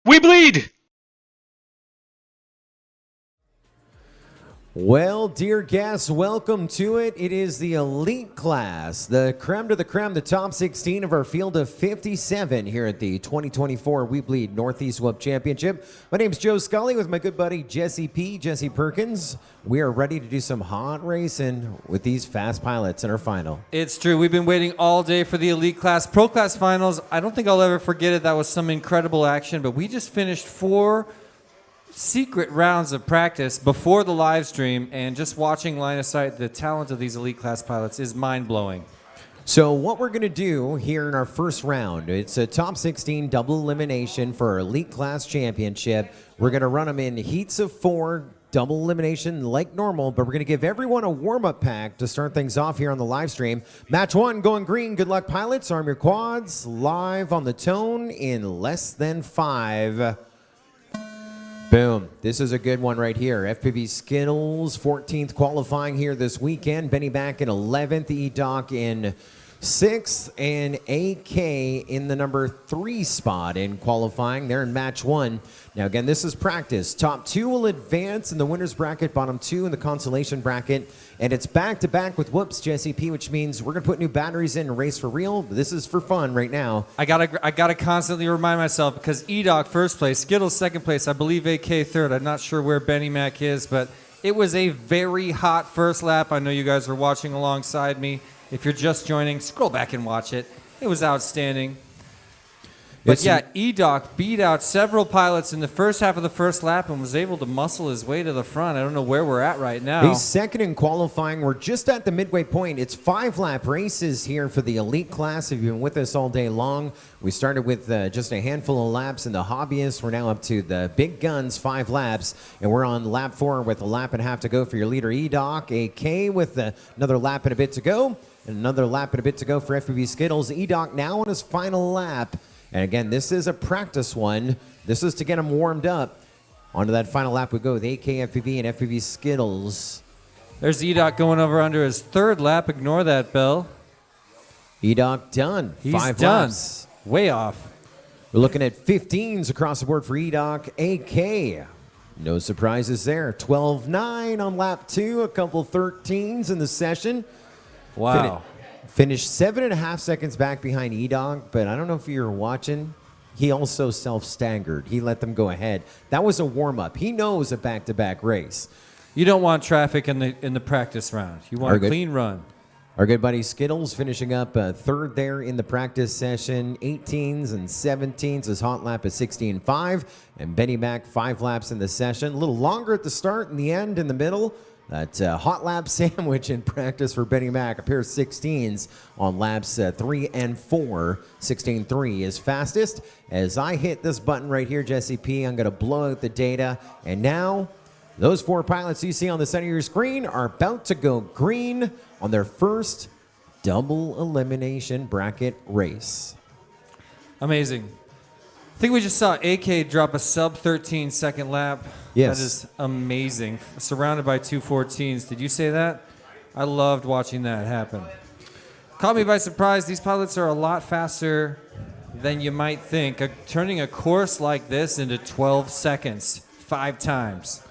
weBLEED! Well, dear guests, welcome to it. It is the elite class, the creme de the creme, the top 16 of our field of 57 here at the 2024 weBLEED Northeast Whoop Championship. My name's Joe Scully with my good buddy Jesse Perkins. We are ready to do some hot racing with these fast pilots in our final. It's true. We've been waiting all day for the elite class. Pro class finals, I don't think I'll ever forget it. That was some incredible action, but we just finished 4 secret rounds of practice before the live stream, and just watching line of sight the talent of these elite class pilots is mind-blowing. So what we're going to do here in our first round, it's a top 16 double elimination for our elite class championship. We're going to run them in heats of 4, double elimination like normal, but we're going to give everyone a warm-up pack to start things off here on the live stream. Match 1 going green. Good luck, pilots. Arm your quads. Live on the tone in less than 5. Boom. This is a good one right here. FPV Skittles, 14th qualifying here this weekend. Benny back in 11th. E-Doc in 6th. And AK in the number 3 spot in qualifying. They're in match 1. Now, again, this is practice. Top 2 will advance in the winner's bracket. Bottom 2 in the consolation bracket. And it's back-to-back with whoops, Jesse P., which means we're going to put new batteries in and race for real. This is for fun right now. I gotta constantly remind myself, because E-Doc first place, Skittles second place, I believe AK third. I'm not sure where Benny Mac is, but it was a very hot first lap. I know you guys are watching alongside me. If you're just joining, scroll back and watch it. It was outstanding. But yeah, E-Doc beat out several pilots in the first half of the first lap and was able to muscle his way to the front. I don't know where we're at right now. He's second in qualifying. We're just at the midway point. It's 5-lap races here for the elite class. If you've been with us all day long, we started with just a handful of laps in the hobbyists. We're now up to the big guns, 5 laps, and we're on lap 4 with a lap and a half to go for your leader, E-Doc. AK with another lap and a bit to go, and another lap and a bit to go for FPV Skittles. E-Doc now on his final lap. And again, this is a practice one. This is to get them warmed up. Onto that final lap we go with AK, FPV, and FPV Skittles. There's E-Doc going over under his 3rd lap. Ignore that, Bell. E-Doc done. He's 5 done. laps. Way off. We're looking at 15s across the board for E-Doc. AK, no surprises there. 12-9 on lap 2. A couple 13s in the session. Wow. Finished 7.5 seconds back behind E-Doc, but I don't know if you were watching. He also self-staggered. He let them go ahead. That was a warm-up. He knows a back-to-back race. You don't want traffic in the practice round. You want a clean run. Our good buddy Skittles finishing up 3rd there in the practice session. 18s and 17s. His hot lap is 16.5. And Benny Mac 5 laps in the session. A little longer at the start and the end in the middle. That hot lap sandwich in practice for Benny Mac. A pair of 16s on laps 3 and 4. 16.3 is fastest. As I hit this button right here, Jesse P., I'm going to blow out the data. And now, those 4 pilots you see on the center of your screen are about to go green on their first double elimination bracket race. Amazing. I think we just saw AK drop a sub-13 second lap. Yes. That is amazing. Surrounded by 2 14s. Did you say that? I loved watching that happen. Caught me by surprise. These pilots are a lot faster than you might think. Turning a course like this into 12 seconds 5 times.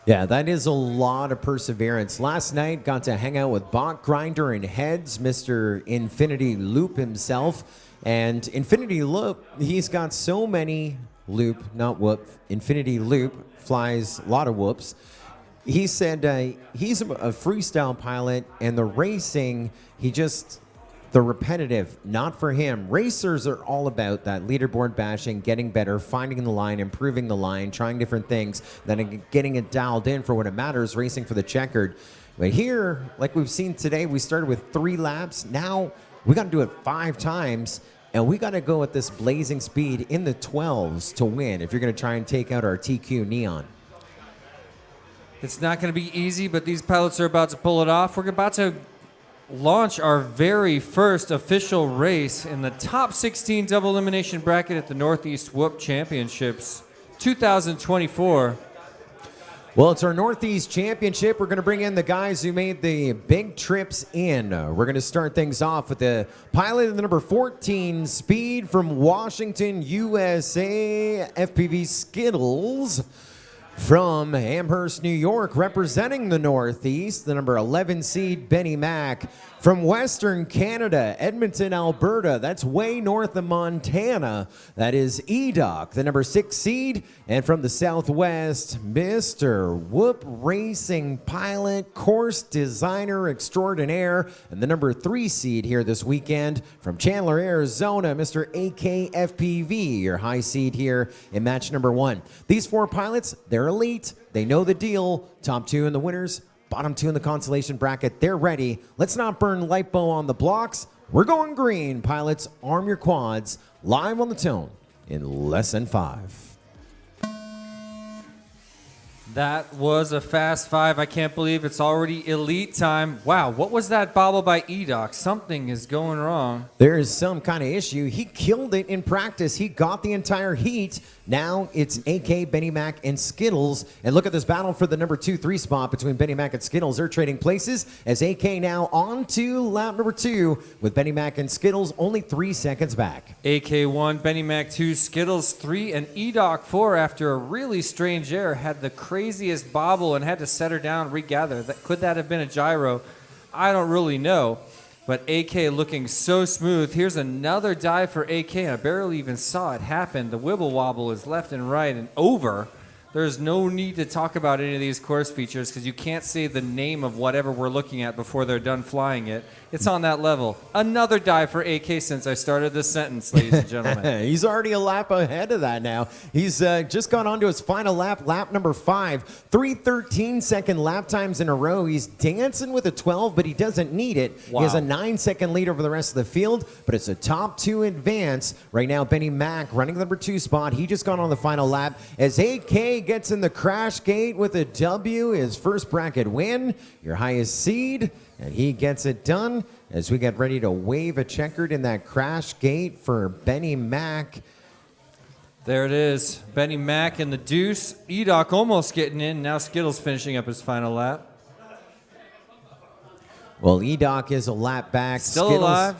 Yeah, that is a lot of perseverance. Last night, got to hang out with Bot Grinder and Heads, Mr. Infinity Loop himself. And Infinity Loop, he's got so many loop, not whoop. Infinity Loop flies a lot of whoops. He said he's a freestyle pilot, and the racing, the repetitive, not for him. Racers are all about that leaderboard bashing, getting better, finding the line, improving the line, trying different things, then getting it dialed in for when it matters, racing for the checkered. But here, like we've seen today, we started with 3 laps. Now we got to do it 5 times. And we got to go at this blazing speed in the 12s to win if you're going to try and take out our TQ Neon. It's not going to be easy, but these pilots are about to pull it off. We're about to launch our very first official race in the top 16 double elimination bracket at the Northeast Whoop Championships 2024. Well, it's our Northeast Championship. We're going to bring in the guys who made the big trips in. We're going to start things off with the pilot of the number 14 speed from Washington, USA, FPV Skittles. From Amherst, New York, representing the Northeast, the number 11 seed, Benny Mack. From Western Canada, Edmonton, Alberta, that's way north of Montana, that is EDOC, the number 6 seed. And from the Southwest, Mr. Whoop Racing pilot, course designer extraordinaire, and the number 3 seed here this weekend. From Chandler, Arizona, Mr. AKFPV, your high seed here in match number 1. These 4 pilots, they're elite. They know the deal. Top 2 in the winners. Bottom 2 in the consolation bracket, they're ready. Let's not burn LiPo on the blocks. We're going green. Pilots, arm your quads. Live on the tone in less than 5. That was a fast 5. I can't believe it's already elite time. Wow, what was that bobble by EDOC? Something is going wrong. There is some kind of issue. He killed it in practice. He got the entire heat. Now it's AK, Benny Mack, and Skittles. And look at this battle for the number 2-3 spot between Benny Mack and Skittles. They're trading places as AK now on to lap number 2 with Benny Mack and Skittles only 3 seconds back. AK 1, Benny Mack 2, Skittles 3, and EDOC 4 after a really strange error had the craziest bobble and had to set her down, regather. Could that have been a gyro? I don't really know. But AK looking so smooth. Here's another dive for AK. I barely even saw it happen. The wibble wobble is left and right and over. There's no need to talk about any of these course features because you can't say the name of whatever we're looking at before they're done flying it. It's on that level. Another dive for AK since I started this sentence, ladies and gentlemen. He's already a lap ahead of that now. He's just gone on to his final lap, lap number 5. 3 13-second lap times in a row. He's dancing with a 12, but he doesn't need it. Wow. He has a 9-second lead over the rest of the field, but it's a top 2 advance. Right now, Benny Mack running the number 2 spot. He just got on the final lap as AK gets in the crash gate with a W, his first bracket win, your highest seed, and he gets it done as we get ready to wave a checkered in that crash gate for Benny Mack. There it is. Benny Mack and the deuce. EDOC almost getting in. Now Skittles finishing up his final lap. Well, EDOC is a lap back. Still Skittles, alive.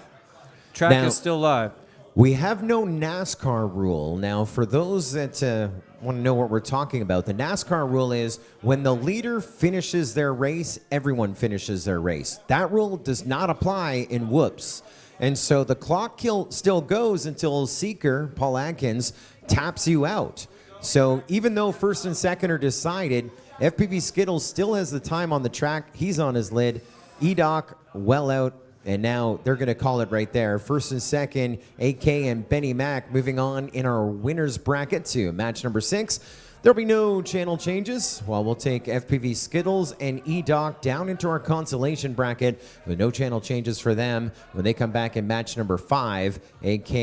Track now, is still live. We have no NASCAR rule. Now, for those that want to know what we're talking about, the NASCAR rule is when the leader finishes their race, everyone finishes their race. That rule does not apply in whoops. And so the clock still goes until Seeker, Paul Atkins, taps you out. So even though first and second are decided, FPV Skittles still has the time on the track. He's on his lid. EDOC well out. And now they're going to call it right there. First and second, AK and Benny Mack moving on in our winners bracket to match number 6. There'll be no channel changes. While we'll take FPV Skittles and EDOC down into our consolation bracket with no channel changes for them when they come back in match number 5. AK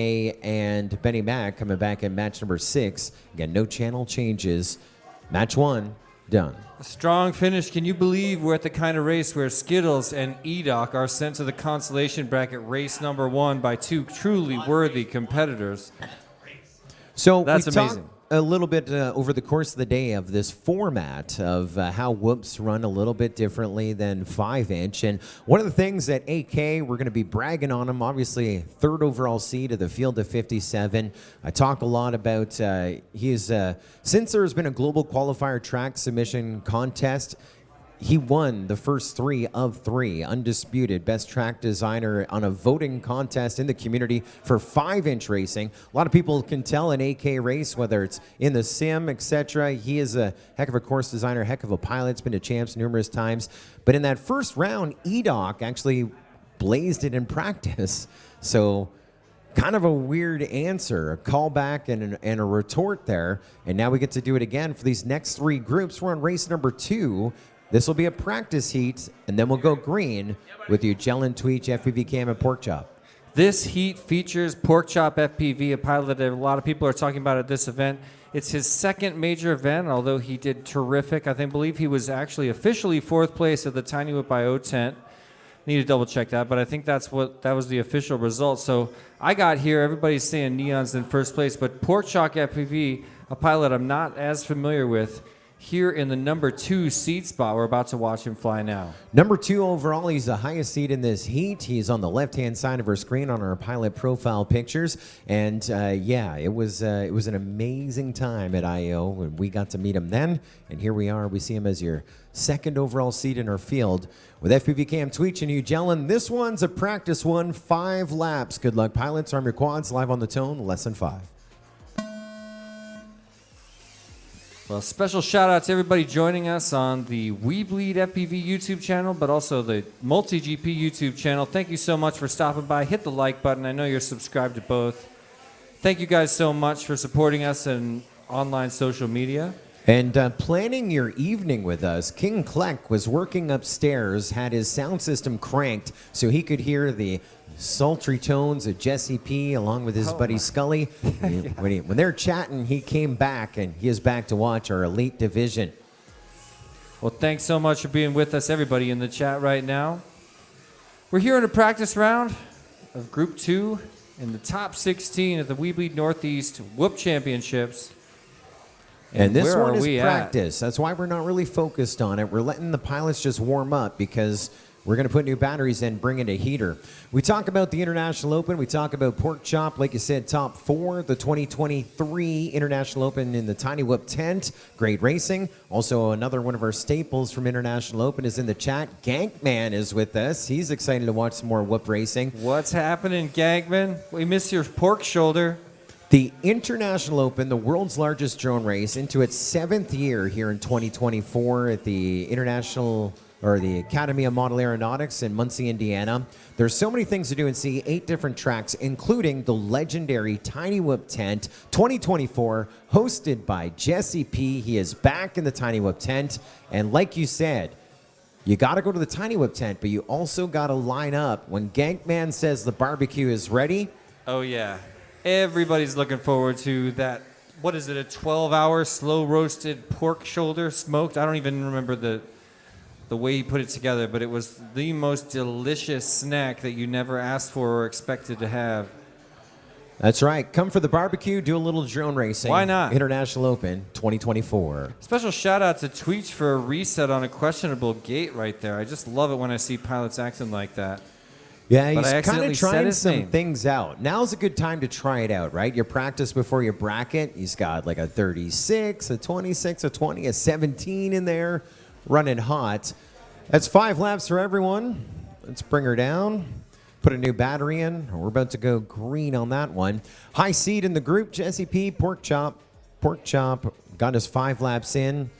and Benny Mack coming back in match number 6. Again, no channel changes. Match 1 done. A strong finish. Can you believe we're at the kind of race where Skittles and EDOC are sent to the consolation bracket race number 1 by 2 truly worthy competitors? So that's we've amazing. Talked a little bit over the course of the day of this format of how whoops run a little bit differently than 5-inch. And one of the things that AK, we're going to be bragging on him, obviously 3rd overall seed of the field of 57. I talk a lot about since there's been a global qualifier track submission contest, he won the first 3 of 3, undisputed best track designer on a voting contest in the community for 5-inch racing. A lot of people can tell an AK race, whether it's in the sim, etc. He is a heck of a course designer, heck of a pilot. It's been to champs numerous times. But in that first round, EDOC actually blazed it in practice. So kind of a weird answer, a callback and a retort there. And now we get to do it again for these next 3 groups. We're on race number 2. This will be a practice heat, and then we'll go green with Ugellan, Tweech, FPV Cam, and Pork Chop. This heat features Pork Chop FPV, a pilot that a lot of people are talking about at this event. It's his 2nd major event, although he did terrific. I believe he was actually officially 4th place at the Tiny Whip IO tent. Need to double check that, but I think that was the official result. So I got here, everybody's saying Neon's in 1st place, but Pork Chop FPV, a pilot I'm not as familiar with, here in the number 2 seed spot. We're about to watch him fly now. Number 2 overall, he's the highest seed in this heat. He's on the left-hand side of our screen on our pilot profile pictures. And yeah, it was an amazing time at I.O. when we got to meet him then. And here we are. We see him as your 2nd overall seed in our field. With FPV Cam Tweech and you gelling, this one's a practice one, 5 laps. Good luck, pilots. Arm your quads. Live on the tone, lesson 5. Well, special shout out to everybody joining us on the weBLEED FPV YouTube channel, but also the Multi-GP YouTube channel. Thank you so much for stopping by. Hit the like button. I know you're subscribed to both. Thank you guys so much for supporting us in online social media. And planning your evening with us, King Kleck was working upstairs, had his sound system cranked so he could hear the sultry tones of Jesse P along with his buddy Scully. When they're chatting, he came back, and he is back to watch our Elite Division. Well, thanks so much for being with us, everybody in the chat right now. We're here in a practice round of Group 2 in the top 16 at the weBLEED NorthEast Whoop Championships. And this where one are is we practice. That's why we're not really focused on it. We're letting the pilots just warm up because we're going to put new batteries in, bring in a heater. We talk about the International Open. We talk about Pork Chop, like you said, top 4. The 2023 International Open in the Tiny Whoop tent. Great racing. Also, another one of our staples from International Open is in the chat. Gankman is with us. He's excited to watch some more whoop racing. What's happening, Gankman? We miss your pork shoulder. The International Open, the world's largest drone race, into its 7th year here in 2024 at the the Academy of Model Aeronautics in Muncie, Indiana. There's so many things to do and see, 8 different tracks, including the legendary Tiny Whoop tent 2024, hosted by Jesse P. He is back in the Tiny Whoop tent. And like you said, you got to go to the Tiny Whoop tent, but you also got to line up. When Gankman says the barbecue is ready. Oh, yeah. Everybody's looking forward to that. What is it, a 12-hour slow-roasted pork shoulder smoked? I don't even remember the way he put it together, but it was the most delicious snack that you never asked for or expected to have. That's right. Come for the barbecue, do a little drone racing. Why not? International Open 2024. Special shout-out to Tweech for a reset on a questionable gate right there. I just love it when I see pilots acting like that. Yeah, he's But I kind accidentally of said trying his some name. things out. Now's a good time to try it out, right? You practice before you bracket. He's got like a 36, a 26, a 20, a 17 in there, running hot. That's 5 laps for everyone. Let's bring her down. Put a new battery in. We're about to go green on that one. High seed in the group, Jesse P. Pork Chop. Pork Chop got his 5 laps in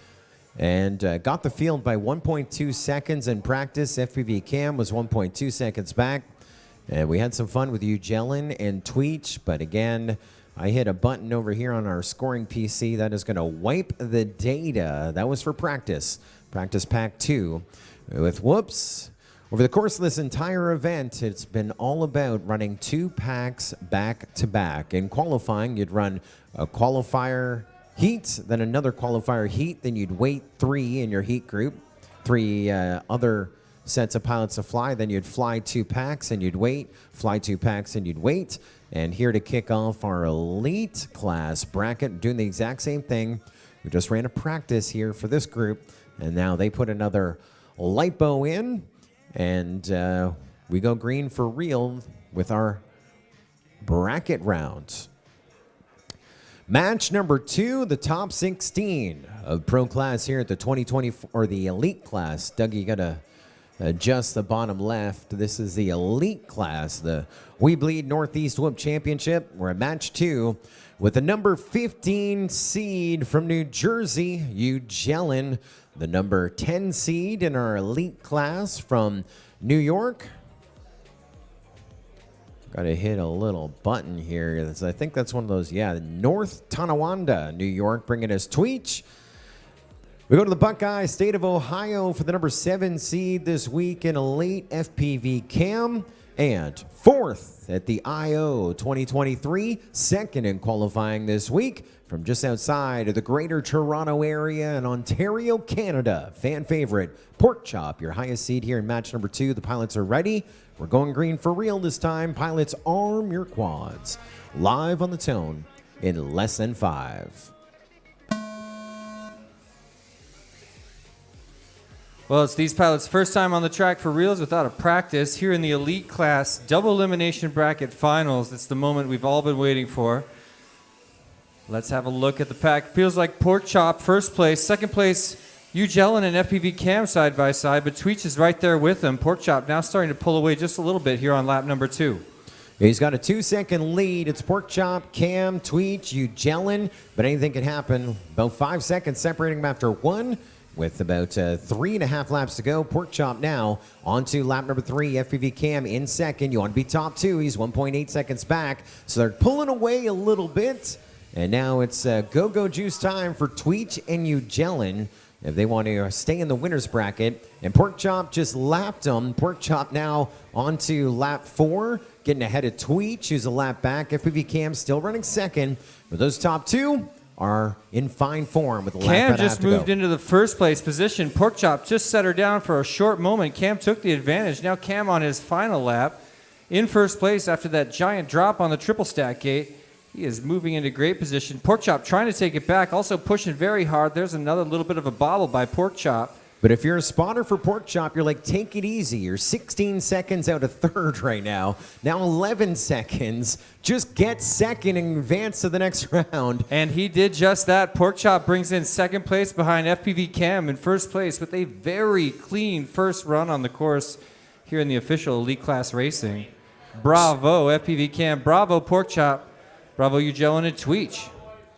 and got the field by 1.2 seconds in practice. FPV Cam was 1.2 seconds back. And we had some fun with you, Jellin and Tweech. But again, I hit a button over here on our scoring PC that is going to wipe the data. That was for practice. Practice Pack 2 with whoops. Over the course of this entire event, it's been all about running 2 packs back to back. In qualifying, you'd run a qualifier heat, then another qualifier heat, then you'd wait 3 in your heat group, 3 other sets of pilots to fly, then you'd fly 2 packs and you'd wait, fly 2 packs and you'd wait. And here to kick off our elite class bracket, doing the exact same thing. We just ran a practice here for this group, and now they put another lipo in, and we go green for real with our bracket round. Match number 2, the top 16 of pro class here at the 2024, or the elite class. Doug, you gotta adjust the bottom left. This is the elite class, the weBLEED NorthEast Whoop Championship. We're at match 2 with the number 15 seed from New Jersey, Jellin, the number 10 seed in our elite class from New York. Got to hit a little button here. I think that's one of those, yeah, North Tonawanda, New York, bringing us Tweech. We go to the Buckeye State of Ohio for the number 7 seed this week in elite FPV Cam. And 4th at the I.O. 2023, 2nd in qualifying this week from just outside of the Greater Toronto area in Ontario, Canada. Fan favorite, Pork Chop, your highest seed here in match number 2. The pilots are ready. We're going green for real this time. Pilots, arm your quads. Live on the tone in less than 5. Well, it's these pilots' first time on the track for reals without a practice here in the elite class double elimination bracket finals. It's the moment we've all been waiting for. Let's have a look at the pack. Feels like Pork Chop, first place. Second place, Ugellin and FPV Cam side by side, but Tweech is right there with them. Pork Chop now starting to pull away just a little bit here on lap number 2. He's got a 2-second lead. It's Pork Chop, Cam, Tweech, Ugellin, but anything can happen. About 5 seconds separating them after 1. With about 3.5 laps to go, Pork Chop now on to lap number 3. FPV Cam in second. You want to be top 2. He's 1.8 seconds back. So they're pulling away a little bit. And now it's go-go juice time for Tweech and Ugellin if they want to stay in the winner's bracket. And Pork Chop just lapped them. Pork Chop now on to lap 4, getting ahead of Tweech, who's a lap back. FPV Cam still running second. But those top 2 are in fine form with the lap Cam and a half just to go. moved into the first place position. Pork Chop just set her down for a short moment. Cam took the advantage. Now Cam on his final lap in first place after that giant drop on the triple stack gate. He is moving into great position. Pork Chop trying to take it back, also pushing very hard. There's another little bit of a bobble by Pork Chop. But if you're a spotter for Pork Chop, you're like, take it easy. You're 16 seconds out of third right now. Now 11 seconds. Just get second and advance to the next round. And he did just that. Pork Chop brings in second place behind FPV Cam in first place with a very clean first run on the course here in the official elite class racing. Bravo, FPV Cam. Bravo, Pork Chop. Bravo, Ugellin and Tweech.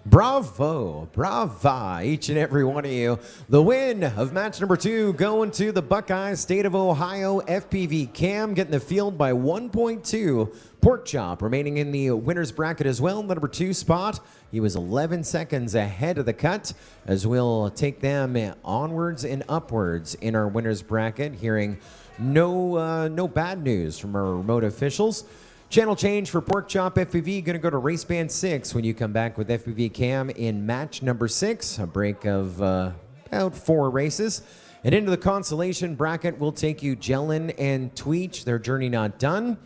Bravo, brava, each and every one of you. The win of match number 2 going to the Buckeyes, State of Ohio. FPV Cam getting the field by 1.2. Pork Chop remaining in the winner's bracket as well, the number 2 spot. He was 11 seconds ahead of the cut as we'll take them onwards and upwards in our winner's bracket. Hearing no bad news from our remote officials. Channel change for Pork Chop FPV. Going to go to race band 6 when you come back with FPV Cam in match number 6. A break of about 4 races. And into the consolation bracket, we'll take Ugellin and Tweech. Their journey not done.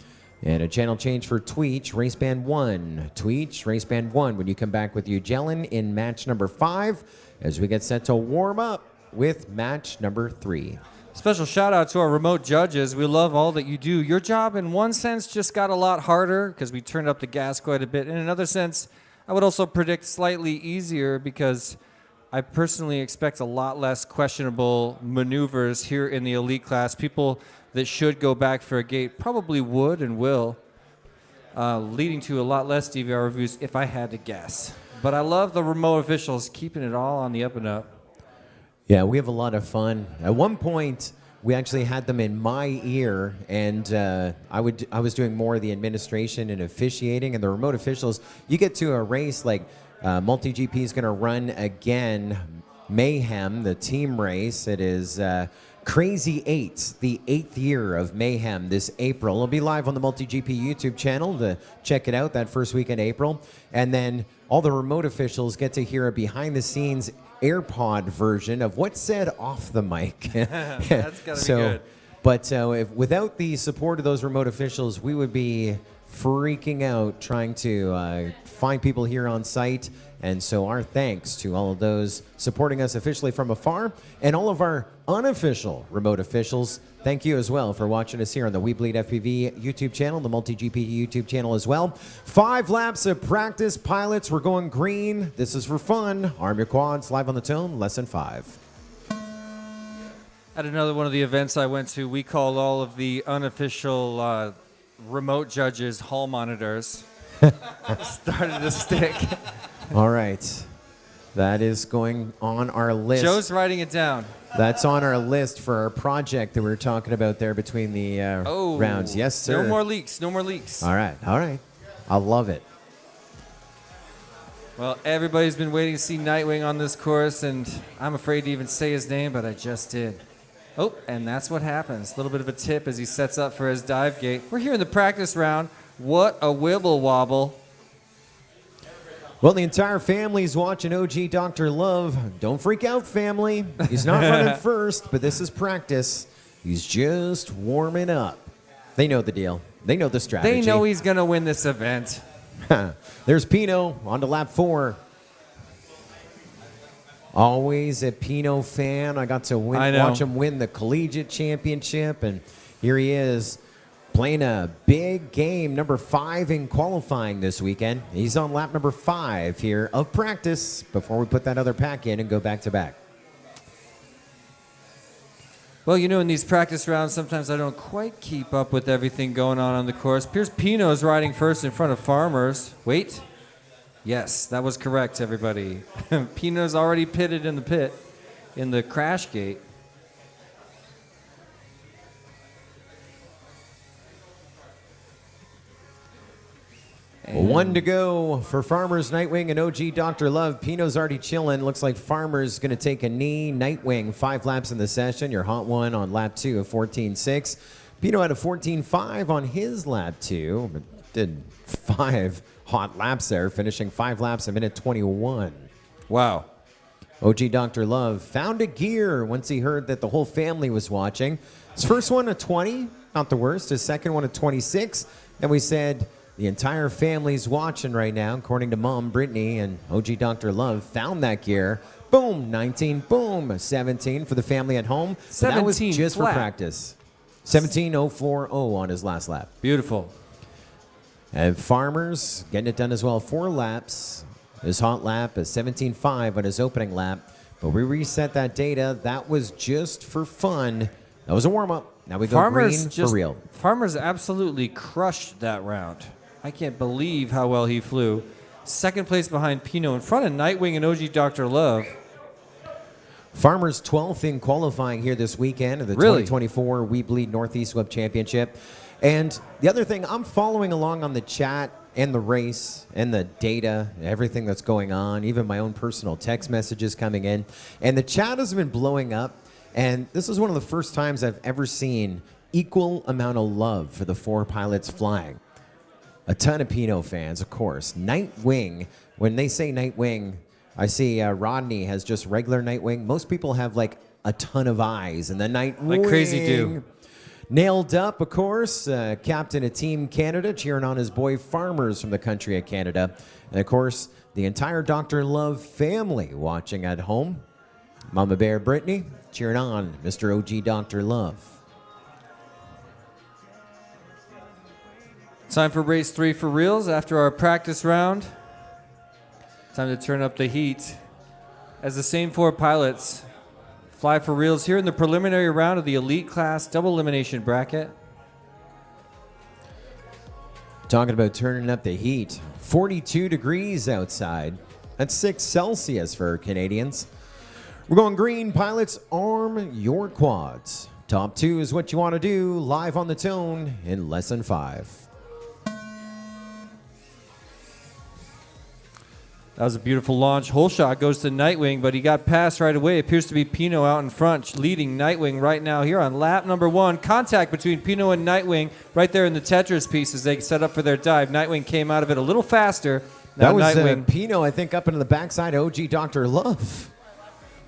And a channel change for Tweech, race band 1. Tweech, race band 1 when you come back with Ugellin in match number 5 as we get set to warm up with match number 3. Special shout out to our remote judges. We love all that you do. Your job, in one sense, just got a lot harder because we turned up the gas quite a bit. In another sense, I would also predict slightly easier because I personally expect a lot less questionable maneuvers here in the elite class. People that should go back for a gate probably would and will, leading to a lot less DVR reviews if I had to guess. But I love the remote officials keeping it all on the up and up. Yeah, we have a lot of fun. At one point, we actually had them in my ear, and I was doing more of the administration and officiating, and the remote officials. You get to a race like Multi-GP is going to run again, Mayhem, the team race. It is Crazy 8, the 8th year of Mayhem this April. It'll be live on the Multi-GP YouTube channel to check it out that first week in April. And then all the remote officials get to hear a behind-the-scenes AirPod version of what's said off the mic. That's gotta be good. But if, without the support of those remote officials, we would be freaking out trying to find people here on site. And so our thanks to all of those supporting us officially from afar and all of our unofficial remote officials. Thank you as well for watching us here on the weBLEED FPV YouTube channel, the Multi-GP YouTube channel as well. 5 laps of practice. Pilots, we're going green. This is for fun. Arm your quads, live on the tone, lesson 5. At another one of the events I went to, we called all of the unofficial remote judges hall monitors. Started to stick. All right. That is going on our list. Joe's writing it down. That's on our list for our project that we were talking about there between the rounds. Yes, sir. No more leaks. No more leaks. All right. All right. I love it. Well, everybody's been waiting to see Nightwing on this course, and I'm afraid to even say his name, but I just did. Oh, and that's what happens. A little bit of a tip as he sets up for his dive gate. We're here in the practice round. What a wibble wobble. Well, the entire family's watching OG Dr. Love. Don't freak out, family. He's not running first, but this is practice. He's just warming up. They know the deal. They know the strategy. They know he's going to win this event. There's Pino on to lap 4. Always a Pinot fan. I got to watch him win the collegiate championship, and here he is playing a big game, number 5 in qualifying this weekend. He's on lap number 5 here of practice before we put that other pack in and go back to back. Well, you know, in these practice rounds, sometimes I don't quite keep up with everything going on the course. Pierce Pinot is riding first in front of Farmers. Wait. Yes, that was correct, everybody. Pinot's already pitted in the pit in the crash gate. One to go for Farmers, Nightwing, and OG Dr. Love. Pinot's already chilling. Looks like Farmers going to take a knee. Nightwing, 5 laps in the session. Your hot one on lap 2 of 14.6. Pinot had a 14.5 on his lap 2, but did 5 hot laps there, finishing 5 laps a minute 21. Wow. OG Dr. Love found a gear once he heard that the whole family was watching. His first one, a 20, not the worst. His second one, a 26. Then we said, the entire family's watching right now, according to Mom, Brittany, and OG Dr. Love found that gear. Boom, 19, boom, 17 for the family at home. 17 that was just flat. for practice. 17.040 on his last lap. Beautiful. And Farmers getting it done as well. 4 laps. His hot lap is 17.5 on his opening lap. But we reset that data. That was just for fun. That was a warm-up. Now we go green for real. Farmers absolutely crushed that round. I can't believe how well he flew. Second place behind Pinot, in front of Nightwing and OG Dr. Love. Farmers 12th in qualifying here this weekend of the 2024 weBLEED NorthEast Web Championship. And the other thing, I'm following along on the chat and the race and the data, everything that's going on, even my own personal text messages coming in. And the chat has been blowing up. And this is one of the first times I've ever seen equal amount of love for the 4 pilots flying. A ton of Pinot fans, of course. Nightwing, when they say Nightwing, I see Rodney has just regular Nightwing. Most people have like a ton of eyes, and the Nightwing. Like crazy do. Nailed up, of course. Captain of Team Canada, cheering on his boy Farmers from the country of Canada. And of course, the entire Dr. Love family watching at home. Mama Bear Brittany, cheering on Mr. OG Dr. Love. Time for race 3 for reals after our practice round. Time to turn up the heat as the same 4 pilots fly for reals here in the preliminary round of the elite class double elimination bracket. Talking about turning up the heat. 42 degrees outside. That's 6 Celsius for Canadians. We're going green. Pilots, arm your quads. Top 2 is what you want to do. Live on the tone in less than 5. That was a beautiful launch. Hole shot goes to Nightwing, but he got past right away. Appears to be Pinot out in front, leading Nightwing right now here on lap number 1. Contact between Pinot and Nightwing right there in the Tetris piece as they set up for their dive. Nightwing came out of it a little faster. Now that was Nightwing, Pinot, I think, up into the backside of OG Dr. Love.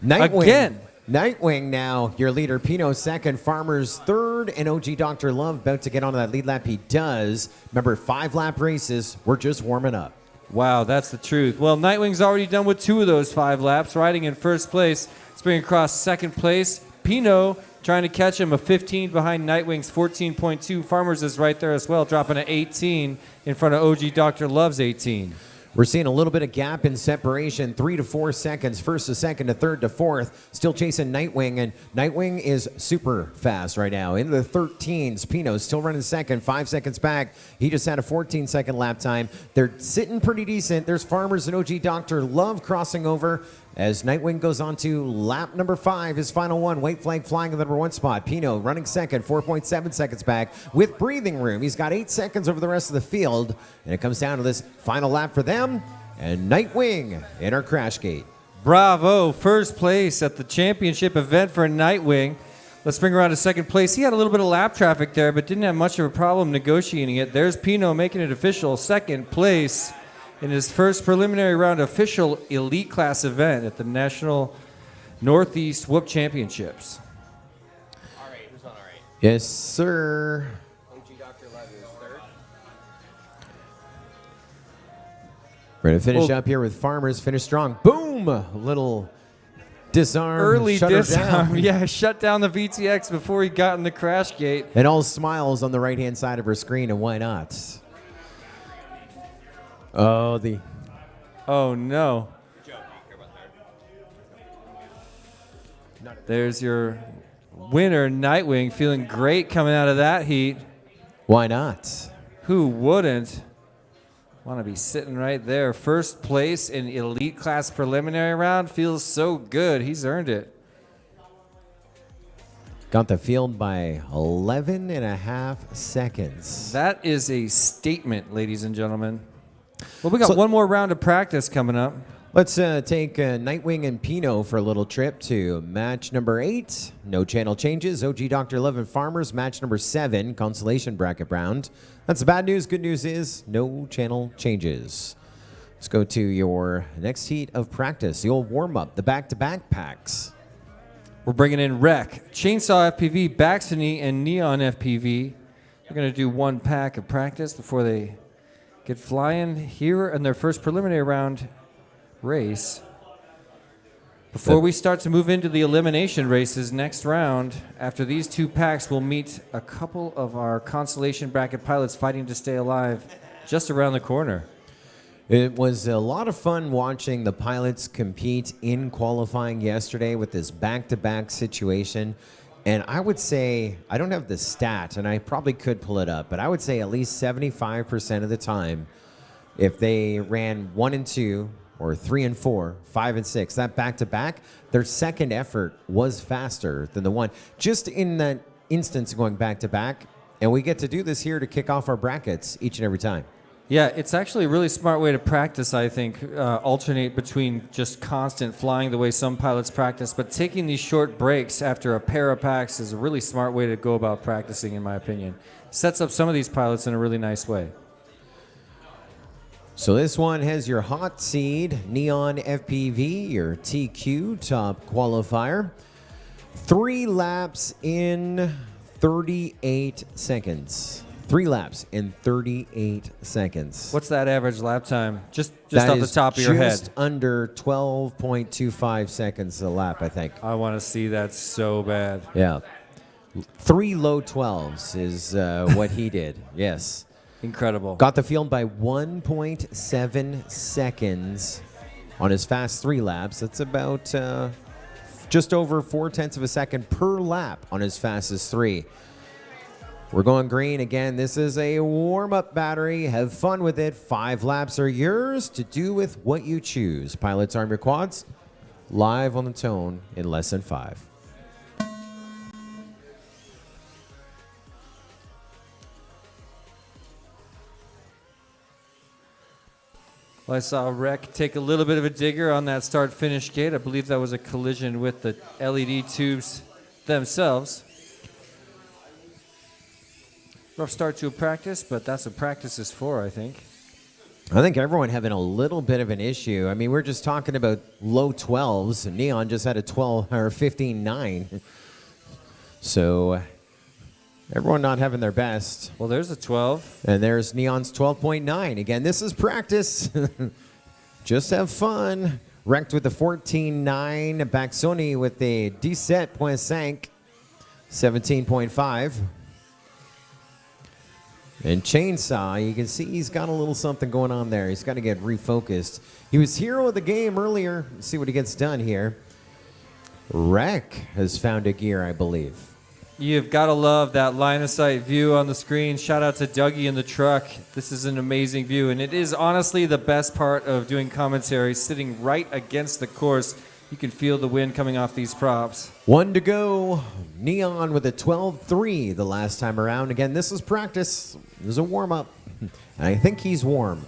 Nightwing. Again. Nightwing now, your leader. Pinot second, Farmers third, and OG Dr. Love about to get onto that lead lap. He does. Remember, 5-lap races. We're just warming up. Wow, that's the truth. Well, Nightwing's already done with 2 of those 5 laps, riding in first place. Spring across second place. Pinot trying to catch him, a 15 behind Nightwing's 14.2. Farmers is right there as well, dropping an 18 in front of OG Dr. Love's 18. We're seeing a little bit of gap in separation, 3 to 4 seconds, first to second to third to fourth. Still chasing Nightwing, and Nightwing is super fast right now. Into the 13s, Pinot still running second, 5 seconds back. He just had a 14-second lap time. They're sitting pretty decent. There's Farmers and OG Dr. Love crossing over as Nightwing goes on to lap number 5, his final one. White flag flying in the number 1 spot. Pinot running second, 4.7 seconds back with breathing room. He's got 8 seconds over the rest of the field, and it comes down to this final lap for them and Nightwing in our crash gate. Bravo, first place at the championship event for Nightwing. Let's bring around to second place. He had a little bit of lap traffic there, but didn't have much of a problem negotiating it. There's Pinot making it official, second place in his first preliminary round official elite class event at the National NorthEast Whoop Championships. All right, who's on all right? Yes, sir. OG Dr. Love is third. We're going to finish up here with Farmers. Finish strong. Boom! A little Disarm. Early shut her disarm. down. Yeah, shut down the VTX before he got in the crash gate. And all smiles on the right-hand side of her screen, and why not? Oh, Oh, no. There's your winner, Nightwing, feeling great coming out of that heat. why not? Who wouldn't want to be sitting right there? First place in elite class preliminary round feels so good. He's earned it. Got the field by 11 and a half seconds. That is a statement, ladies and gentlemen. Well, we got one more round of practice coming up. Let's take Nightwing and Pino for a little trip to match number 8. No channel changes. OG Dr. Love and Farmers, match number 7, consolation bracket round. That's the bad news. Good news is no channel changes. Let's go to your next heat of practice, the old warm-up, the back-to-back packs. We're bringing in Rec, Chainsaw FPV, Baxony, and Neon FPV. They're going to do one pack of practice before they get flying here in their first preliminary round race. Before we start to move into the elimination races next round, after these two packs, we'll meet a couple of our consolation bracket pilots fighting to stay alive just around the corner. It was a lot of fun watching the pilots compete in qualifying yesterday with this back-to-back situation. And I would say, I don't have the stat, and I probably could pull it up, but I would say at least 75% of the time, if they ran 1 and 2, or 3 and 4, 5 and 6, that back-to-back, their second effort was faster than the one. Just in that instance going back-to-back, and we get to do this here to kick off our brackets each and every time. Yeah, it's actually a really smart way to practice, I think, alternate between just constant flying the way some pilots practice, but taking these short breaks after a pair of packs is a really smart way to go about practicing, in my opinion. Sets up some of these pilots in a really nice way. So this one has your hot seed, Neon FPV, your TQ top qualifier. 3 laps in 38 seconds. 3 laps in 38 seconds. What's that average lap time? Just off the top of your head. Just under 12.25 seconds a lap, I think. I want to see that so bad. Yeah. 3 low 12s is what he did. Yes. Incredible. Got the field by 1.7 seconds on his fast 3 laps. That's about just over 0.4 of a second per lap on his fastest 3. We're going green again. This is a warm-up battery. Have fun with it. 5 laps are yours to do with what you choose. Pilots, arm your quads. Live on the tone in less than 5. Well, I saw Rec take a little bit of a digger on that start-finish gate. I believe that was a collision with the LED tubes themselves. Rough start to a practice, but that's what practice is for, I think. I think everyone having a little bit of an issue. I mean, we're just talking about low 12s. Neon just had a 12 or 15.9. So everyone not having their best. Well, there's a 12. And there's Neon's 12.9. Again, this is practice. Just have fun. Wrecked with the 14.9. Baxoni with the 17.5. 17.5. And Chainsaw, you can see he's got a little something going on there. He's got to get refocused. He was hero of the game earlier. Let's see what he gets done here. Wreck has found a gear, I believe. You've got to love that line of sight view on the screen. Shout out to Dougie in the truck. This is an amazing view, and it is honestly the best part of doing commentary, sitting right against the course. You can feel the wind coming off these props. 1 to go. Neon with a 12.3 the last time around. Again, this is practice. This is a warm-up. And I think he's warm.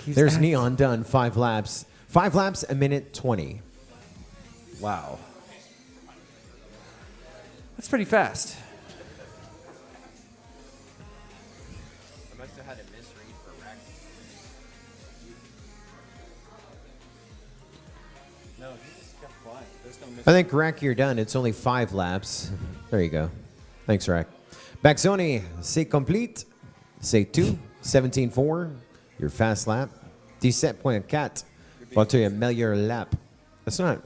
There's Neon done 5 laps. 5 laps, a minute 20. Wow. That's pretty fast. I must have had a misread for Rex. No, he just kept flying. There's no I think, Rack, you're done. It's only 5 laps. There you go. Thanks, Rack. Baxoni, c'est complete. C'est tout. 17.4. Your fast lap. 17.4. Pour ton meilleur lap. That's not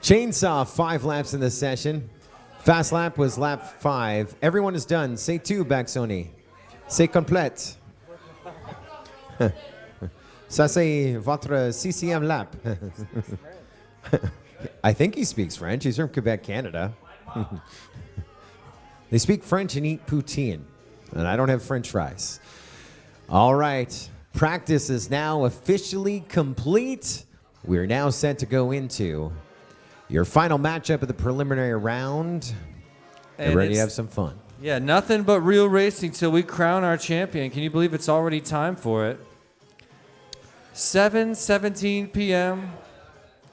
Chainsaw, 5 laps in the session. Fast lap was lap 5. Everyone is done. C'est tout, Baxoni. C'est complète. Ça, c'est votre 6e lap. I think he speaks French. He's from Quebec, Canada. They speak French and eat poutine. And I don't have French fries. All right. Practice is now officially complete. We're now set to go into your final matchup of the preliminary round. Get ready to have some fun. Yeah, nothing but real racing till we crown our champion. Can you believe it's already time for it? 7:17 p.m.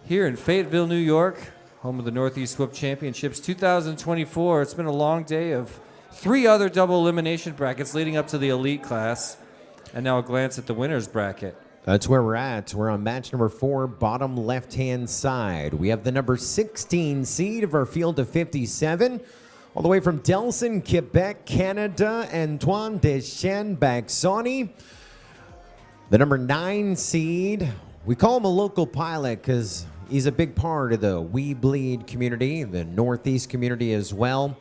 here in Fayetteville, New York, home of the Northeast Whoop Championships 2024. It's been a long day of 3 other double elimination brackets leading up to the elite class. And now a glance at the winner's bracket. That's where we're at. We're on match number 4, bottom left-hand side. We have the number 16 seed of our field of 57. All the way from Delson, Quebec, Canada, Antoine Deschênes-Baxoni. The number 9 seed, we call him a local pilot because he's a big part of the weBLEED community, the Northeast community as well.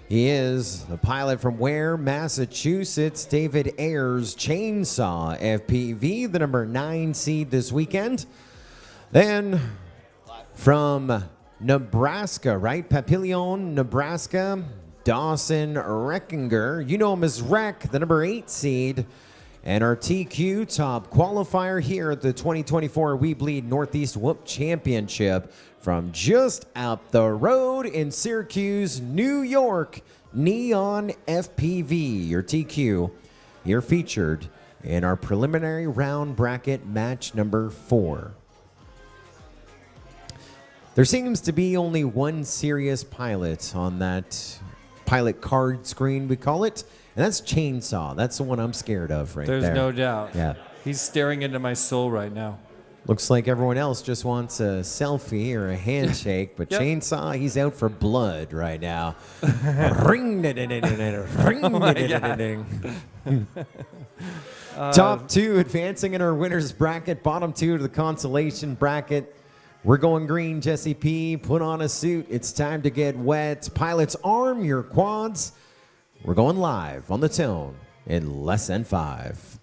He is a pilot from Ware, Massachusetts, David Ayers Chainsaw FPV, the number 9 seed this weekend. Then from Nebraska, right? Papillion, Nebraska, Dawson Reckinger. You know him as Rec, the number 8 seed. And our TQ top qualifier here at the 2024 weBLEED Northeast Whoop Championship from just up the road in Syracuse, New York, Neon FPV, your TQ. You're featured in our preliminary round bracket match number 4. There seems to be only one serious pilot on that pilot card screen, we call it, and that's Chainsaw. That's the one I'm scared of right there. There's no doubt. Yeah. He's staring into my soul right now. Looks like everyone else just wants a selfie or a handshake, but Yep. Chainsaw, he's out for blood right now. Ring, ring, Top 2 advancing in our winner's bracket. Bottom 2 to the consolation bracket. We're going green, Jesse P. Put on a suit. It's time to get wet. Pilots, arm your quads. We're going live on the tone in less than 5.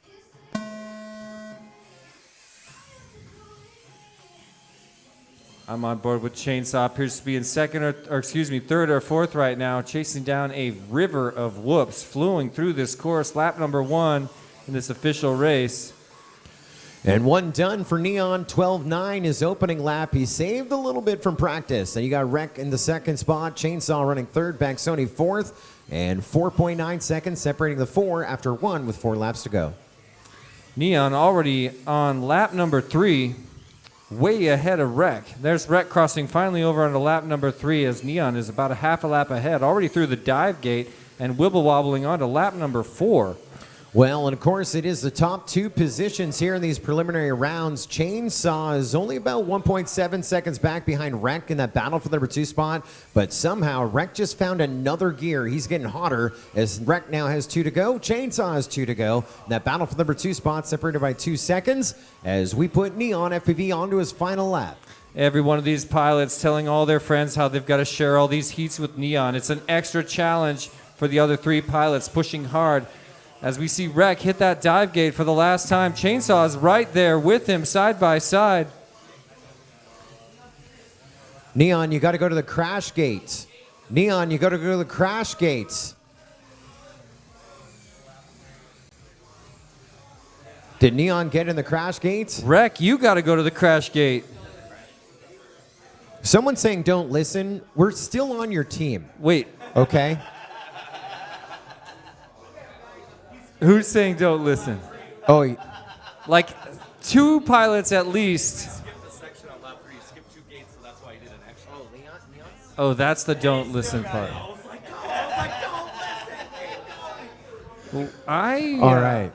I'm on board with Chainsaw. Appears to be in third or fourth right now, chasing down a river of whoops, flowing through this course. Lap number 1 in this official race. And one done for Neon. 12.9 his opening lap. He saved a little bit from practice. And you got Rec in the second spot. Chainsaw running third. Baxoni fourth. And 4.9 seconds separating the 4 after 1 with 4 laps to go. Neon already on lap number 3, way ahead of Rec. There's Rec crossing finally over onto lap number 3 as Neon is about a half a lap ahead, already through the dive gate and wibble wobbling onto lap number 4. Well, and of course, it is the top 2 positions here in these preliminary rounds. Chainsaw is only about 1.7 seconds back behind Rec in that battle for the number 2 spot, but somehow Rec just found another gear. He's getting hotter as Rec now has 2 to go. Chainsaw has 2 to go. That battle for the number 2 spot separated by 2 seconds as we put Neon FPV onto his final lap. Every one of these pilots telling all their friends how they've got to share all these heats with Neon. It's an extra challenge for the other 3 pilots pushing hard. As we see Rec hit that dive gate for the last time, Chainsaw is right there with him side by side. Neon, you got to go to the crash gates. Neon, you got to go to the crash gates. Did Neon get in the crash gates? Rec, you got to go to the crash gate. Someone's saying don't listen. We're still on your team. Wait, Okay? who's saying don't listen? Oh, Like 2 pilots at least. Skip the section on lap 3. You skipped 2 gates, so that's why you did an extra. Oh, Leon? Oh, that's the don't listen part. I was like, don't listen. all right.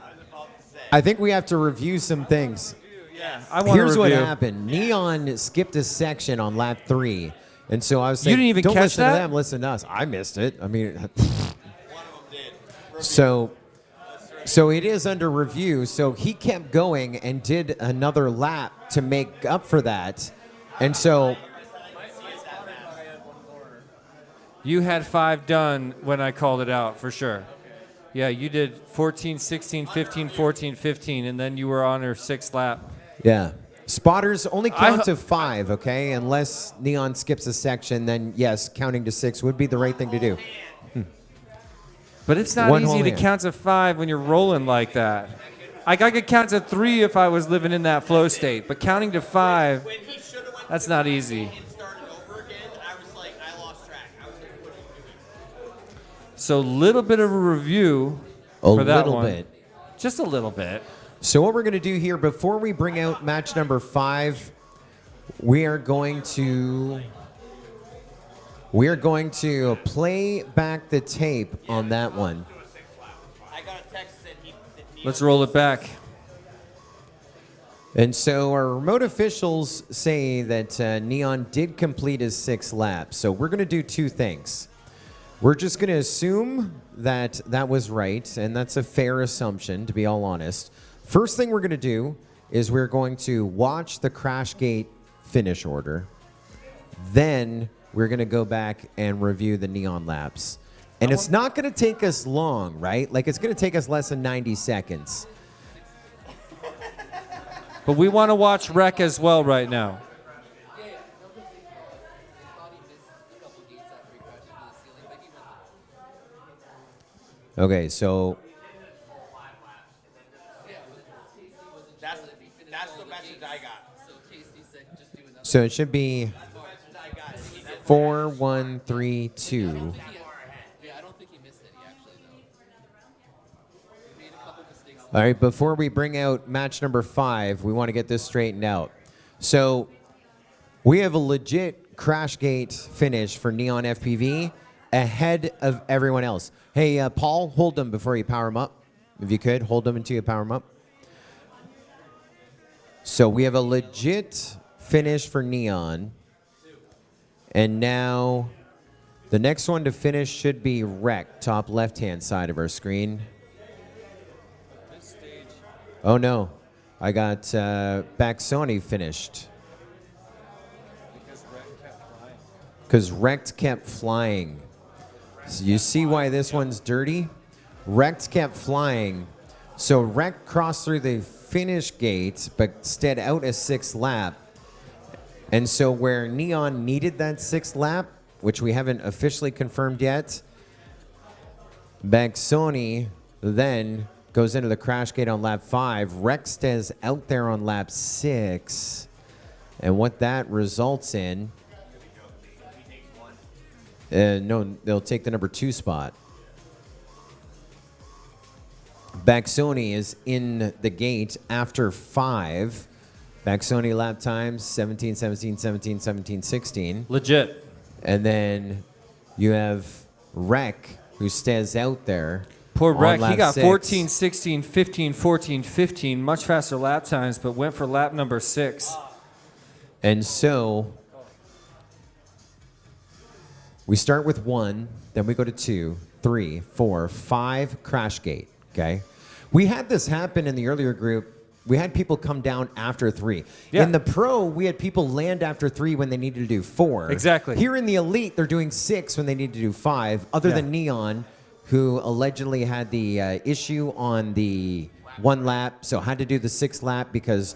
I think we have to review some things. Yeah. I want Here's to what review. happened. Neon skipped a section on lap 3. And so I was saying, didn't even don't catch listen that? to them, listen to us. I missed it. I mean, One of them did. so it is under review. So he kept going and did another lap to make up for that. And so, You had 5 done when I called it out, for sure. Yeah, you did 14, 16, 15, 14, 15, and then you were on your 6th lap. yeah. Spotters only count to 5, okay? Unless Neon skips a section, then yes, counting to 6 would be the right thing to do. But it's not One easy whole to hand. count to 5 when you're rolling like that. I could count to 3 if I was living in that flow state, but counting to 5, When he should have went that's to not the easy. and started over again, I was like, I lost track. I was like, what are you doing? So a little bit of a review A for that little one. bit. Just a little bit. So what we're going to do here, before we bring out match number 5, we are going to play back the tape on that one. I got a text that he Let's roll it back. And so our remote officials say that Neon did complete his 6 laps. So we're going to do 2 things. We're just going to assume that that was right, and that's a fair assumption, to be all honest. First thing we're going to do is we're going to watch the crash gate finish order. Then we're going to go back and review the Neon laps. And it's not going to take us long, right? Like, it's going to take us less than 90 seconds. But we want to watch Rec as well right now. Okay, so That's the message I got. so it should be That's the message I got. 4, 1, 3, 2. All right, before we bring out match number 5, we want to get this straightened out. So we have a legit crash gate finish for Neon FPV ahead of everyone else. Hey, Paul, hold them before you power them up. If you could, hold them until you power them up. So we have a legit finish for Neon. And now the next one to finish should be Rec, top left-hand side of our screen. Oh no, I got Baxoni finished. Because Rect kept flying. So you see why this one's dirty? Rect kept flying. So Rect crossed through the finish gate, but stayed out a 6th lap. And so where Neon needed that 6th lap, which we haven't officially confirmed yet, Baxoni then goes into the crash gate on lap 5. Rex stays out there on lap 6. And what that results in... no, they'll take the number 2 spot. Baxoni is in the gate after 5. Baxoni lap times 17, 17, 17, 17, 16. Legit. And then you have Rec, who stays out there. Poor on Rec, lap he got 6. 14, 16, 15, 14, 15. Much faster lap times, but went for lap number 6. And so we start with 1, then we go to 2, 3, 4, 5, crash gate, okay? We had this happen in the earlier group. We had people come down after 3. Yeah. In the pro, we had people land after 3 when they needed to do 4. Exactly. Here in the elite, they're doing 6 when they need to do 5, other Yeah. than Neon, who allegedly had the issue on the 1 lap, so had to do the 6th lap because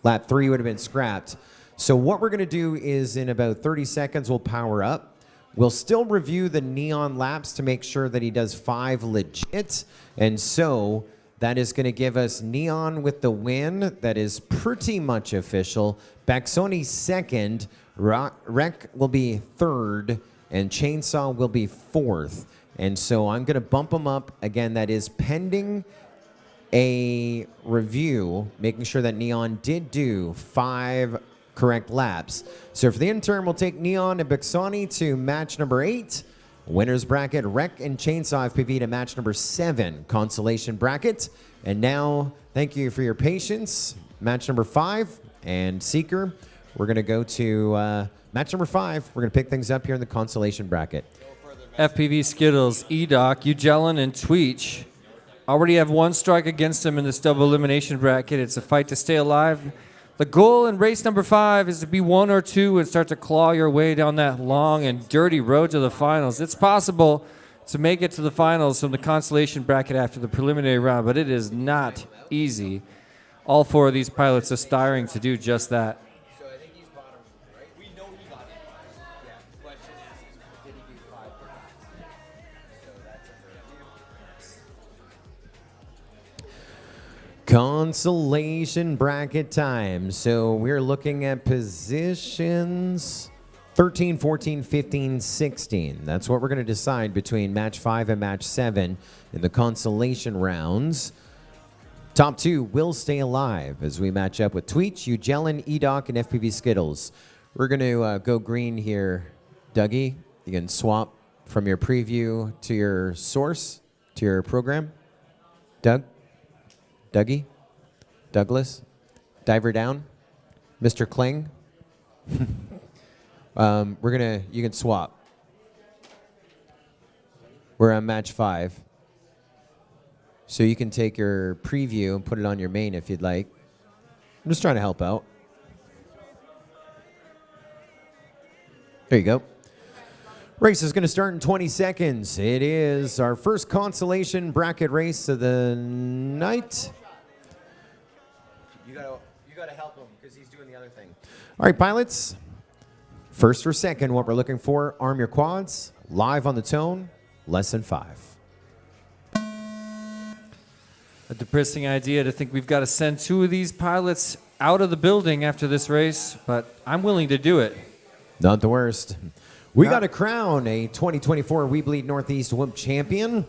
lap 3 would have been scrapped. So what we're going to do is in about 30 seconds, we'll power up. We'll still review the Neon laps to make sure that he does 5 legit. And so that is going to give us Neon with the win. That is pretty much official. Baxoni 2nd. Rec will be 3rd. And Chainsaw will be 4th. And so I'm going to bump them up. Again, that is pending a review, making sure that Neon did do 5 correct laps. So for the interim, we'll take Neon and Baxoni to match number 8. Winners bracket, Rec and Chainsaw FPV to match number 7, consolation bracket. And now, thank you for your patience. Match number 5 and Seeker. We're going to go to match number 5. We're going to pick things up here in the consolation bracket. FPV Skittles, Edoc, Ugellan, and Tweech already have 1 strike against them in this double elimination bracket. It's a fight to stay alive. The goal in race number 5 is to be 1 or 2 and start to claw your way down that long and dirty road to the finals. It's possible to make it to the finals from the consolation bracket after the preliminary round, but it is not easy. All 4 of these pilots are aspiring to do just that. So I think he's bottom, right? We know he got it. Yeah. The question is did he do 5 for that? So that's a Consolation bracket time. So we're looking at positions 13, 14, 15, 16. That's what we're going to decide between match 5 and match 7 in the consolation rounds. Top 2 will stay alive as we match up with Tweech, Ugellan, EDOC, and FPV Skittles. We're going to go green here. Dougie, you can swap from your preview to your source, to your program. Doug? Dougie? Douglas? Diver down? Mr. Kling? You can swap. We're on match 5. So you can take your preview and put it on your main if you'd like. I'm just trying to help out. There you go. Race is going to start in 20 seconds. It is our first consolation bracket race of the night. You gotta help him because he's doing the other thing. All right, pilots. First or second, what we're looking for, arm your quads, live on the tone, less than 5. A depressing idea to think we've got to send 2 of these pilots out of the building after this race, but I'm willing to do it. Not the worst. We got to crown a 2024 weBLEED Northeast WIMP champion.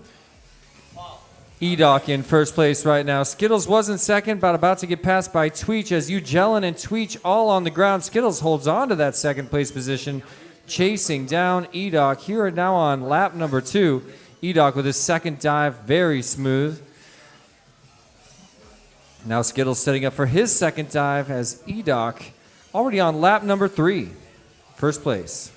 EDOC in first place right now. Skittles was in second, but about to get passed by Tweech as Ugellan and Tweech all on the ground. Skittles holds on to that second place position, chasing down EDOC. Here now on lap number 2. EDOC with his second dive, very smooth. Now Skittles setting up for his second dive as EDOC already on lap number 3, first place.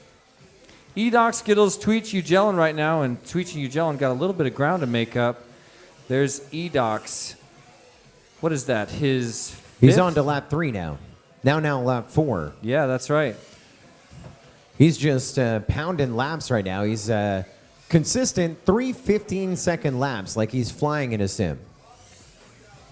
EDOC, Skittles, Tweech, Ugellan right now, and Tweech and Ugellan got a little bit of ground to make up. There's EDOC's, what is that, his fifth? He's on to lap 3 now. Now lap 4. Yeah, that's right. He's just pounding laps right now. He's consistent 3 15-second laps like he's flying in a sim.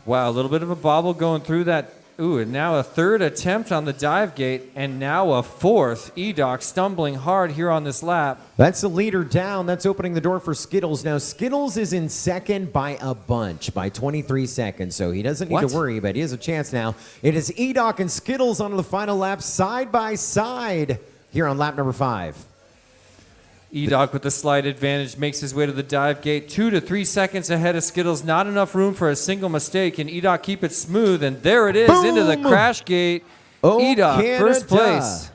Wow, a little bit of a bobble going through that. Ooh, and now a third attempt on the dive gate, and now a fourth. EDOC stumbling hard here on this lap. That's the leader down. That's opening the door for Skittles. Now, Skittles is in second by a bunch, by 23 seconds, so he doesn't need to worry, but he has a chance now. It is EDOC and Skittles on the final lap, side by side, here on lap number 5. EDOC with the slight advantage makes his way to the dive gate, 2 to 3 seconds ahead of Skittles. Not enough room for a single mistake. Can EDOC keep it smooth? And there it is. Boom! Into the crash gate. Oh, EDOC Canada. First place.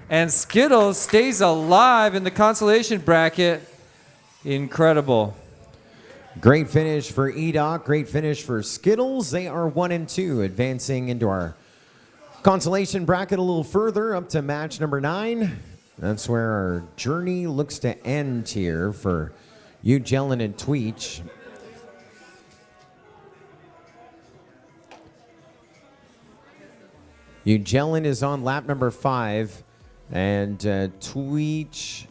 And Skittles stays alive in the consolation bracket. Incredible. Great finish for EDOC. Great finish for Skittles. They are 1 and 2, advancing into our consolation bracket a little further, up to match number 9. That's where our journey looks to end here for Ugellan and Tweech. Ugellan is on lap number 5, and Tweech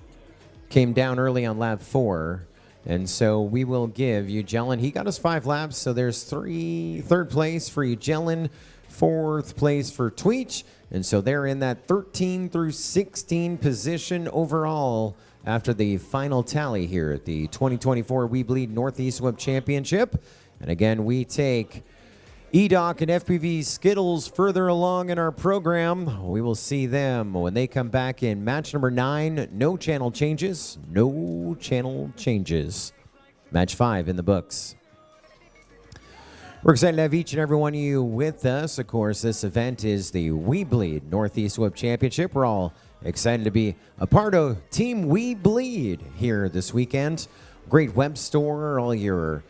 came down early on lap 4. And so we will give Ugellan, he got us 5 laps, so there's third place for Ugellan, 4th place for Tweech. And so they're in that 13 through 16 position overall after the final tally here at the 2024 weBLEED Northeast WIMP Championship. And again, we take EDOC and FPV Skittles further along in our program. We will see them when they come back in match number 9. No channel changes. No channel changes. Match 5 in the books. We're excited to have each and every one of you with us. Of course, this event is the weBLEED Northeast WIMP Championship. We're all excited to be a part of Team weBLEED here this weekend. Great web store, all your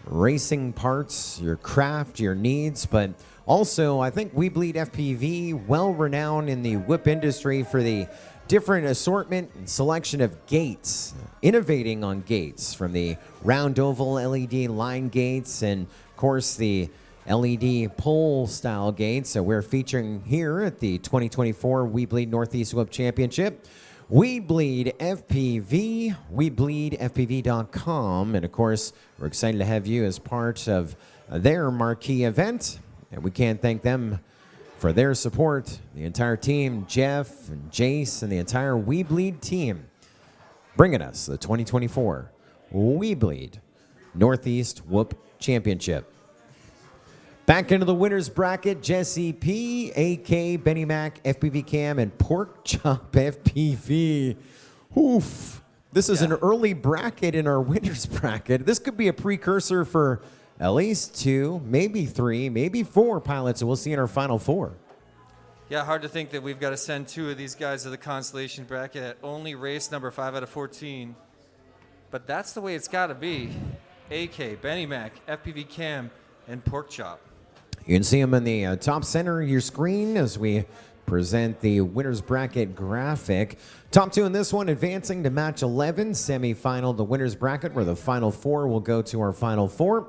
racing parts, your craft, your needs, but also I think weBLEED FPV, well renowned in the WIP industry for the different assortment and selection of gates, innovating on gates from the round oval LED line gates, and of course the LED pole style gates that we're featuring here at the 2024 weBLEED Northeast Web Championship. weBLEED FPV, weBLEEDFPV.com, and of course, we're excited to have you as part of their marquee event, and we can't thank them for their support. The entire team, Jeff and Jace, and the entire weBLEED team, bringing us the 2024 weBLEED Northeast Whoop Championship. Back into the winners bracket, Jesse P, AK, Benny Mac, FPV Cam, and Pork Chop FPV. Oof. This is an early bracket in our winners bracket. This could be a precursor for at least 2, maybe 3, maybe 4 pilots, and we'll see in our final 4. Yeah, hard to think that we've got to send 2 of these guys to the consolation bracket at only race number 5 out of 14. But that's the way it's got to be. AK, Benny Mac, FPV Cam, and Pork Chop. You can see them in the top center of your screen as we present the winner's bracket graphic. Top 2 in this one advancing to match 11, semifinal, the winner's bracket, where the final 4 will go to our final 4.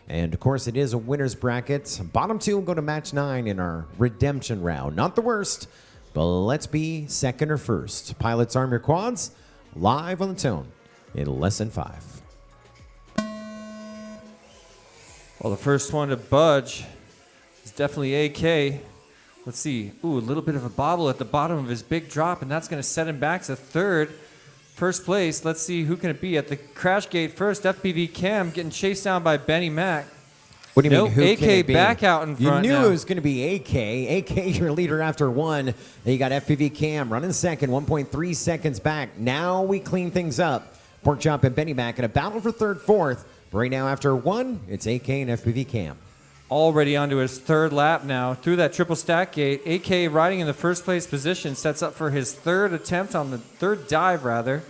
And of course, it is a winner's bracket. Bottom 2 will go to match 9 in our redemption round. Not the worst, but let's be second or first. Pilots, arm your quads. Live on the tone in less than 5. Well, the first one to budge is definitely AK. Let's see. Ooh, a little bit of a bobble at the bottom of his big drop, and that's going to set him back to third. First place. Let's see who can it be at the crash gate first. FPV Cam getting chased down by Benny Mac. What do you mean? Who AK can it be? back out in front. You knew now. it was going to be AK. AK, your leader after 1. Then you got FPV Cam running second, 1.3 seconds back. Now we clean things up. Pork Chop and Benny Mac in a battle for third, fourth. But right now, after 1, it's AK and FPV Cam. Already onto his third lap now through that triple stack gate. AK riding in the first place position, sets up for his third attempt on the third dive, rather.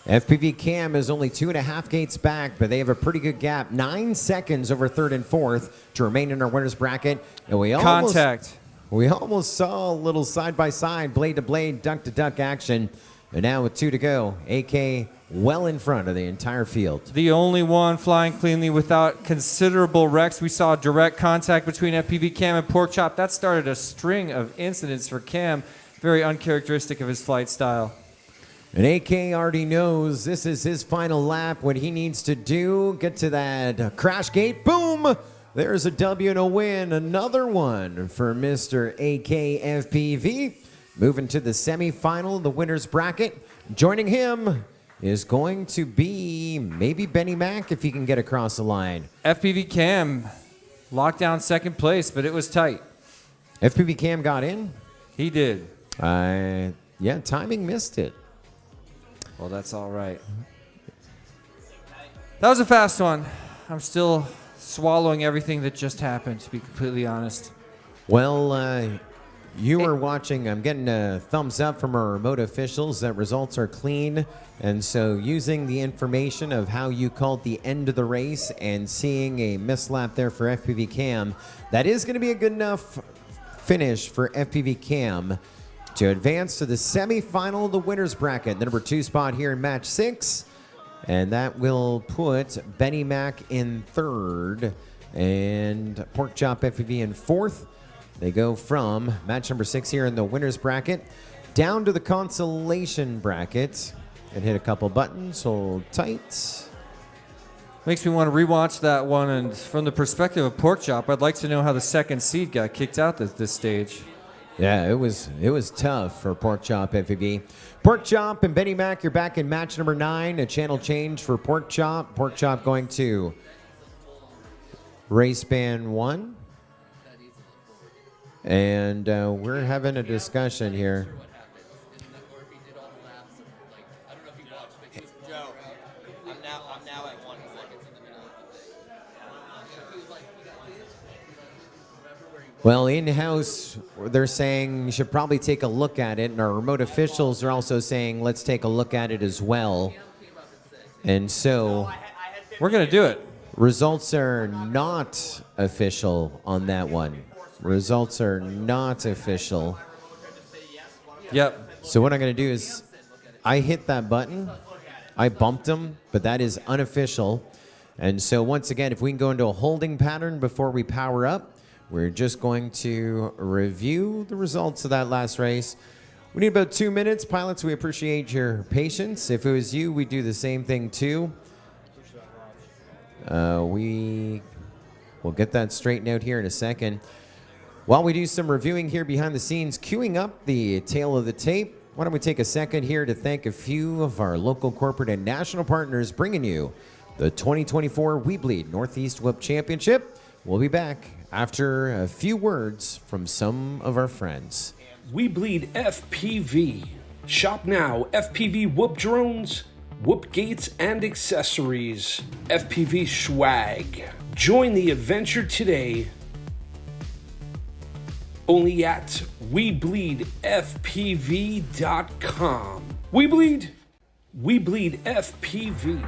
FPV Cam is only 2.5 gates back, but they have a pretty good gap. 9 seconds over third and fourth to remain in our winner's bracket. And we almost saw a little side-by-side, blade-to-blade, duck-to-duck action. And now with 2 to go, AK well in front of the entire field. The only one flying cleanly without considerable wrecks. We saw direct contact between FPV Cam and Pork Chop. That started a string of incidents for Cam, very uncharacteristic of his flight style. And AK already knows this is his final lap. What he needs to do, get to that crash gate. Boom! There's a W and a win. Another one for Mr. AK FPV. Moving to the semifinal, the winner's bracket. Joining him is going to be maybe Benny Mac if he can get across the line. FPV Cam locked down second place, but it was tight. FPV Cam got in? He did. Yeah, timing missed it. Well, that's all right. That was a fast one. I'm still swallowing everything that just happened, to be completely honest. Well, you were watching. I'm getting a thumbs up from our remote officials that results are clean. And so using the information of how you called the end of the race and seeing a mislap there for FPV Cam, that is going to be a good enough finish for FPV Cam to advance to the semifinal of the winner's bracket, the number 2 spot here in match 6. And that will put Benny Mac in third and Pork Chop FPV in fourth. They go from match number 6 here in the winner's bracket down to the consolation bracket and hit a couple buttons. Hold tight. Makes me want to rewatch that one. And from the perspective of Pork Chop, I'd like to know how the second seed got kicked out at this stage. Yeah, it was tough for Pork Chop FPV. Pork Chop and Benny Mac, you're back in match number 9. A channel change for Pork Chop. Pork Chop going to race band 1. And we're having a discussion here. Joe, I'm now at 1 second. Well, in-house, they're saying you should probably take a look at it, and our remote officials are also saying let's take a look at it as well. And so we're going to do it. Results are not official on that one. Results are not official. Yep. So what I'm going to do is I hit that button. I bumped him, but that is unofficial. And so once again, if we can go into a holding pattern before we power up, we're just going to review the results of that last race. We need about 2 minutes. Pilots, we appreciate your patience. If it was you, we'd do the same thing too. We will get that straightened out here in a second. While we do some reviewing here behind the scenes, queuing up the tail of the tape, why don't we take a second here to thank a few of our local corporate and national partners bringing you the 2024 weBLEED Northeast Whip Championship. We'll be back after a few words from some of our friends. weBLEED FPV. Shop now. FPV whoop drones, whoop gates, and accessories. FPV swag. Join the adventure today. Only at weBLEEDFPV.com. weBLEED. weBLEED FPV.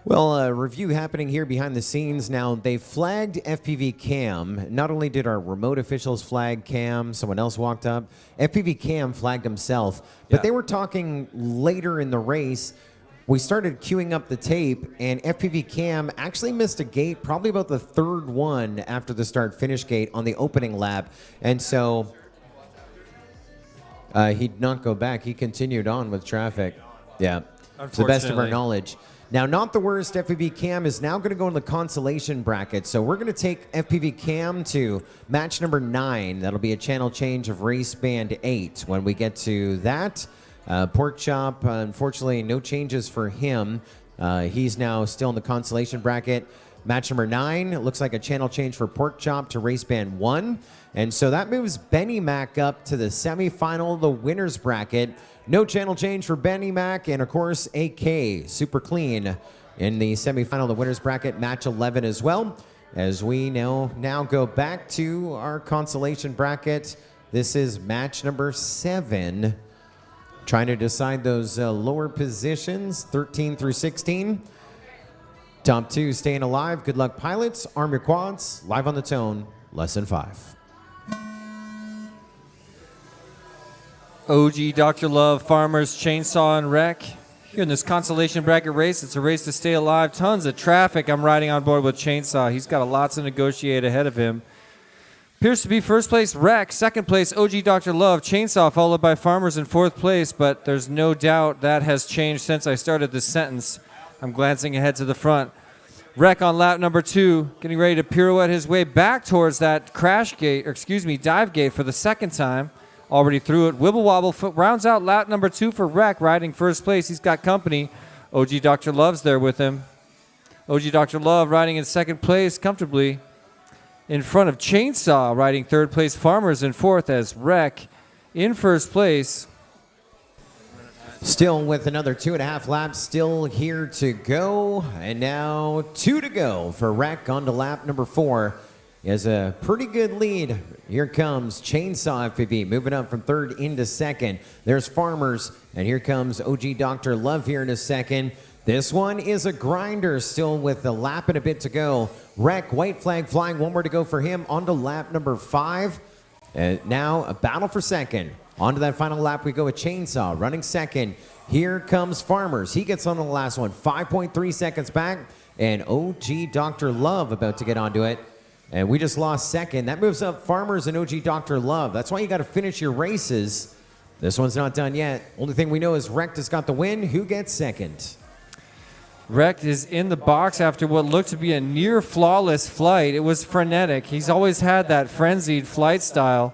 Well, a review happening here behind the scenes now. They flagged FPV Cam. Not only did our remote officials flag Cam, someone else walked up. FPV Cam flagged himself, but they were talking later in the race. We started queuing up the tape, and FPV Cam actually missed a gate, probably about the third one after the start-finish gate on the opening lap. And so he did not go back. He continued on with traffic. Yeah, to the best of our knowledge. Now, Not the Worst, FPV Cam is now going to go in the consolation bracket. So we're going to take FPV Cam to match number 9. That'll be a channel change of race band 8. When we get to that, Pork Chop, unfortunately, no changes for him. He's now still in the consolation bracket. Match number 9, it looks like a channel change for Pork Chop to race band 1. And so that moves Benny Mac up to the semifinal, the winner's bracket. No channel change for Benny Mac, and of course, AK, super clean in the semifinal, the winner's bracket, match 11 as well. As we now go back to our consolation bracket. This is match number 7. Trying to decide those lower positions, 13 through 16. Top 2 staying alive. Good luck, pilots. Arm your quads. Live on the tone, lesson 5. OG Dr. Love, Farmers, Chainsaw, and Wreck. Here in this consolation bracket race, it's a race to stay alive. Tons of traffic. I'm riding on board with Chainsaw. He's got a lot to negotiate ahead of him. Appears to be first place Wreck, second place OG Dr. Love, Chainsaw, followed by Farmers in fourth place, but there's no doubt that has changed since I started this sentence. I'm glancing ahead to the front. Wreck on lap number 2, getting ready to pirouette his way back towards that dive gate for the second time. Already through it. Wibble Wobble rounds out lap number 2 for Wreck, riding first place. He's got company. OG Dr. Love's there with him. OG Dr. Love riding in second place comfortably in front of Chainsaw, riding third place. Farmers in fourth as Wreck in first place. Still with another 2.5 laps still here to go. And now 2 to go for Wreck on to lap number 4. He has a pretty good lead. Here comes Chainsaw FPV moving up from third into second. There's Farmers, and here comes OG Dr. Love here in a second. This one is a grinder, still with a lap and a bit to go. Wreck, white flag flying, 1 more to go for him. On to lap number 5. And now a battle for second. On to that final lap we go with Chainsaw running second. Here comes Farmers. He gets on the last one, 5.3 seconds back. And OG Dr. Love about to get onto it. And we just lost second. That moves up Farmers and OG Dr. Love. That's why you got to finish your races. This one's not done yet. Only thing we know is Wrecked has got the win. Who gets second? Wrecked is in the box after what looked to be a near flawless flight. It was frenetic. He's always had that frenzied flight style.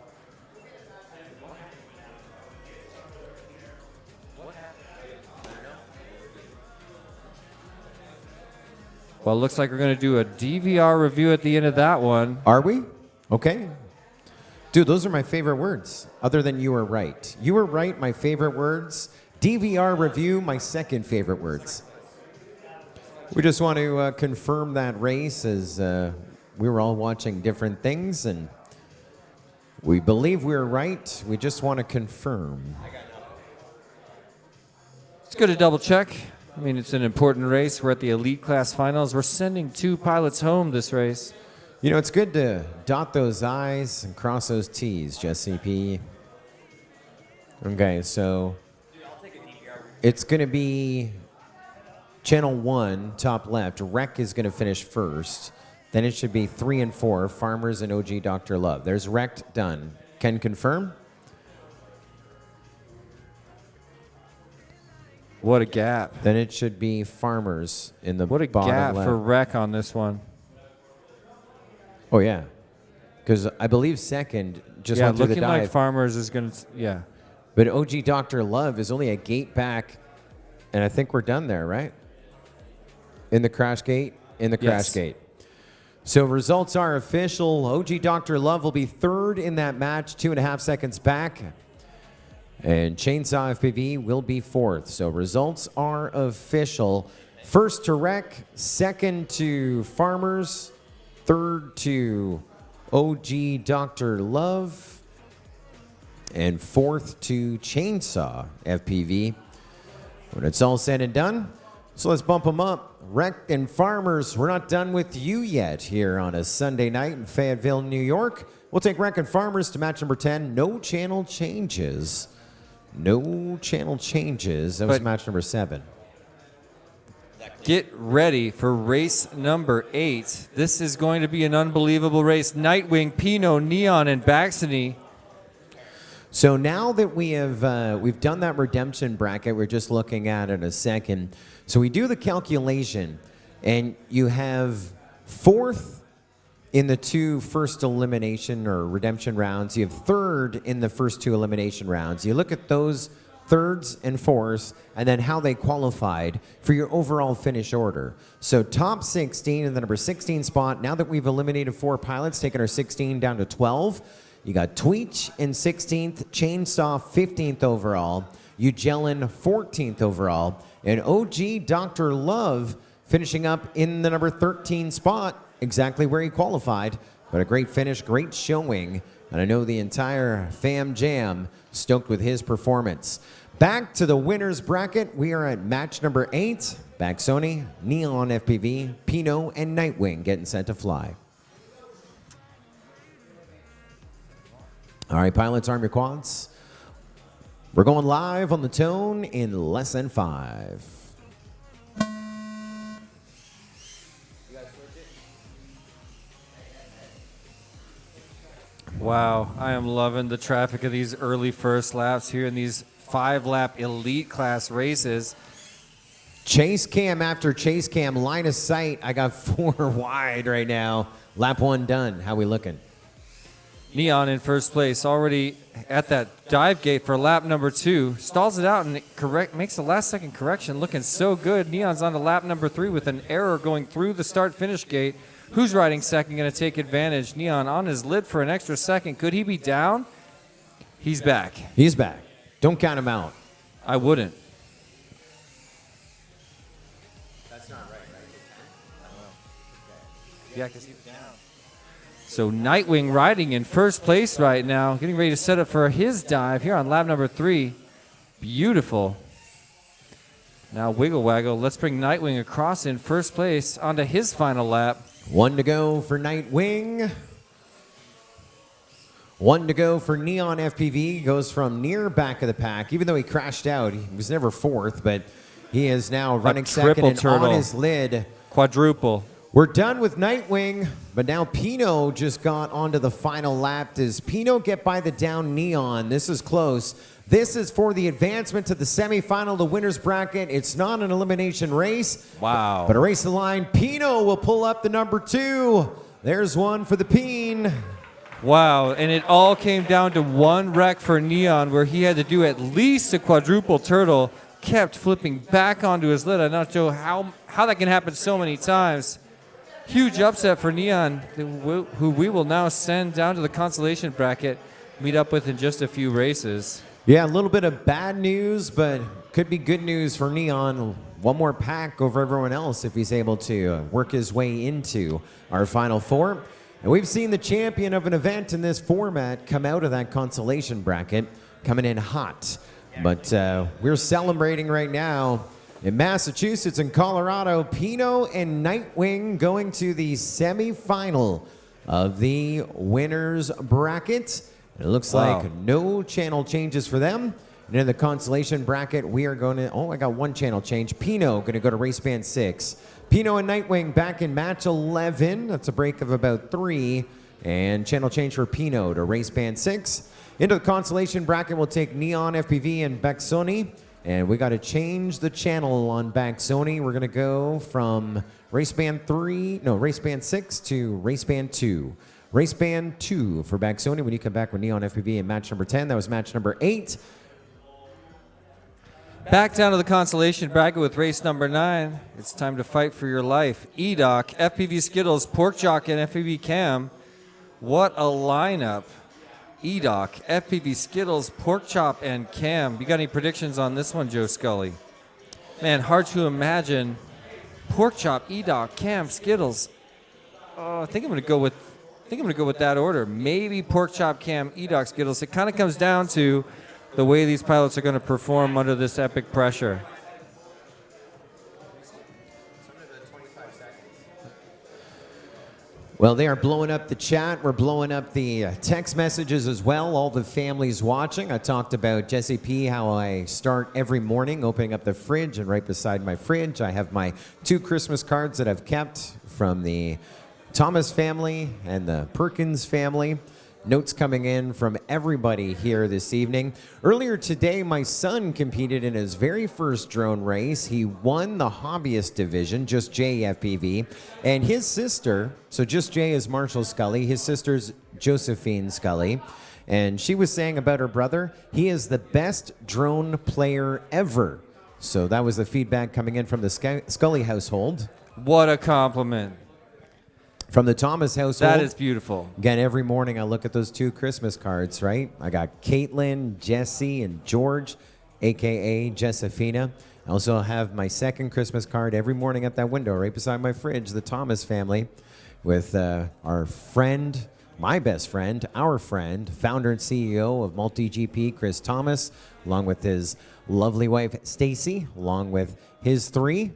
Well, it looks like we're going to do a DVR review at the end of that one. Are we? Okay. Dude, those are my favorite words, other than you were right. You were right, my favorite words. DVR review, my second favorite words. We just want to confirm that race as we were all watching different things, and we believe we were right. We just want to confirm. It's good to double check. I mean, it's an important race. We're at the elite class finals. We're sending 2 pilots home this race. You know, it's good to dot those I's and cross those T's, Jesse P. Okay, so it's going to be channel 1, top left. Wreck is going to finish first. Then it should be 3 and 4, Farmers and OG Dr. Love. There's Wrecked done. Can confirm? What a gap. Then it should be Farmers in the What a bottom gap left. for Wreck on this one. Oh, yeah. Because I believe second just went through the looking dive. like Farmers is going to, yeah. But OG Dr. Love is only a gate back, and I think we're done there, right? In the crash gate? In the crash gate. So results are official. OG Dr. Love will be third in that match, 2.5 seconds back. And Chainsaw FPV will be fourth. So results are official. First to Wreck, second to Farmers, third to OG Dr. Love, and fourth to Chainsaw FPV. When it's all said and done, so let's bump them up. Wreck and Farmers, we're not done with you yet here on a Sunday night in Fayetteville, New York. We'll take Wreck and Farmers to match number 10. No channel changes. No channel changes. That was match number 7. Get ready for race number 8. This is going to be an unbelievable race. Nightwing, Pinot, Neon, and Baxony. So now that we've done that redemption bracket, we're just looking at it a second. So we do the calculation, and you have fourth in the two first elimination or redemption rounds. You have third in the first two elimination rounds. You look at those thirds and fourths, and then how they qualified for your overall finish order. So top 16 in the number 16 spot. Now that we've eliminated 4 pilots, taking our 16 down to 12. You got Tweech in 16th, Chainsaw 15th overall, Ugelin 14th overall, and OG Dr. Love finishing up in the number 13 spot, exactly where he qualified. But a great finish, great showing, and I know the entire Fam Jam stoked with his performance. Back to the winners bracket, we are at match number 8. Baxoni, Neon FPV, Pino, and Nightwing getting set to fly. All right, pilots, arm your quads. We're going live on the tone in less than 5. Wow, I am loving the traffic of these early first laps here in these 5-lap elite class races. Chase cam after chase cam, line of sight. I got 4 wide right now. Lap 1 done. How we looking? Neon in first place, already at that dive gate for lap number 2. Stalls it out and makes the last second correction, looking so good. Neon's on to lap number 3 with an error going through the start-finish gate. Who's riding second, going to take advantage? Neon on his lid for an extra second. Could he be down? He's back. He's back. Don't count him out. I wouldn't. That's not right, Yeah, because he's down. So Nightwing riding in first place right now, getting ready to set up for his dive here on lap number 3. Beautiful. Now Wiggle Waggle. Let's bring Nightwing across in first place onto his final lap. 1 to go for Nightwing. 1 to go for Neon FPV. Goes from near back of the pack. Even though he crashed out, he was never 4th, but he is now running second and on his lid. Quadruple. We're done with Nightwing, but now Pino just got onto the final lap. Does Pino get by the down Neon? This is close. This is for the advancement to the semifinal, the winner's bracket. It's not an elimination race. Wow. But a race to the line. Pino will pull up the number 2. There's one for the Peen. Wow, and it all came down to one wreck for Neon where he had to do at least a quadruple turtle, kept flipping back onto his lid. I'm not sure how that can happen so many times. Huge upset for Neon, who we will now send down to the consolation bracket, meet up with in just a few races. Yeah, a little bit of bad news, but could be good news for Neon. One more pack over everyone else if he's able to work his way into our Final Four. And we've seen the champion of an event in this format come out of that consolation bracket, coming in hot. But we're celebrating right now in Massachusetts and Colorado, Pino and Nightwing going to the semifinal of the winner's bracket. It looks like no channel changes for them. And in the consolation bracket, we are going to, I got one channel change. Pino going to go to race band 6. Pino and Nightwing back in match 11. That's a break of about 3. And channel change for Pino to race band 6. Into the consolation bracket, we'll take Neon FPV and Baxoni. And we got to change the channel on Baxoni. We're going to go from race band 6 to race band 2. Race band 2 for Baxoni when you come back with Neon FPV in match number 10. That was match number 8. Back down to the consolation bracket with race number 9. It's time to fight for your life. E-Doc, FPV Skittles, Porkchop, and FPV Cam. What a lineup. E-Doc, FPV Skittles, Porkchop, and Cam. You got any predictions on this one, Joe Scully? Man, hard to imagine. Porkchop, E-Doc, Cam, Skittles. Oh, I think I'm going to go with that order. Maybe Porkchop, Cam, E-Doc, Skittles. It kind of comes down to the way these pilots are going to perform under this epic pressure. Well, they are blowing up the chat. We're blowing up the text messages as well. All the families watching. I talked about Jesse P, how I start every morning opening up the fridge, and right beside my fridge, I have my 2 Christmas cards that I've kept from the Thomas family and the Perkins family. Notes coming in from everybody here this evening. Earlier today, my son competed in his very first drone race. He won the hobbyist division, Just Jay FPV. And his sister, so Just Jay is Marshall Scully, his sister's Josephine Scully. And she was saying about her brother, he is the best drone player ever. So that was the feedback coming in from the Scully household. What a compliment. From the Thomas household. That is beautiful. Again, every morning I look at those 2 Christmas cards, right? I got Caitlin, Jesse, and George, a.k.a. Jessafina. I also have my second Christmas card every morning at that window right beside my fridge, the Thomas family, with our friend, my best friend, our friend, founder and CEO of MultiGP, Chris Thomas, along with his lovely wife, Stacy, along with his 3,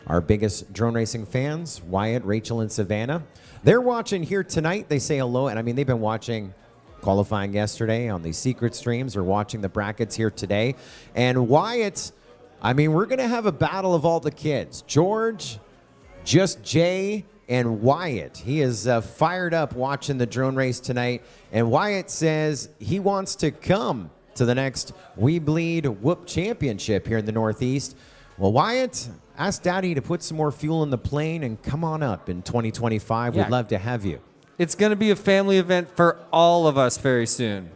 our biggest drone racing fans, Wyatt, Rachel, and Savannah. They're watching here tonight. They say hello, and I mean, they've been watching qualifying yesterday on the secret streams. They're watching the brackets here today. And Wyatt, I mean, we're going to have a battle of all the kids. George, Just Jay, and Wyatt. He is fired up watching the drone race tonight. And Wyatt says he wants to come to the next weBLEED Whoop Championship here in the Northeast. Well, Wyatt, ask Daddy to put some more fuel in the plane and come on up in 2025. Yeah. We'd love to have you. It's going to be a family event for all of us very soon.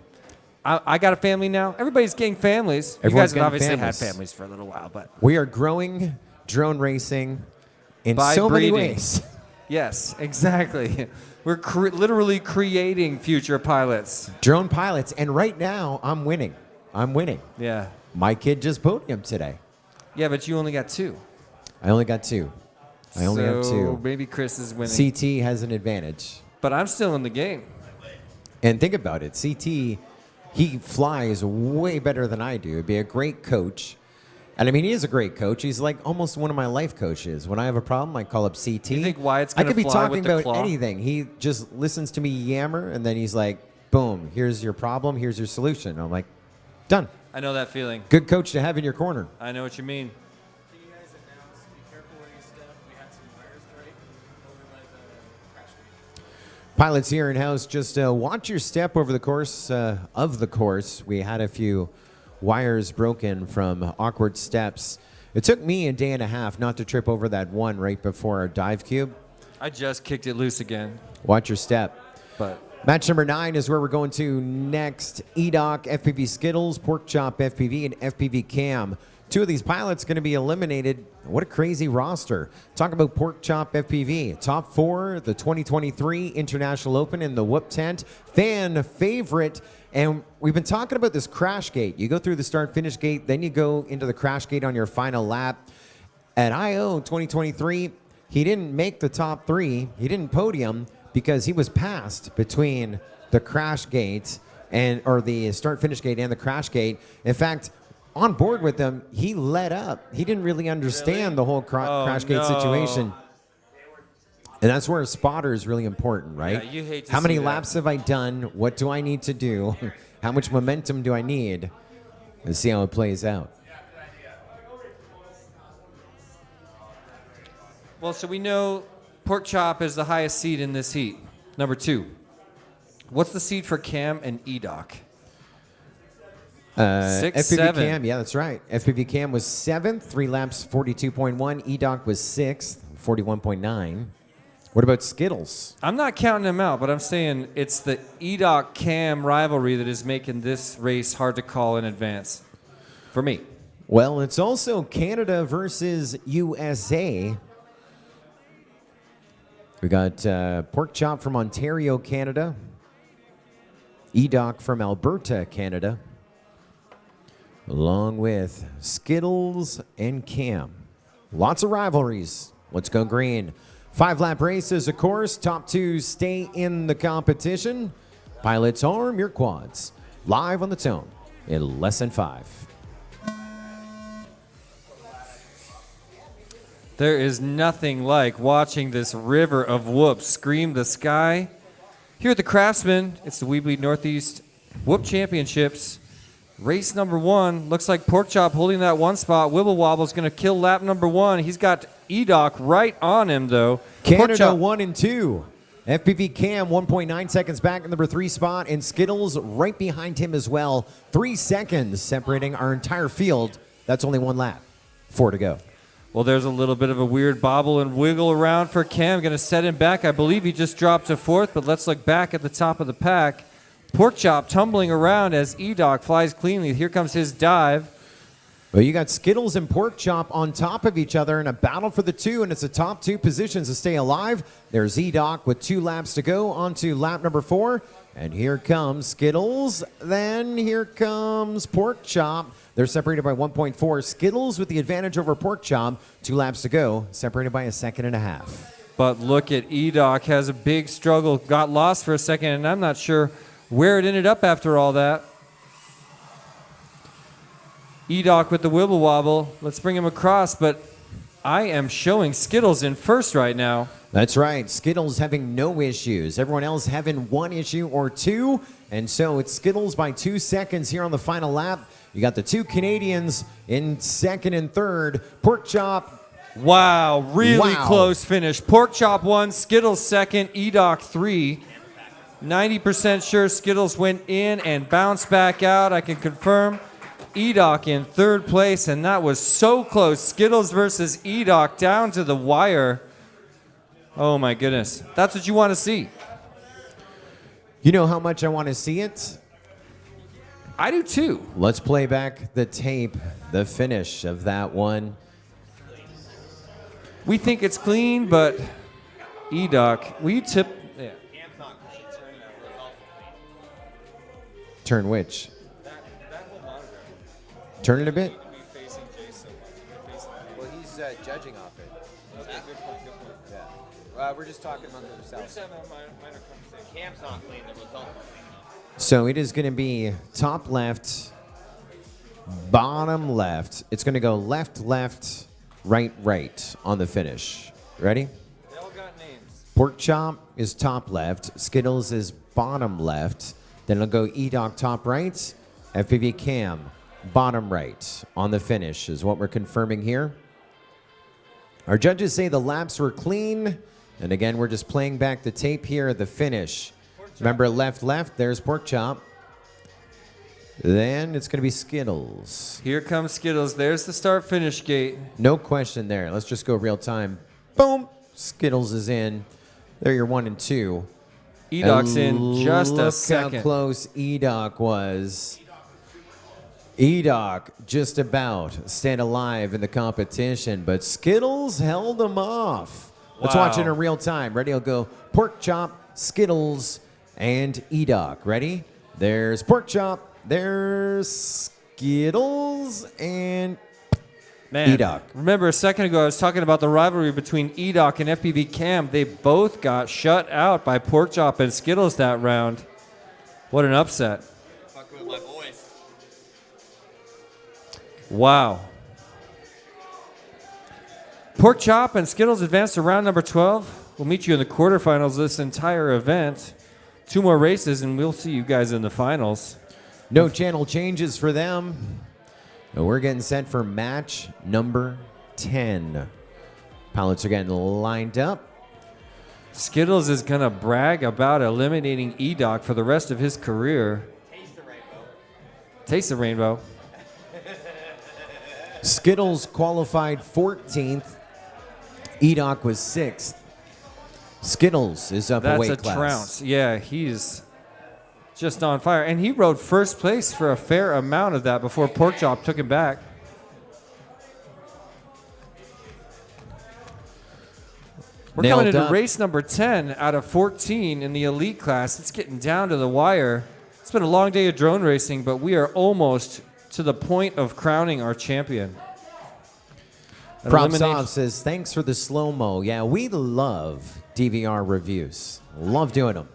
I got a family now. Everybody's getting families. Everyone's you guys have getting obviously families. had families for a little while, but We are growing drone racing in By so many breeding. ways. yes, exactly. We're literally creating future pilots. Drone pilots. And right now, I'm winning. Yeah. My kid just podiumed today. Yeah, but you only got 2. I only got 2. I only have 2. Maybe Chris is winning. CT has an advantage. But I'm still in the game. And think about it. CT, he flies way better than I do. He'd be a great coach. And I mean, he is a great coach. He's like almost one of my life coaches. When I have a problem, I call up CT. You think Wyatt's I gonna could be fly talking with the about claw? anything. He just listens to me yammer, and then he's like, boom, here's your problem, here's your solution. I'm like, done. I know that feeling. Good coach to have in your corner. I know what you mean. Can you guys announce, be careful where you step? We had some wires break over by the crash gate. Pilots here in-house, just watch your step over the course of the course. We had a few wires broken from awkward steps. It took me a day and a half not to trip over that one right before our dive cube. I just kicked it loose again. Watch your step. But Match number 9 is where we're going to next. EDOC, FPV Skittles, Pork Chop FPV, and FPV Cam. 2 of these pilots going to be eliminated. What a crazy roster. Talk about Pork Chop FPV. Top 4, the 2023 International Open in the Whoop tent. Fan favorite. And we've been talking about this crash gate. You go through the start-finish gate, then you go into the crash gate on your final lap. At I.O. 2023, he didn't make the top 3. He didn't podium because he was passed between the crash gate or the start-finish gate and the crash gate. In fact, on board with them, he let up. He didn't really understand the whole crash gate situation. And that's where a spotter is really important, right? Yeah, you hate to How many see that. laps have I done? What do I need to do? How much momentum do I need? Let's see how it plays out. well, so we know Pork Chop is the highest seed in this heat. Number 2. What's the seed for Cam and EDOC? 6, FPV 7. Cam, yeah, that's right. FPV Cam was 7th, 3 laps, 42.1. EDOC was 6th, 41.9. What about Skittles? I'm not counting them out, but I'm saying it's the EDOC Cam rivalry that is making this race hard to call in advance. For me. Well, it's also Canada versus USA. We got Pork Chop from Ontario, Canada. EDOC from Alberta, Canada. Along with Skittles and Cam. Lots of rivalries. Let's go green. 5-lap races, of course. Top 2 stay in the competition. Pilots, arm your quads. Live on the tone in less than 5. There is nothing like watching this river of whoops scream the sky. Here at the Craftsman, it's the weBLEED Northeast Whoop Championships. Race number 1. Looks like Pork Chop holding that one spot. Wibble Wobble's going to kill lap number 1. He's got EDOC right on him, though. Pork Canada Chop, 1 and 2. FPV Cam 1.9 seconds back in number 3 spot, and Skittles right behind him as well. 3 seconds separating our entire field. That's only 1 lap. 4 to go. Well, there's a little bit of a weird bobble and wiggle around for Cam. Going to set him back. I believe he just dropped to 4th, but let's look back at the top of the pack. Porkchop tumbling around as E-Doc flies cleanly. Here comes his dive. Well, you got Skittles and Porkchop on top of each other in a battle for the 2, and it's the top 2 positions to stay alive. There's E-Doc with 2 laps to go on to lap number 4. And here comes Skittles. Then here comes Porkchop. They're separated by 1.4. Skittles with the advantage over Porkchop. 2 laps to go, separated by 1.5 seconds. But look at E-Doc, has a big struggle, got lost for a second, and I'm not sure where it ended up after all that. E-Doc with the wibble wobble. Let's bring him across, but I am showing Skittles in first right now. That's right. Skittles having no issues. Everyone else having 1 issue or 2. And so it's Skittles by 2 seconds here on the final lap. You got the 2 Canadians in 2nd and 3rd. Porkchop. Wow, really close finish. Porkchop 1, Skittles 2nd, E-Doc 3. 90% sure Skittles went in and bounced back out. I can confirm. E-Doc in 3rd place, and that was so close. Skittles versus E-Doc down to the wire. Oh my goodness. That's what you want to see. You know how much I want to see it? I do too. Let's play back the tape, the finish of that one. We think it's clean, but E-Doc, will you tip? Yeah. Turn which? Turn it a bit. Well, he's judging off it. Okay, good point. Yeah. We're just talking among themselves. Cam's not clean. The results are clean. So it is going to be top left, bottom left. It's going to go left, left, right, right on the finish. Ready? They all got names. Porkchop is top left. Skittles is bottom left. Then it'll go E-Doc top right. FPV Cam bottom right on the finish is what we're confirming here. Our judges say the laps were clean. And again, we're just playing back the tape here at the finish. Remember, left, left, there's Porkchop. Then it's going to be Skittles. Here comes Skittles. There's the start-finish gate. No question there. Let's just go real time. Boom. Skittles is in. There you're 1 and 2. E-Doc's in just a Look second. how close E-Doc was. E-Doc just about stayed alive in the competition, but Skittles held him off. Let's watch it in real time. Ready? I'll go Porkchop, Skittles, and E-Doc. Ready? There's Porkchop, there's Skittles, and Man, E-Doc. remember a second ago I was talking about the rivalry between E-Doc and FPV Cam. They both got shut out by Porkchop and Skittles that round. What an upset. Fucking with my boys. Wow. Porkchop and Skittles advance to round number 12. We'll meet you in the quarterfinals of this entire event. 2 more races, and we'll see you guys in the finals. No channel changes for them. And we're getting set for match number 10. Pilots are getting lined up. Skittles is going to brag about eliminating E-Doc for the rest of his career. Taste the rainbow. Taste the rainbow. Skittles qualified 14th. E-Doc was 6th. Skittles is up a weight That's a class. trounce. Yeah, he's just on fire. And he rode first place for a fair amount of that before Porkchop took him back. We're Nailed coming into up. race number 10 out of 14 in the elite class. It's getting down to the wire. It's been a long day of drone racing, but we are almost to the point of crowning our champion. An Props elimination- off says, thanks for the slow-mo. Yeah, we love DVR reviews. Love doing them.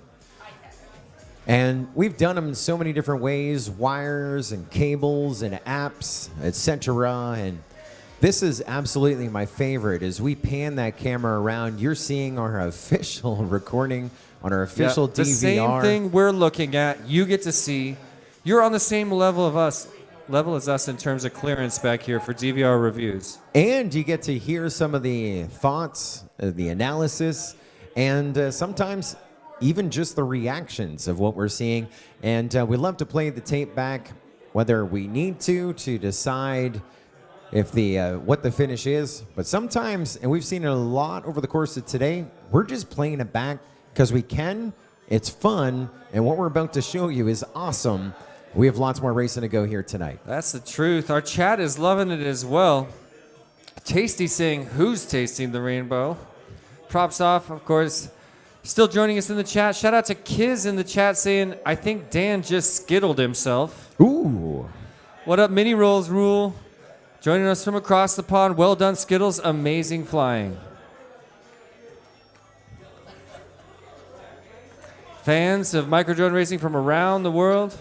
And we've done them in so many different ways, wires and cables and apps, etc. And this is absolutely my favorite. As we pan that camera around, you're seeing our official recording on our official the DVR. same thing we're looking at, you get to see. You're on the same level as us in terms of clearance back here for DVR reviews. And you get to hear some of the thoughts, the analysis, and sometimes even just the reactions of what we're seeing. And we love to play the tape back, whether we need to decide if what the finish is. But sometimes, and we've seen it a lot over the course of today, we're just playing it back because we can. It's fun, and what we're about to show you is awesome. We have lots more racing to go here tonight. That's the truth. Our chat is loving it as well. Tasty saying, who's tasting the rainbow? Props off, of course. Still joining us in the chat. Shout out to Kiz in the chat saying, I think Dan just skittled himself. Ooh. What up, Mini Rolls Rule? Joining us from across the pond. Well done, Skittles. Amazing flying. Fans of micro drone racing from around the world.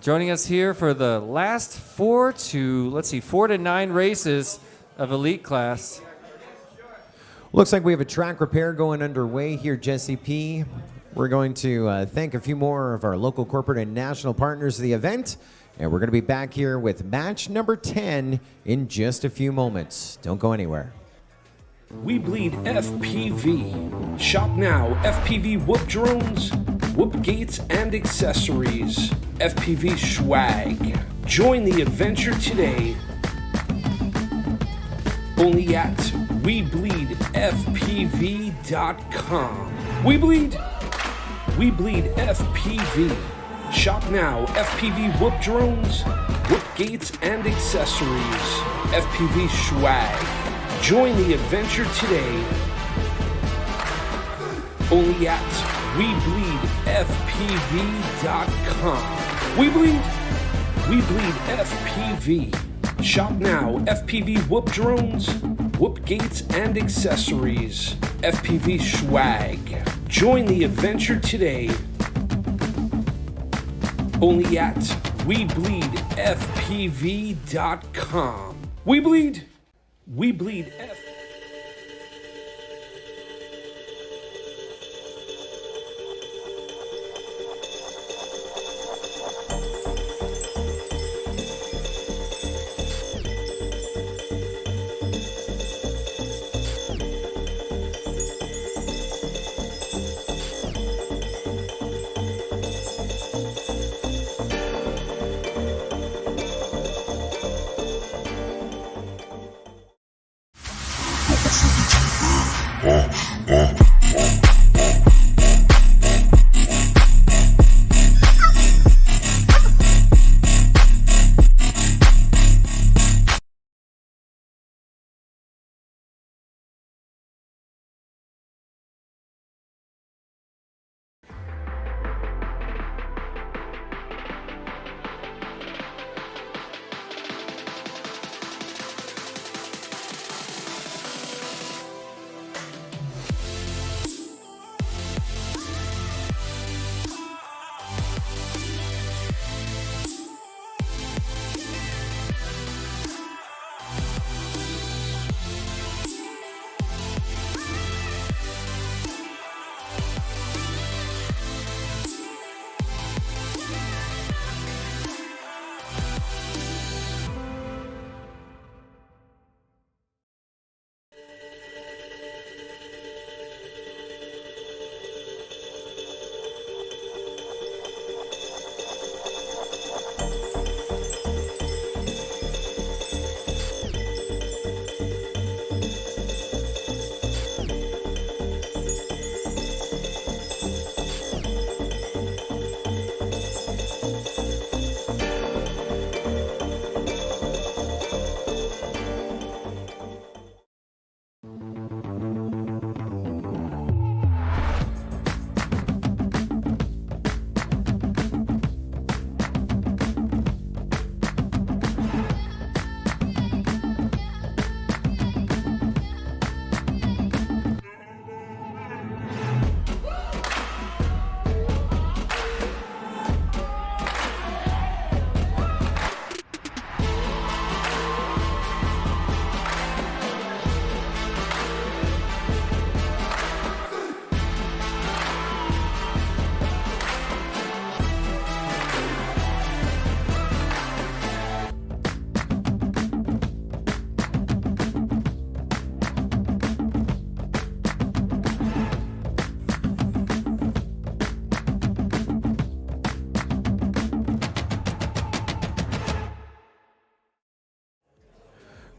Joining us here for the last 4 to 9 races of elite class. Looks like we have a track repair going underway here, Jesse P. We're going to thank a few more of our local corporate and national partners of the event, and we're going to be back here with match number 10 in just a few moments. Don't go anywhere. weBLEED FPV. Shop now. FPV whoop drones, whoop gates and accessories. FPV swag. Join the adventure today. Only at weBLEEDFPV.com. weBLEED FPV. Shop now. FPV whoop drones, whoop gates and accessories. FPV swag. Join the adventure today. Only at weBLEEDFPV.com. weBLEED FPV. Shop now. FPV whoop drones, whoop gates and accessories. FPV swag. Join the adventure today. Only at weBLEEDFPV.com. weBLEED F.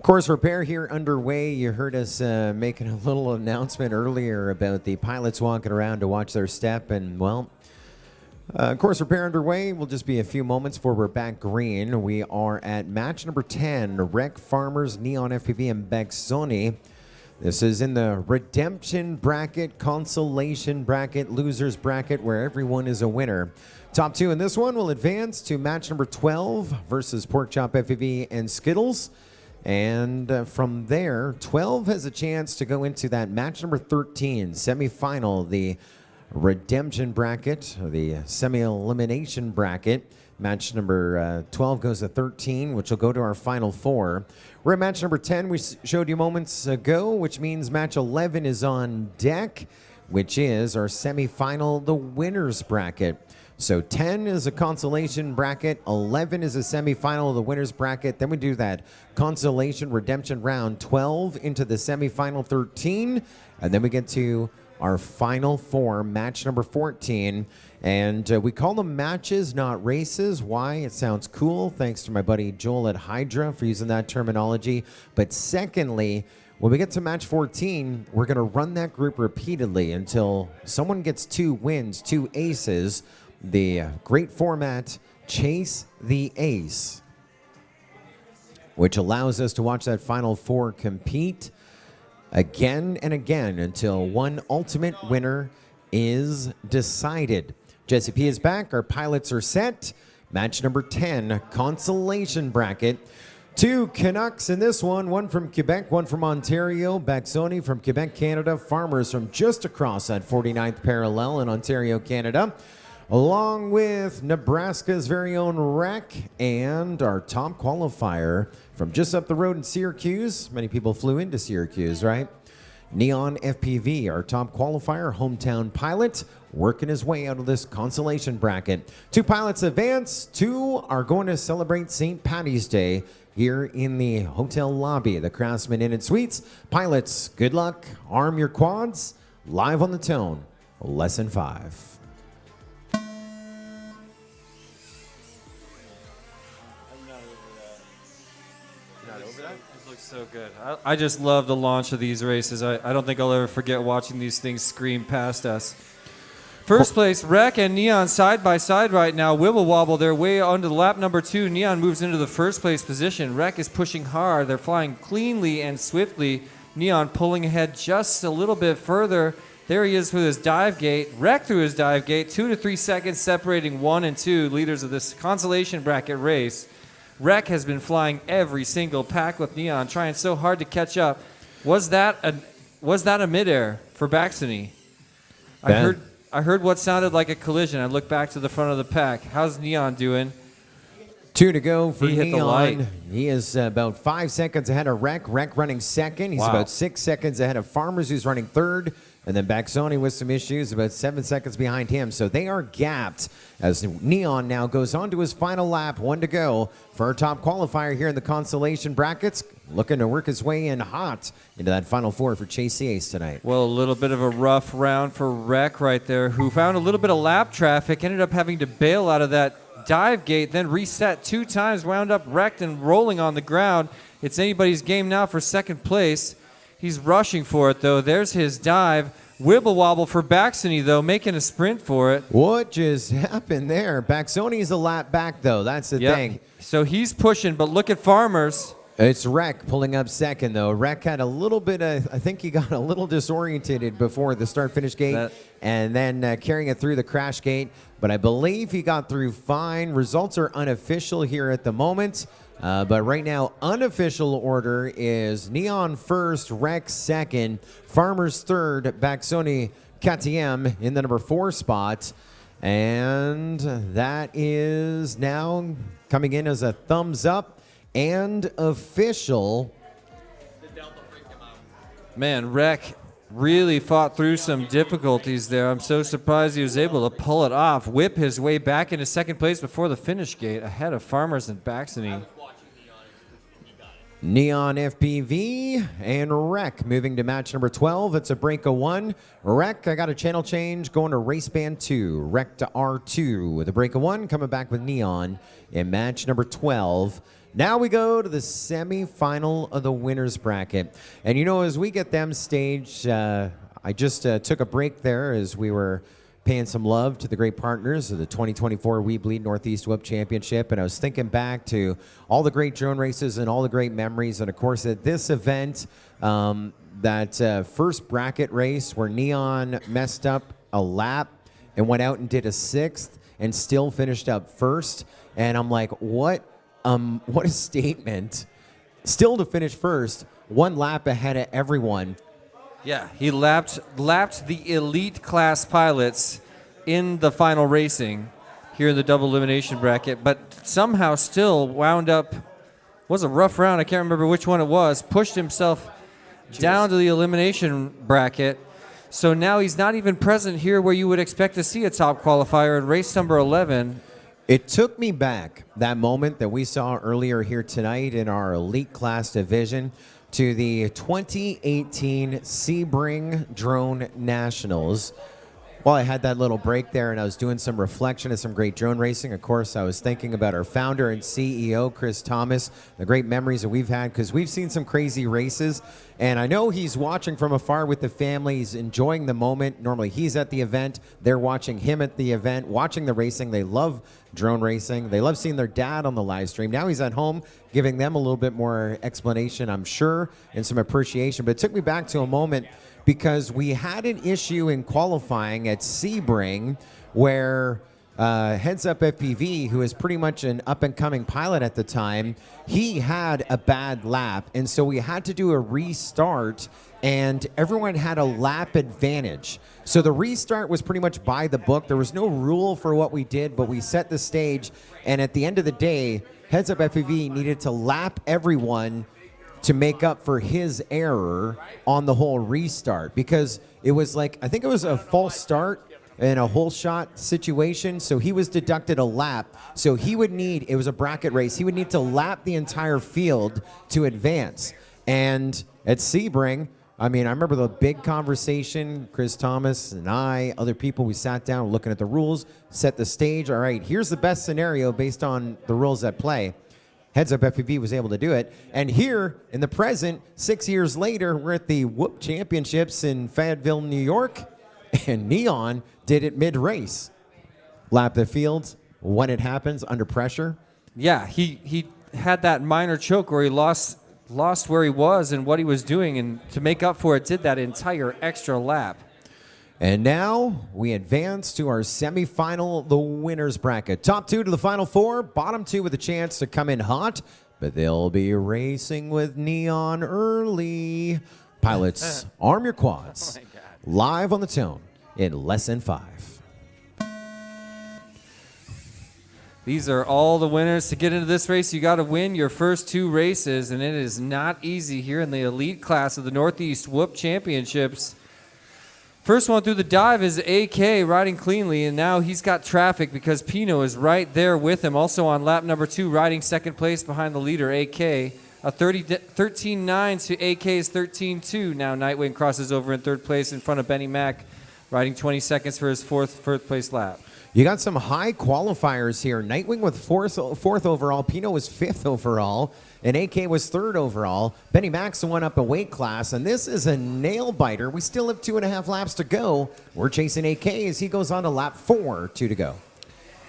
Course repair here underway. You heard us making a little announcement earlier about the pilots walking around to watch their step, and well, course repair underway. Will just be a few moments before we're back green. We are at match number 10, Rec Farmers, Neon FPV, and Bexoni. This is in the redemption bracket, consolation bracket, losers bracket, where everyone is a winner. Top two in this one will advance to match number 12 versus Porkchop FPV and Skittles. And from there, 12 has a chance to go into that match number 13 semifinal, the redemption bracket, or the semi-elimination bracket. Match number 12 goes to 13, which will go to our final four. We're at match number 10, we showed you moments ago, which means match 11 is on deck, which is our semifinal, the winners bracket. So 10 is a consolation bracket, 11 is a semifinal of the winners bracket. Then we do that consolation redemption round, 12 into the semifinal 13, and then we get to our final four, match number 14. And we call them matches, not races. Why? It sounds cool. Thanks to my buddy Joel at Hydra for using that terminology. But secondly, when we get to match 14, we're going to run that group repeatedly until someone gets 2 wins, 2 aces. The great format, Chase the Ace, which allows us to watch that final four compete again and again until one ultimate winner is decided. Jesse P is back. Our pilots are set. Match number 10, consolation bracket. 2 Canucks in this one from Quebec, one from Ontario. Bexoni from Quebec, Canada. Farmers from just across that 49th parallel in Ontario, Canada. Along with Nebraska's very own Rec and our top qualifier from just up the road in Syracuse. Many people flew into Syracuse, right? Neon FPV, our top qualifier, hometown pilot, working his way out of this consolation bracket. 2 pilots advance, 2 are going to celebrate St. Paddy's Day here in the hotel lobby, the Craftsman Inn and Suites. Pilots, good luck, arm your quads, live on the tone, lesson 5. So good. I just love the launch of these races. I don't think I'll ever forget watching these things scream past us. First place, Rec and Neon side by side right now. Wibble wobble their way onto lap number 2. Neon moves into the first place position. Rec is pushing hard. They're flying cleanly and swiftly. Neon pulling ahead just a little bit further. There he is with his dive gate. Rec through his dive gate. 2 to 3 seconds separating 1 and 2 leaders of this consolation bracket race. Rec has been flying every single pack with Neon, trying so hard to catch up. Was that a midair for Baxony? I heard what sounded like a collision. I looked back to the front of the pack. How's Neon doing? 2 to go for He hit the light. Neon. He is about 5 seconds ahead of Rec. Rec running second. He's about 6 seconds ahead of Farmers, who's running third. And then Baxoni with some issues, about 7 seconds behind him. So they are gapped as Neon now goes on to his final lap. 1 to go for our top qualifier here in the consolation brackets. Looking to work his way in hot into that final four for Chase the Ace tonight. Well, a little bit of a rough round for Rec right there, who found a little bit of lap traffic, ended up having to bail out of that dive gate, then reset 2 times, wound up wrecked and rolling on the ground. It's anybody's game now for second place. He's rushing for it, though. There's his dive. Wibble wobble for Baxony, though, making a sprint for it. What just happened there? Baxoni's a lap back, though. That's the thing. So he's pushing, but look at Farmers. It's Rec pulling up second, though. Rec had a little bit of, I think he got a little disoriented before the start-finish gate, and then carrying it through the crash gate. But I believe he got through fine. Results are unofficial here at the moment. But right now, unofficial order is Neon first, Rec second, Farmers third, Baxoni KTM in the number 4 spot. And that is now coming in as a thumbs up and official. Man, Rec really fought through some difficulties there. I'm so surprised he was able to pull it off, whip his way back into second place before the finish gate, ahead of Farmers and Baxony. Neon FPV and Rec moving to match number 12. It's a break of 1. Rec, I got a channel change going to race band 2. Rec to R2 with a break of 1. Coming back with Neon in match number 12. Now we go to the semifinal of the winners bracket. And you know, as we get them staged, I just took a break there as we were paying some love to the great partners of the 2024 weBLEED NorthEast Whoop Championship. And I was thinking back to all the great drone races and all the great memories. And of course, at this event, that first bracket race where Neon messed up a lap and went out and did a sixth and still finished up first. And I'm like, what a statement. Still to finish first, one lap ahead of everyone. Yeah, he lapped the elite class pilots in the final racing here in the double elimination bracket, but somehow still wound up, was a rough round, I can't remember which one it was, pushed himself down to the elimination bracket. So now he's not even present here where you would expect to see a top qualifier in race number 11. It took me back, that moment that we saw earlier here tonight in our elite class division, to the 2018 Sebring Drone Nationals. While I had that little break there and I was doing some reflection of some great drone racing, of course, I was thinking about our founder and CEO, Chris Thomas, the great memories that we've had, because we've seen some crazy races. And I know he's watching from afar with the family. He's enjoying the moment. Normally he's at the event. They're watching him at the event, watching the racing. They love drone racing. They love seeing their dad on the live stream. Now he's at home, giving them a little bit more explanation, I'm sure, and some appreciation. But it took me back to a moment because we had an issue in qualifying at Sebring where Heads Up FPV, who is pretty much an up-and-coming pilot at the time, he had a bad lap, and so we had to do a restart, and everyone had a lap advantage. So the restart was pretty much by the book. There was no rule for what we did, but we set the stage, and at the end of the day, Heads Up FPV needed to lap everyone to make up for his error on the whole restart, because it was like, I think it was a false start in a whole shot situation, so he was deducted a lap. So he would need, it was a bracket race, he would need to lap the entire field to advance. And at Sebring, I mean, I remember the big conversation, Chris Thomas and I, other people, we sat down looking at the rules, set the stage. All right, here's the best scenario based on the rules at play. Heads Up FPV was able to do it. And here in the present, 6 years later, we're at the Whoop Championships in Fayetteville, New York, and Neon did it mid-race. Lap the field when it happens under pressure. Yeah, he had that minor choke where he lost where he was and what he was doing, and to make up for it, did that entire extra lap. And now we advance to our semifinal, the winners bracket. Top two to the final four, bottom two with a chance to come in hot, but they'll be racing with Neon early. Pilots, arm your quads. Live on the tone in less than 5. These are all the winners. To get into this race, you got to win your first 2 races, and it is not easy here in the elite class of the NorthEast Whoop Championships. First one through the dive is AK riding cleanly, and now he's got traffic because Pino is right there with him. Also on lap number 2, riding second place behind the leader, AK. A 13.9 to AK's 13.2. Now Nightwing crosses over in third place in front of Benny Mack, riding 20 seconds for his fourth place lap. You got some high qualifiers here. Nightwing with fourth overall. Pino was 5th overall. And AK was 3rd overall. Benny Mack's the one up a weight class. And this is a nail biter. We still have 2.5 laps to go. We're chasing AK as he goes on to lap 4, 2 to go.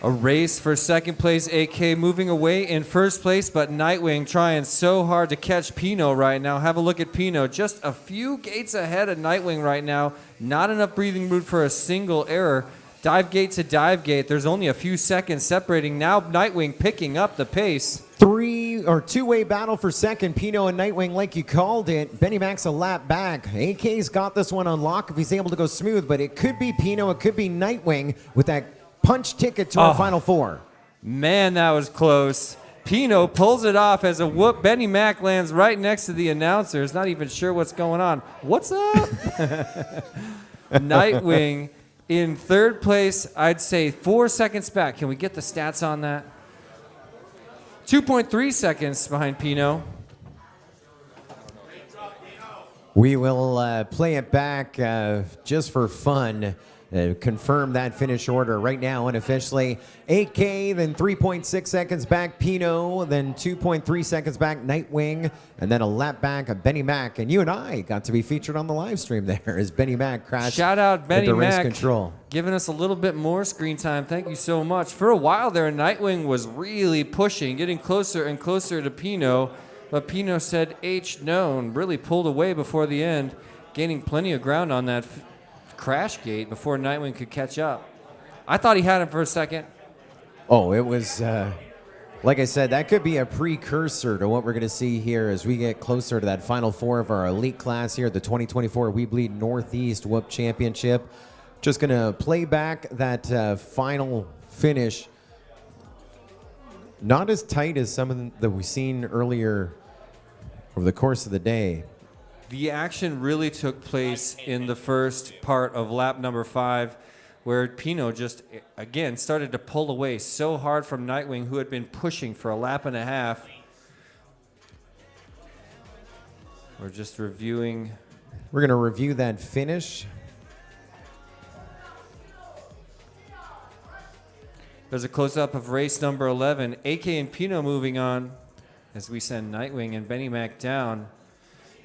A race for second place. AK moving away in first place, but Nightwing trying so hard to catch Pino right now. Have a look at Pino. Just a few gates ahead of Nightwing right now. Not enough breathing room for a single error. Dive gate to dive gate. There's only a few seconds separating. Now Nightwing picking up the pace. 2-way battle for second. Pino and Nightwing, like you called it. Benny Mac's a lap back. AK's got this one on lock if he's able to go smooth, but it could be Pino, it could be Nightwing with that punch ticket to our final 4. Man, that was close. Pino pulls it off as a whoop. Benny Mac lands right next to the announcers. Not even sure what's going on. What's up? Nightwing in third place, I'd say 4 seconds back. Can we get the stats on that? 2.3 seconds behind Pino. We will play it back just for fun. confirm that finish order right now unofficially. 8K, then 3.6 seconds back Pino, then 2.3 seconds back Nightwing, and then a lap back of Benny Mac. And you and I got to be featured on the live stream there as Benny Mac crashed. Shout out Benny into race Mac, control. giving us a little bit more screen time. Thank you so much. For a while there, Nightwing was really pushing, getting closer and closer to Pino, but Pino said H no and really pulled away before the end, gaining plenty of ground on that crash gate before Nightwing could catch up. I thought he had him for a second. Oh, it was, like I said, that could be a precursor to what we're going to see here as we get closer to that Final Four of our elite class here at the 2024 weBLEED Northeast Whoop Championship. Just going to play back that final finish. Not as tight as some of them that we've seen earlier over the course of the day. The action really took place in the first part of lap number 5, where Pino just, again, started to pull away so hard from Nightwing, who had been pushing for a lap and a half. We're just reviewing. We're going to review that finish. There's a close-up of race number 11. AK and Pino moving on as we send Nightwing and Benny Mac down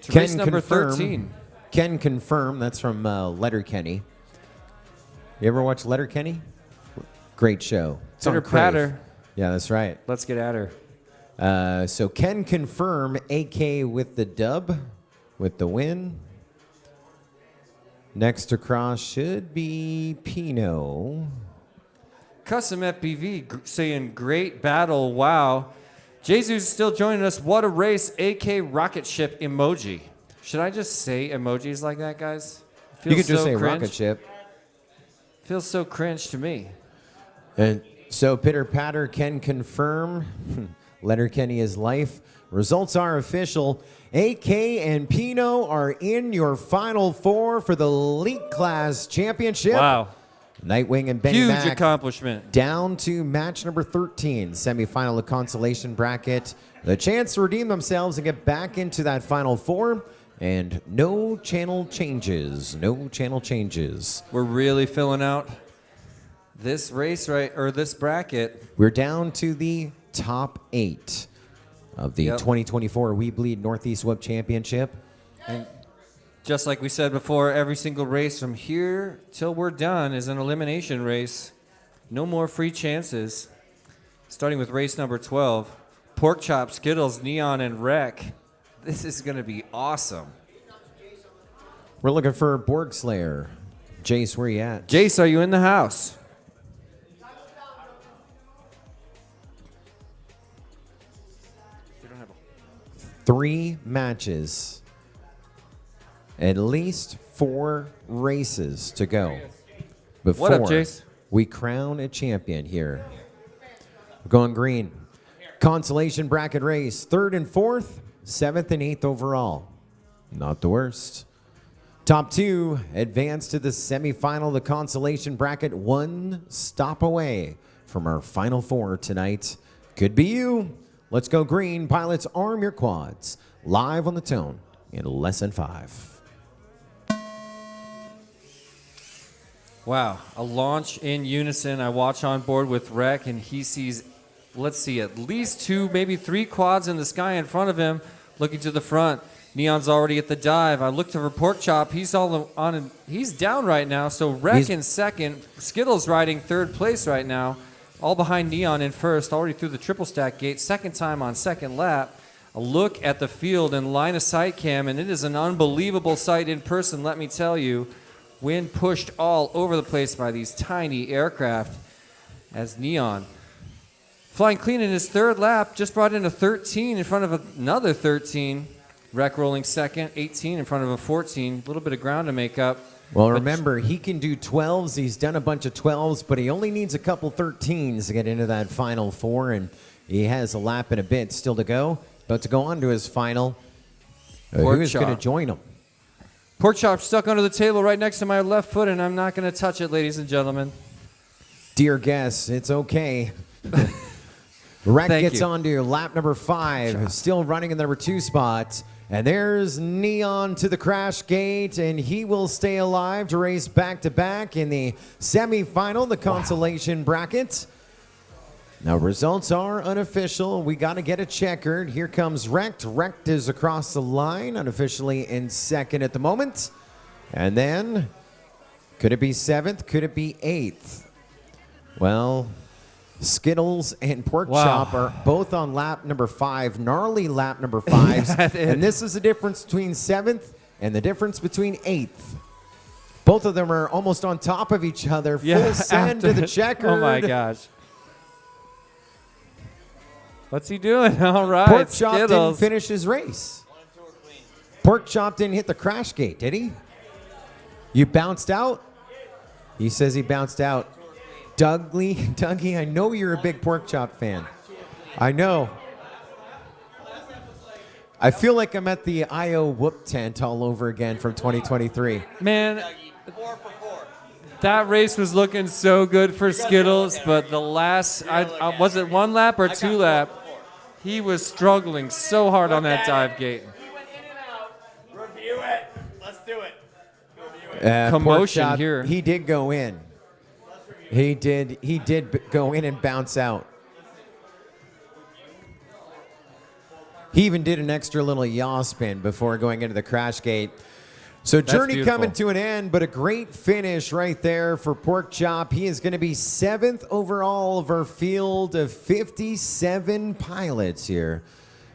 to race number 13. Can confirm. That's from Letterkenny. You ever watch Letterkenny? Great show. It's on Pitter Crave. patter. Yeah, that's right. Let's get at her. So can confirm AK with the dub, with the win. Next across should be Pino. Custom FPV saying great battle. Wow. Jesus still joining us. What a race. AK rocket ship emoji. Should I just say emojis like that, guys? You could just so say cringe. rocket ship. Feels so cringe to me. And so Pitter Patter can confirm. Letterkenny is life. Results are official. AK and Pino are in your Final Four for the Elite Class Championship. Wow. Nightwing and Benny Huge Mac accomplishment. down to match number 13, semifinal of consolation bracket. The chance to redeem themselves and get back into that Final Four. And no channel changes. No channel changes. We're really filling out this race, right, or this bracket. We're down to the top 8 of the 2024 weBLEED Northeast Whoop Championship. And just like we said before, every single race from here till we're done is an elimination race. No more free chances. Starting with race number 12. Pork Chop, Skittles, Neon, and Wreck. This is going to be awesome. We're looking for Borg Slayer. Jace, where you at? Jace, are you in the house? Three matches. At least 4 races to go before What up, Jace? we crown a champion here. We're going green. Consolation bracket race. 3rd and 4th, 7th and 8th overall. Not the worst. Top 2 advance to the semifinal of the consolation bracket. 1 stop away from our Final Four tonight. Could be you. Let's go green. Pilots, arm your quads. Live on the tone in less than 5. Wow, a launch in unison. I watch on board with Rec, and he sees, let's see, at least 2, maybe 3 quads in the sky in front of him, looking to the front. Neon's already at the dive. I look to Pork Chop. He's all on. He's down right now. So Rec in second. Skittles riding 3rd place right now, all behind Neon in first. Already through the triple stack gate. Second time on second lap. A look at the field and line of sight cam, and it is an unbelievable sight in person. Let me tell you. Wind pushed all over the place by these tiny aircraft as Neon, flying clean in his 3rd lap, just brought in a 13 in front of another 13. Rec rolling second, 18 in front of a 14. A little bit of ground to make up. Well, remember, he can do 12s. He's done a bunch of 12s, but he only needs a couple 13s to get into that Final Four, and he has a lap and a bit still to go. About to go on to his final. Who's going to join him? Pork Chop stuck under the table right next to my left foot, and I'm not going to touch it, ladies and gentlemen. Dear guests, it's okay. Rec gets on to lap number 5, still running in the number 2 spot. And there's Neon to the crash gate, and he will stay alive to race back-to-back in the semifinal, the consolation bracket. Now, results are unofficial. We got to get it checkered. Here comes Wrecked. Wrecked is across the line, unofficially in second at the moment. And then, could it be 7th? Could it be 8th? Well, Skittles and Pork Chop are both on lap number 5, gnarly lap number 5s. And this is the difference between 7th and the difference between 8th. Both of them are almost on top of each other. Full send to the checkered. Oh my gosh. What's he doing? All right, Pork Chop didn't Skittles. finish his race. Pork Chop didn't hit the crash gate, did he? You bounced out? He says he bounced out. Dougie, I know you're a big Pork Chop fan. I know. I feel like I'm at the IO whoop tent all over again from 2023. Man, that race was looking so good for Skittles, but the last, was it 1 lap or 2 lap? He was struggling so hard on that dive gate. Review it. Let's do it. Commotion Pork Chop, here. He did go in. He did go in and bounce out. He even did an extra little yaw spin before going into the crash gate. So journey beautiful. coming to an end, but a great finish right there for Pork Chop. He is going to be 7th overall of our field of 57 pilots here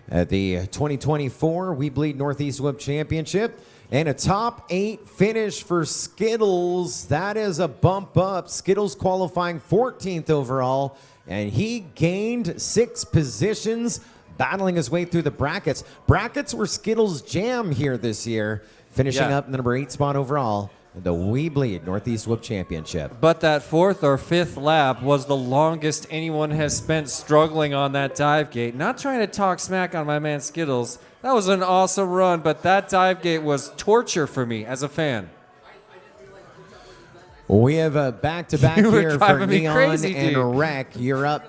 at the 2024 weBLEED Northeast Whip Championship. And a top 8 finish for Skittles. That is a bump up. Skittles qualifying 14th overall, and he gained 6 positions, battling his way through the brackets. Brackets were Skittles' jam here this year, finishing up in the number 8 spot overall in the weBLEED Northeast Whip Championship. But that 4th or 5th lap was the longest anyone has spent struggling on that dive gate. Not trying to talk smack on my man Skittles. That was an awesome run, but that dive gate was torture for me as a fan. We have a back-to-back You were here for driving me Neon crazy, and dude. Wreck. You're up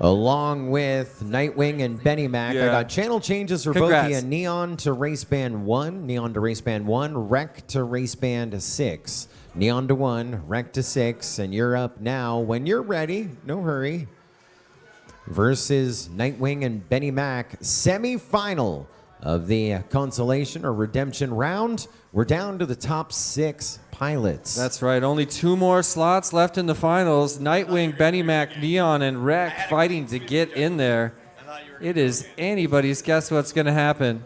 along with Nightwing and Benny Mac. I got channel changes for Congrats. both the Neon to race band 1, Neon to race band 1, Wreck to race band 6. Neon to 1, Wreck to 6, and you're up now when you're ready. No hurry. Versus Nightwing and Benny Mac, semi-final of the consolation or redemption round. We're down to the top 6 pilots. That's right. Only 2 more slots left in the finals. Nightwing, Benny Mac, Neon, and Wreck fighting to get in there. It is anybody's guess what's going to happen.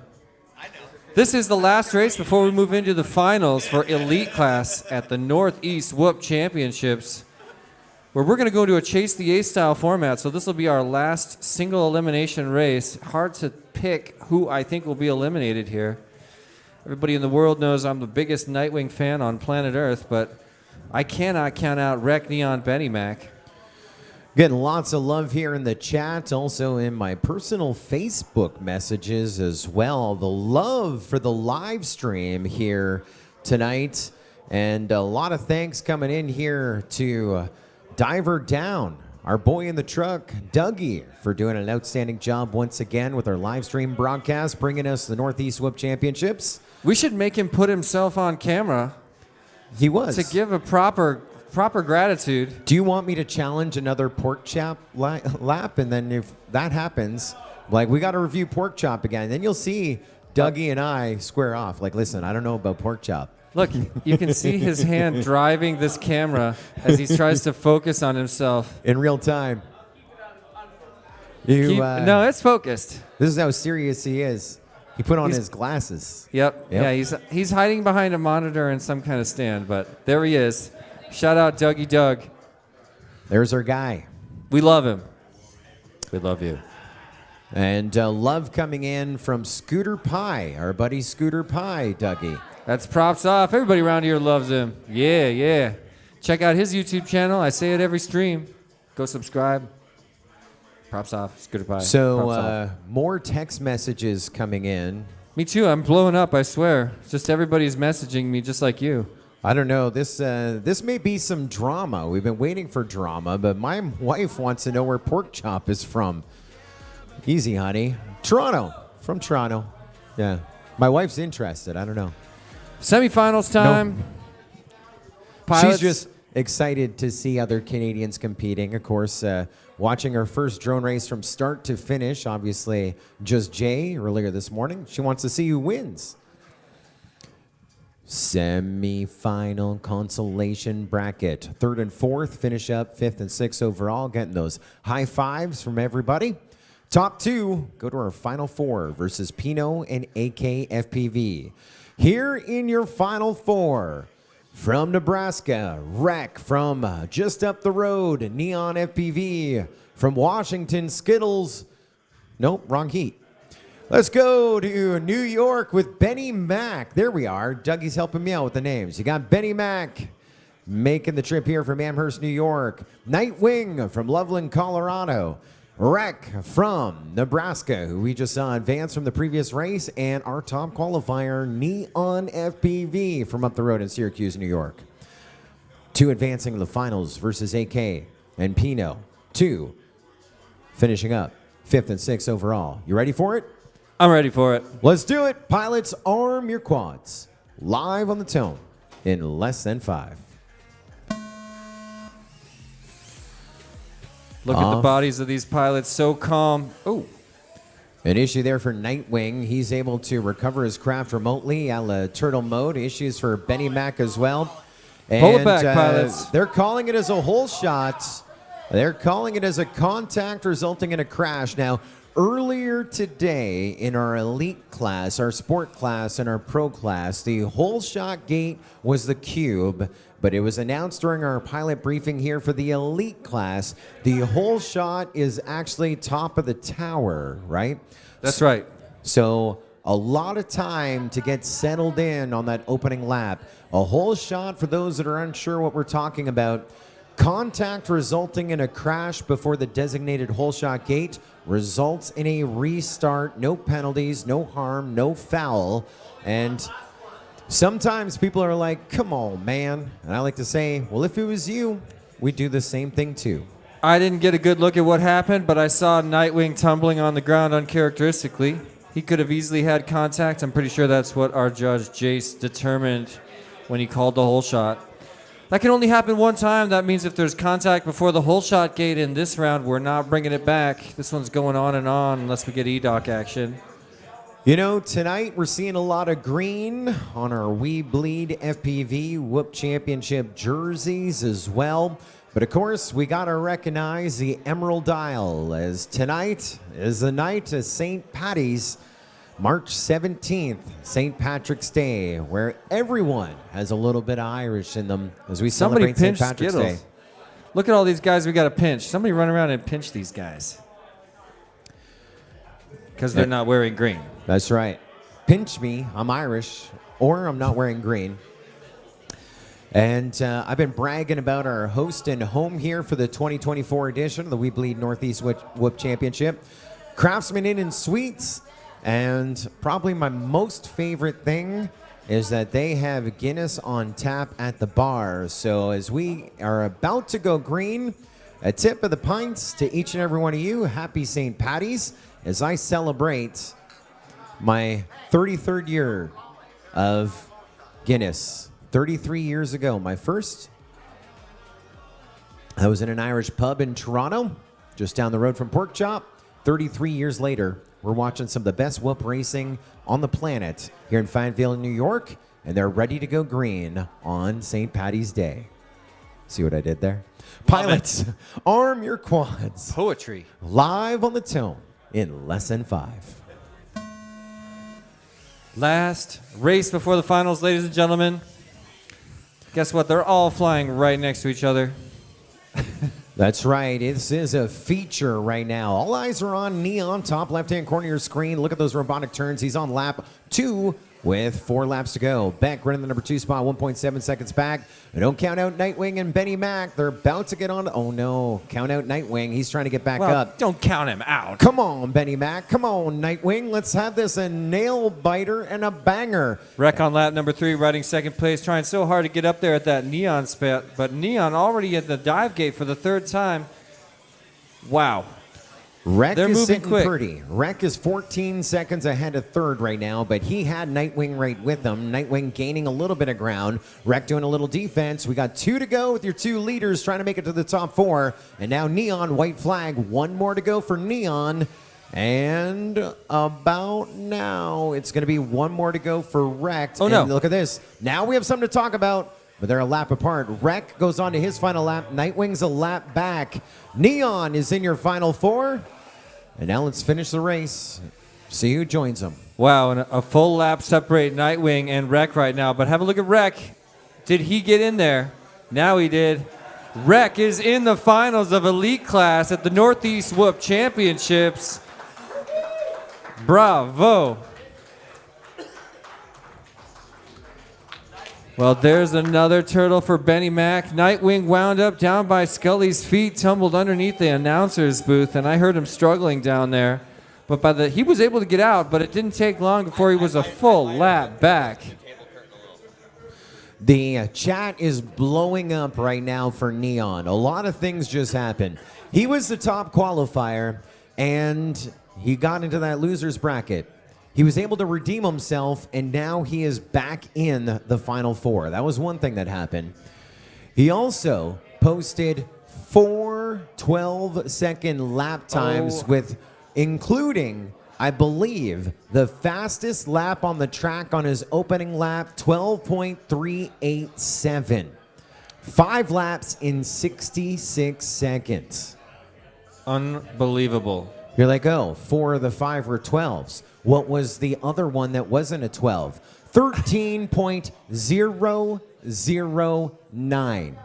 This is the last race before we move into the finals for Elite Class at the Northeast Whoop Championships, where we're going to go to a Chase the Ace style format. So this will be our last single elimination race. Hard to pick who I think will be eliminated here. Everybody in the world knows I'm the biggest Nightwing fan on planet Earth, but I cannot count out Wreck, Neon, Benny Mac. Getting lots of love here in the chat, also in my personal Facebook messages as well. The love for the live stream here tonight, and a lot of thanks coming in here to Diver Down, our boy in the truck, Dougie, for doing an outstanding job once again with our live stream broadcast, bringing us the Northeast Whip Championships. We should make him put himself on camera. He was. To give a proper gratitude. Do you want me to challenge another Pork Chop lap? And then if that happens, like, we got to review Pork Chop again. Then you'll see Dougie and I square off. Like, listen, I don't know about Pork Chop. Look, you can see his hand driving this camera as he tries to focus on himself. In real time. No, it's focused. This is how serious he is. He put on his glasses. Yep. Yeah, he's hiding behind a monitor in some kind of stand, but there he is. Shout out Dougie Doug. There's our guy. We love him. We love you. And love coming in from Scooter Pie, our buddy Scooter Pie, Dougie. That's props off. Everybody around here loves him. Yeah, yeah. Check out his YouTube channel. I say it every stream. Go subscribe. Props off. Scooter Pie. So more text messages coming in. Me too. I'm blowing up, I swear. Just everybody's messaging me just like you. I don't know. This may be some drama. We've been waiting for drama, but my wife wants to know where Pork Chop is from. Easy, honey. Toronto. From Toronto. Yeah. My wife's interested. I don't know. Semifinals time. No. Pilots. She's just excited to see other Canadians competing. Of course, watching her first drone race from start to finish. Obviously, just Jay earlier this morning. She wants to see who wins. Semi-final consolation bracket. 3rd and 4th finish up 5th and 6th overall. Getting those high fives from everybody. Top 2 go to our final 4 versus Pinot and AK FPV. Here in your final 4, from Nebraska, Rec from just up the road, Neon FPV. From Washington, Skittles. Nope, wrong heat. Let's go to New York with Benny Mac. There we are. Dougie's helping me out with the names. You got Benny Mac making the trip here from Amherst, New York. Nightwing from Loveland, Colorado. Rec from Nebraska, who we just saw advance from the previous race. And our top qualifier, Neon FPV from up the road in Syracuse, New York. 2 advancing to the finals versus AK and Pinot. 2 finishing up 5th and 6th overall. You ready for it? I'm ready for it. Let's do it. Pilots, arm your quads. Live on the tone in less than 5. Look at the bodies of these pilots, so calm. Oh, an issue there for Nightwing. He's able to recover his craft remotely a la turtle mode. Issues for Benny Mac as well. Pull it back, pilots. They're calling it as a hole shot. They're calling it as a contact resulting in a crash. Now, earlier today in our elite class, our sport class, and our pro class, the hole shot gate was the cube, but it was announced during our pilot briefing here for the elite class, the hole shot is actually top of the tower, right? That's right. So a lot of time to get settled in on that opening lap. A hole shot, for those that are unsure what we're talking about, contact resulting in a crash before the designated hole shot gate results in a restart, no penalties, no harm, no foul. And sometimes people are like, come on, man. And I like to say, well, if it was you, we'd do the same thing too. I didn't get a good look at what happened, but I saw Nightwing tumbling on the ground uncharacteristically. He could have easily had contact. I'm pretty sure that's what our judge, Jace, determined when he called the hole shot. That can only happen one time. That means if there's contact before the hole shot gate in this round, we're not bringing it back. This one's going on and on unless we get EDOC action. You know, tonight we're seeing a lot of green on our weBLEED FPV Whoop Championship jerseys as well. But of course, we got to recognize the Emerald Isle, as tonight is the night of St. Patty's, March 17th, St. Patrick's Day, where everyone has a little bit of Irish in them as we celebrate St. Patrick's Day. Look at all these guys we got to pinch. Somebody run around and pinch these guys. Because they're not wearing green. That's right. Pinch me, I'm Irish, or I'm not wearing green. And I've been bragging about our host and home here for the 2024 edition of the weBLEED NorthEast Whoop Championship. Craftsman Inn and Suites. And probably my most favorite thing is that they have Guinness on tap at the bar. So as we are about to go green, a tip of the pints to each and every one of you. Happy St. Patty's as I celebrate my 33rd year of Guinness. 33 years ago, my first. I was in an Irish pub in Toronto, just down the road from Pork Chop. 33 years later, we're watching some of the best whoop racing on the planet here in Fayetteville, New York, and they're ready to go green on St. Patty's Day. See what I did there? Pilots, arm your quads. Poetry. Live on the tone in less than 5. Last race before the finals, ladies and gentlemen. Guess what? They're all flying right next to each other. That's right. This is a feature right now. All eyes are on Neon, top left-hand corner of your screen. Look at those robotic turns. He's on lap 2 with 4 laps to go. Beck running the number 2 spot, 1.7 seconds back. And don't count out Nightwing and Benny Mac. They're about to get on. Oh, no. Count out Nightwing. He's trying to get back up. Don't count him out. Come on, Benny Mac. Come on, Nightwing. Let's have this a nail biter and a banger. Wreck on lap number 3, riding second place, trying so hard to get up there at that Neon spot. But Neon already at the dive gate for the 3rd time. Wow. Rec They're is moving sitting quick. pretty. Rec is 14 seconds ahead of third right now, but he had Nightwing right with him. Nightwing gaining a little bit of ground. Rec doing a little defense. We got 2 to go with your 2 leaders trying to make it to the top 4. And now Neon, white flag. 1 more to go for Neon. And about now, it's going to be 1 more to go for Rec. Oh, no. And look at this. Now we have something to talk about. But they're a lap apart. Rec goes on to his final lap. Nightwing's a lap back. Neon is in your final 4. And now let's finish the race. See who joins them. Wow, and a full lap separate Nightwing and Rec right now. But have a look at Rec. Did he get in there? Now he did. Rec is in the finals of Elite Class at the Northeast Whoop Championships. Bravo. Well, there's another turtle for Benny Mac. Nightwing wound up down by Scully's feet, tumbled underneath the announcer's booth, and I heard him struggling down there. But he was able to get out, but it didn't take long before he was a full lap back. The chat is blowing up right now for Neon. A lot of things just happened. He was the top qualifier, and he got into that loser's bracket. He was able to redeem himself, and now he is back in the final 4. That was one thing that happened. He also posted 4 12-second lap times with, including, I believe, the fastest lap on the track on his opening lap, 12.387. 5 laps in 66 seconds. Unbelievable. You're like, oh, 4 of the 5 were 12s. What was the other one that wasn't a 12? 13.009.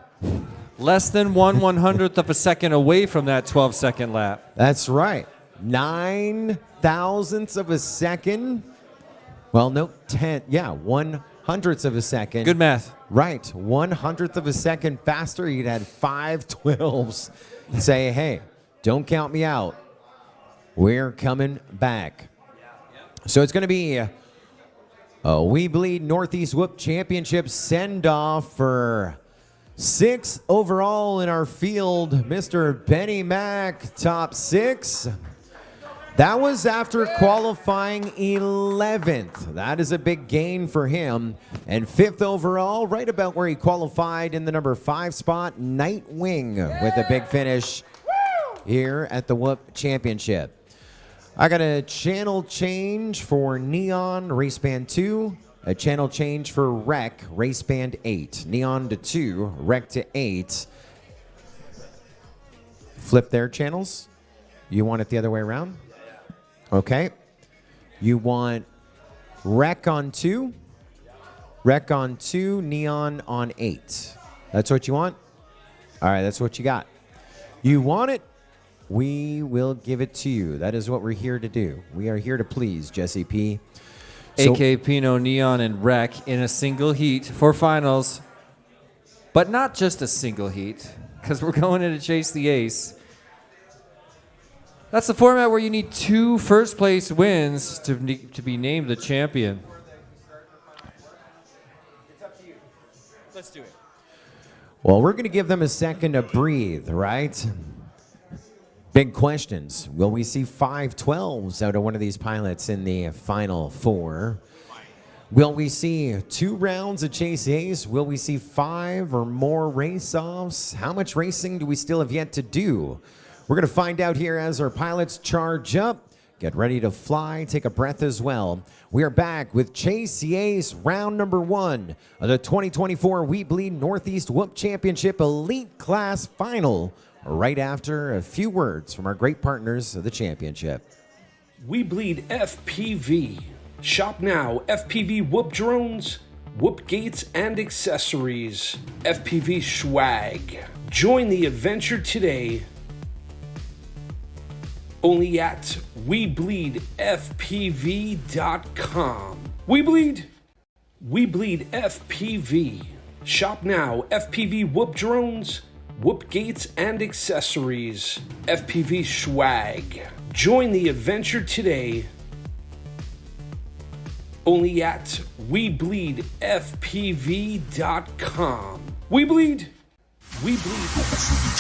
Less than 1/100th of a second away from that 12-second lap. That's right. 9 thousandths of a second. Well, no, 10. Yeah, 1/100th of a second. Good math. Right. 1/100th of a second faster. You'd had 5 12s. Say, hey, don't count me out. We're coming back. So it's going to be a weBLEED Northeast Whoop Championship send-off for 6th overall in our field, Mr. Benny Mac, top 6. That was after qualifying 11th. That is a big gain for him. And 5th overall, right about where he qualified in the number 5 spot, Nightwing with a big finish here at the Whoop Championship. I got a channel change for Neon, race band 2. A channel change for Rec, race band 8. Neon to 2, Rec to 8. Flip their channels. You want it the other way around? Okay. You want Rec on 2. Rec on 2, Neon on 8. That's what you want? All right, that's what you got. You want it? We will give it to you. That is what we're here to do. We are here to please, Jesse P. So, AK Pino, Neon, and Rec in a single heat for finals. But not just a single heat, because we're going in to chase the ace. That's the format where you need 2 first-place wins to be named the champion. It's up to you. Let's do it. well, we're going to give them a second to breathe, right? Big questions. Will we see 5 12s out of one of these pilots in the final 4? Will we see 2 rounds of Chase Ace? Will we see 5 or more race-offs? How much racing do we still have yet to do? We're going to find out here as our pilots charge up. Get ready to fly. Take a breath as well. We are back with Chase Ace, round number 1 of the 2024 weBLEED Northeast Whoop Championship Elite Class Final, right after a few words from our great partners of the championship. weBLEED FPV. Shop now. FPV whoop drones, whoop gates, and accessories. FPV swag. Join the adventure today. Only at weBLEEDFPV.com. weBLEED. weBLEED FPV. Shop now. FPV whoop drones, whoop gates, and accessories. FPV swag. Join the adventure today. Only at weBLEEDFPV.com. weBLEED. weBLEED.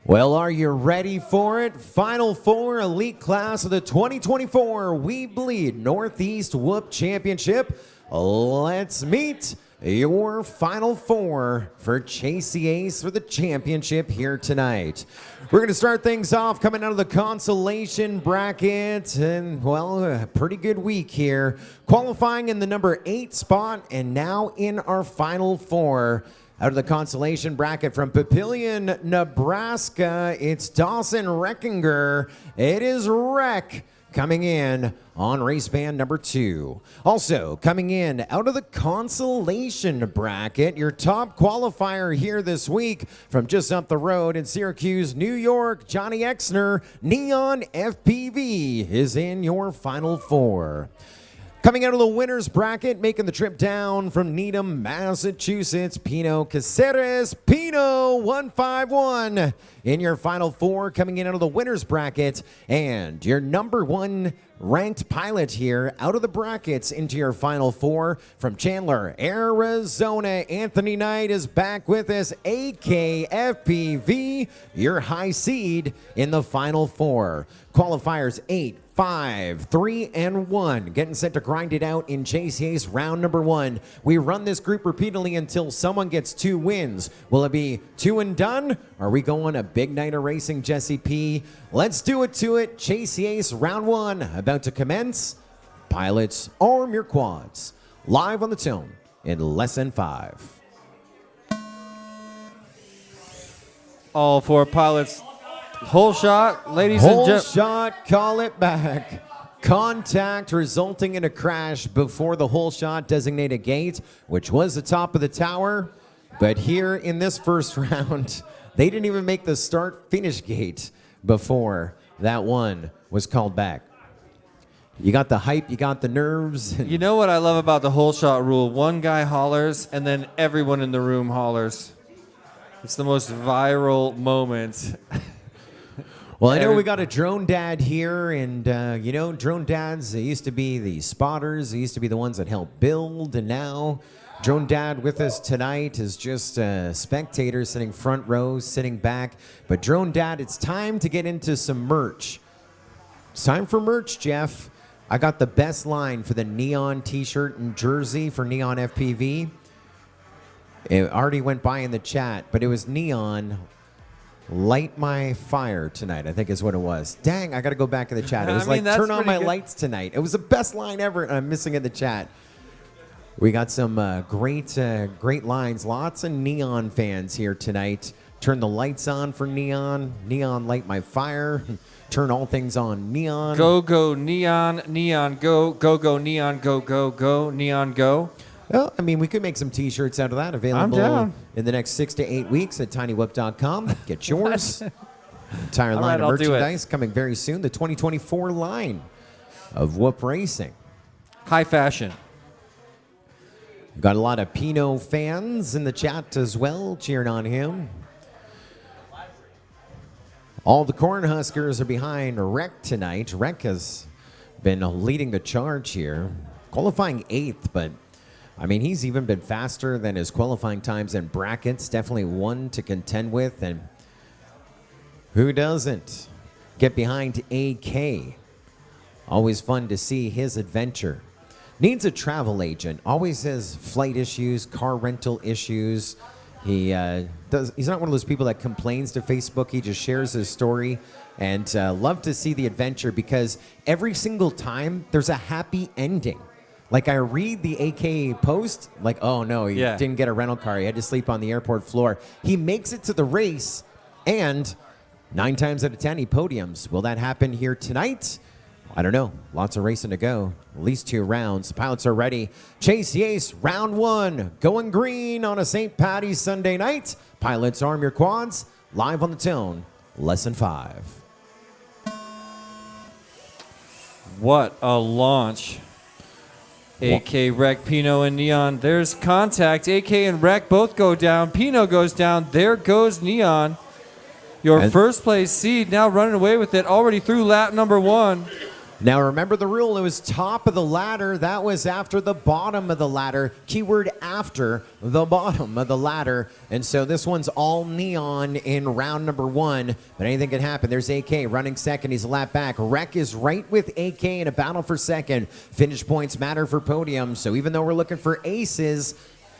Well, are you ready for it? Final four elite class of the 2024 weBLEED Northeast Whoop Championship. Let's meet your final four for Chase the Ace for the championship here tonight. We're going to start things off coming out of the consolation bracket, and well, a pretty good week here. Qualifying in the number 8 spot, and now in our final four. Out of the consolation bracket from Papillion, Nebraska, it's Dawson Reckinger. It is Rec coming in on race band number 2. Also coming in out of the consolation bracket, your top qualifier here this week from just up the road in Syracuse, New York, Johnny Exner, Neon FPV is in your final four. Coming out of the winner's bracket, making the trip down from Needham, Massachusetts, Pino Caceres, Pino 151 in your final four, coming in out of the winner's bracket. And your number 1 ranked pilot here out of the brackets into your final four from Chandler, Arizona. Anthony Knight is back with us, AKFPV, your high seed in the final four. Qualifiers 8, 5, 3, and 1. Getting set to grind it out in Chase the Ace round number 1. We run this group repeatedly until someone gets 2 wins. Will it be 2 and done? Are we going a big night of racing, Jesse P? Let's do it to it. Chase the Ace round 1 about to commence. Pilots, arm your quads. Live on the tone in less than 5. All 4 pilots. Whole shot, ladies and Whole gentlemen. shot, call it back. Contact resulting in a crash before the whole shot designated gate, which was the top of the tower. But here in this first round, they didn't even make the start-finish gate before that one was called back. You got the hype, you got the nerves. You know what I love about the whole shot rule? One guy hollers, and then everyone in the room hollers. It's the most viral moment. Well, I know we got a drone dad here, and you know, drone dads, they used to be the spotters, they used to be the ones that helped build, and now drone dad with us tonight is just a spectator sitting front row, sitting back. But drone dad, it's time to get into some merch. It's time for merch, Jeff. I got the best line for the Neon t-shirt and jersey for Neon FPV. It already went by in the chat, but it was Neon Light My Fire tonight, I think is what it was. Dang, I got to go back in the chat. It was turn on my lights tonight. It was the best line ever, and I'm missing in the chat. We got some great lines. Lots of Neon fans here tonight. Turn the lights on for Neon. Neon Light My Fire. Turn all things on Neon. Go, go, Neon, Neon, go, go, go, Neon, go, go, go, Neon, go. Well, I mean, we could make some T-shirts out of that. Available in the next 6 to 8 weeks at tinywhoop.com. Get yours. Entire line of merchandise coming very soon. The 2024 line of Whoop Racing. High fashion. Got a lot of Pino fans in the chat as well, cheering on him. All the Cornhuskers are behind Rec tonight. Rec has been leading the charge here. Qualifying 8th, but I mean, he's even been faster than his qualifying times in brackets. Definitely one to contend with, and who doesn't get behind AK? Always fun to see his adventure. Needs a travel agent. Always has flight issues, car rental issues. He's not one of those people that complains to Facebook. He just shares his story, and love to see the adventure because every single time there's a happy ending. Like, I read the AK post, like, oh no, he didn't get a rental car. He had to sleep on the airport floor. He makes it to the race, and 9 times out of 10, he podiums. Will that happen here tonight? I don't know. Lots of racing to go. At least 2 rounds. Pilots are ready. Chase the Ace, round 1. Going green on a St. Paddy's Sunday night. Pilots, arm your quads. Live on the tone, less than 5. What a launch. AK, Rec, Pino, and Neon. There's contact. AK and Rec both go down. Pino goes down. There goes Neon. Your first place seed now running away with it already through lap number 1. Now remember the rule, it was top of the ladder. That was after the bottom of the ladder. Keyword after the bottom of the ladder. And so this one's all neon in round number 1. But anything can happen. There's AK running second. He's a lap back. Rec is right with AK in a battle for second. Finish points matter for podium. So even though we're looking for aces,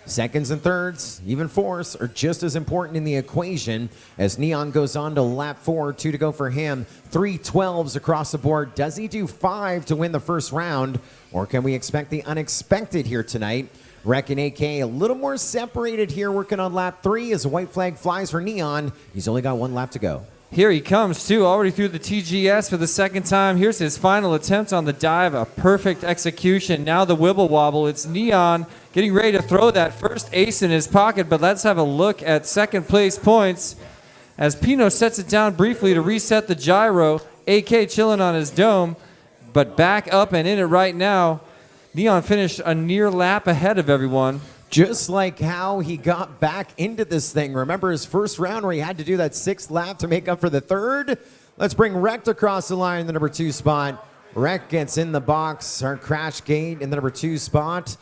seconds and thirds, even fourths, are just as important in the equation as Neon goes on to lap 4, 2 to go for him. 3 12s across the board. Does he do 5 to win the first round, or can we expect the unexpected here tonight? Rec and AK a little more separated here, working on lap 3 as a white flag flies for Neon. He's only got 1 lap to go. Here he comes, too, already through the TGS for the second time. Here's his final attempt on the dive, a perfect execution. Now the wibble wobble. It's Neon getting ready to throw that first ace in his pocket, but let's have a look at second place points as Pino sets it down briefly to reset the gyro. AK chilling on his dome, but back up and in it right now. Neon finished a near lap ahead of everyone. Just like how he got back into this thing. Remember his first round where he had to do that 6th lap to make up for the 3rd? Let's bring Rec across the line in the number 2 spot. Rec gets in the box. Our crash gate in the number 2 spot.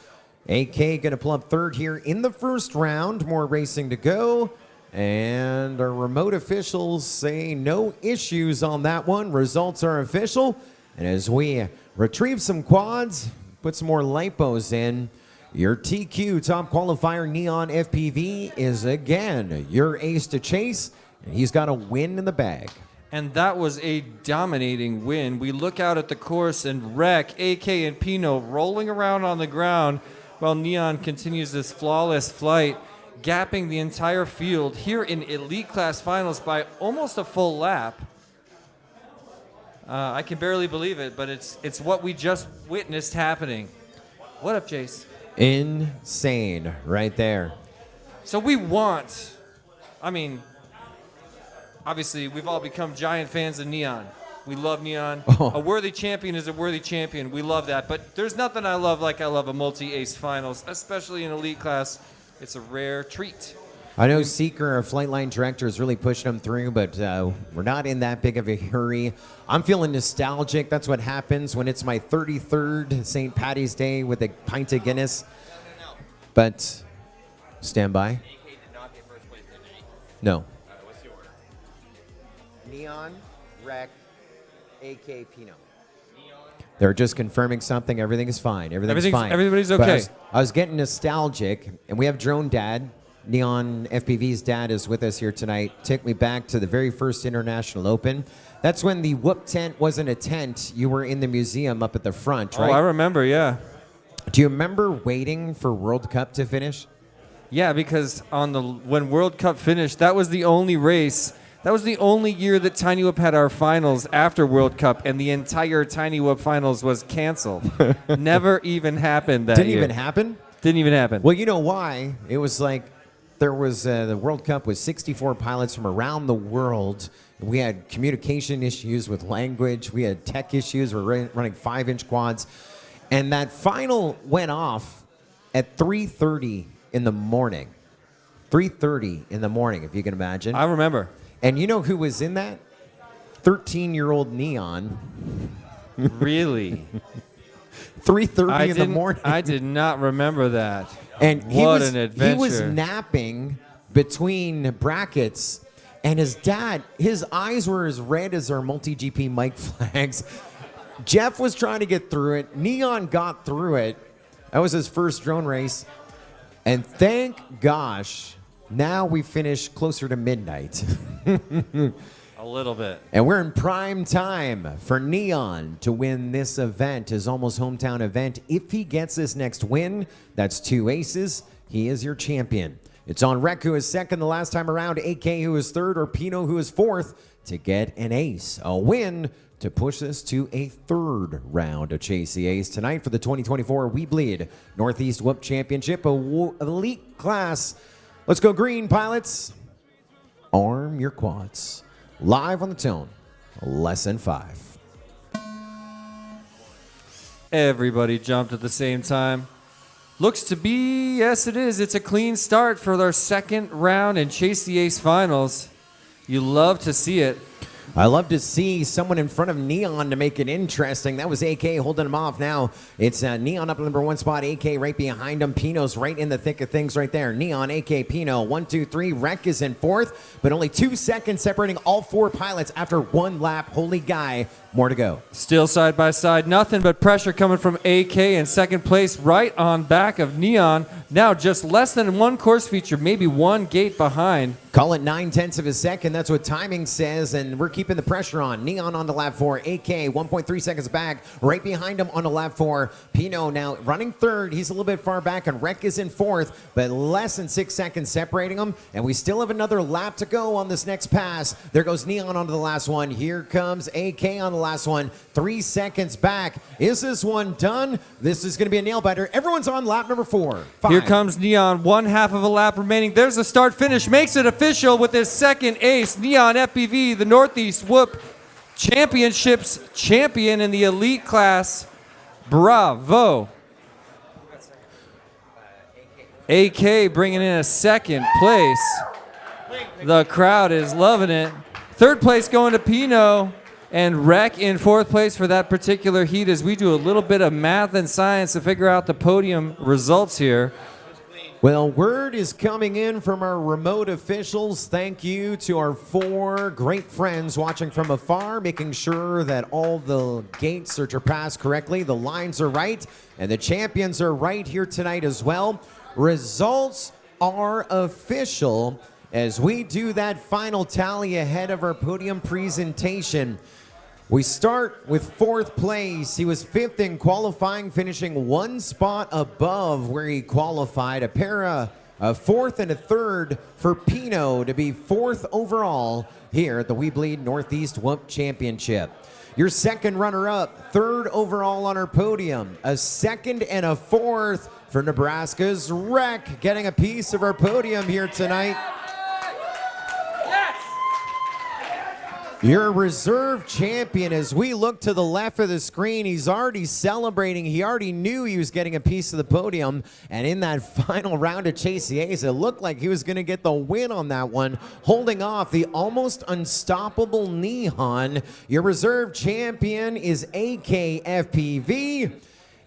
AK going to pull up 3rd here in the first round. More racing to go. And our remote officials say no issues on that one. Results are official. And as we retrieve some quads, put some more lipos in, your TQ top qualifier Neon FPV is again your ace to chase, and he's got a win in the bag. And that was a dominating win. We look out at the course and Rec, AK, and Pino rolling around on the ground while Neon continues this flawless flight, gapping the entire field here in Elite Class Finals by almost a full lap. I can barely believe it, but it's what we just witnessed happening. What up, Jace? Insane right there. So we want, I mean, obviously we've all become giant fans of Neon. We love Neon. Oh. A worthy champion is a worthy champion. We love that. But there's nothing I love like I love a multi-ace finals, especially in Elite Class. It's a rare treat. I know Seeker, our flight line director, is really pushing them through, but we're not in that big of a hurry. I'm feeling nostalgic. That's what happens when it's my 33rd St. Paddy's Day with a pint of Guinness. But stand by. AK did not get first place tonight. No. What's the order? Neon, Rec, AK, Pino. They're just confirming something. Everything is fine. Everything's fine. Everybody's But okay. I was getting nostalgic, and we have Drone Dad. Neon FPV's dad is with us here tonight. Take me back to the very first International Open. That's when the whoop tent wasn't a tent. You were in the museum up at the front, right? Oh, I remember, yeah. Do you remember waiting for World Cup to finish? Yeah, because when World Cup finished, that was the only race. That was the only year that Tiny Whoop had our finals after World Cup, and the entire Tiny Whoop finals was canceled. Never even happened that year. Didn't even happen? Didn't even happen. Well, you know why? It was like there was the World Cup with 64 pilots from around the world. We had communication issues with language. We had tech issues. We're running 5-inch quads. And that final went off at 3:30 in the morning. 3:30 in the morning, if you can imagine. I remember. And you know who was in that? 13-year-old Neon. Really? 3:30 in the morning. I did not remember that. And what an adventure. He was napping between brackets, and his dad, his eyes were as red as our multi-GP mic flags. Jeff was trying to get through it. Neon got through it. That was his first drone race. And thank gosh, now we finished closer to midnight. A little bit. And we're in prime time for Neon to win this event, his almost hometown event. If he gets this next win, that's 2 aces. He is your champion. It's on Rec, who is second the last time around, AK, who is third, or Pino, who is fourth, to get an ace. A win to push this to a 3rd round of Chase the Ace tonight for the 2024 weBLEED Northeast Whoop Championship, Elite Class. Let's go green, pilots. Arm your quads. Live on the tone, lesson 5. Everybody jumped at the same time. Looks to be, yes it is, it's a clean start for our second round in Chase the Ace finals. You love to see it. I love to see someone in front of Neon to make it interesting. That was AK holding him off. Now it's Neon up number 1 spot. AK right behind him. Pino's right in the thick of things right there. Neon, AK, Pino. 1, 2, 3. Rec is in 4th, but only 2 seconds separating all 4 pilots after 1 lap. Holy guy. More to go. Still side by side. Nothing but pressure coming from AK in 2nd place, right on back of Neon. Now just less than 1 course feature, maybe 1 gate behind. Call it 9/10 of a second. That's what timing says, and we're keeping the pressure on. Neon on to lap 4. AK 1.3 seconds back. Right behind him on to lap 4. Pino now running 3rd. He's a little bit far back, and Rec is in 4th, but less than 6 seconds separating them. And we still have another lap to go on this next pass. There goes Neon onto the last one. Here comes AK on the last one. 3 seconds back. Is this one done? This is going to be a nail biter. Everyone's on lap number 4. 5. Here comes Neon, 1/2 of a lap remaining. There's a start finish, makes it official with his 2nd ace. Neon FPV, the Northeast Whoop Championships champion in the elite class. Bravo. AK bringing in a 2nd place. The crowd is loving it. 3rd place going to Pino. And Rec in 4th place for that particular heat as we do a little bit of math and science to figure out the podium results here. Well, word is coming in from our remote officials. Thank you to our 4 great friends watching from afar, making sure that all the gates are passed correctly, the lines are right, and the champions are right here tonight as well. Results are official as we do that final tally ahead of our podium presentation. We start with 4th place. He was 5th in qualifying, finishing 1 spot above where he qualified. A pair of 4th and a 3rd for Pino to be 4th overall here at the weBLEED Northeast Whoop Championship. Your 2nd runner-up, 3rd overall on our podium. A 2nd and a 4th for Nebraska's Rec, getting a piece of our podium here tonight. Your reserve champion, as we look to the left of the screen, he's already celebrating. He already knew he was getting a piece of the podium. And in that final round of Chase the Ace, it looked like he was going to get the win on that one, holding off the almost unstoppable Neon. Your reserve champion is AKFPV.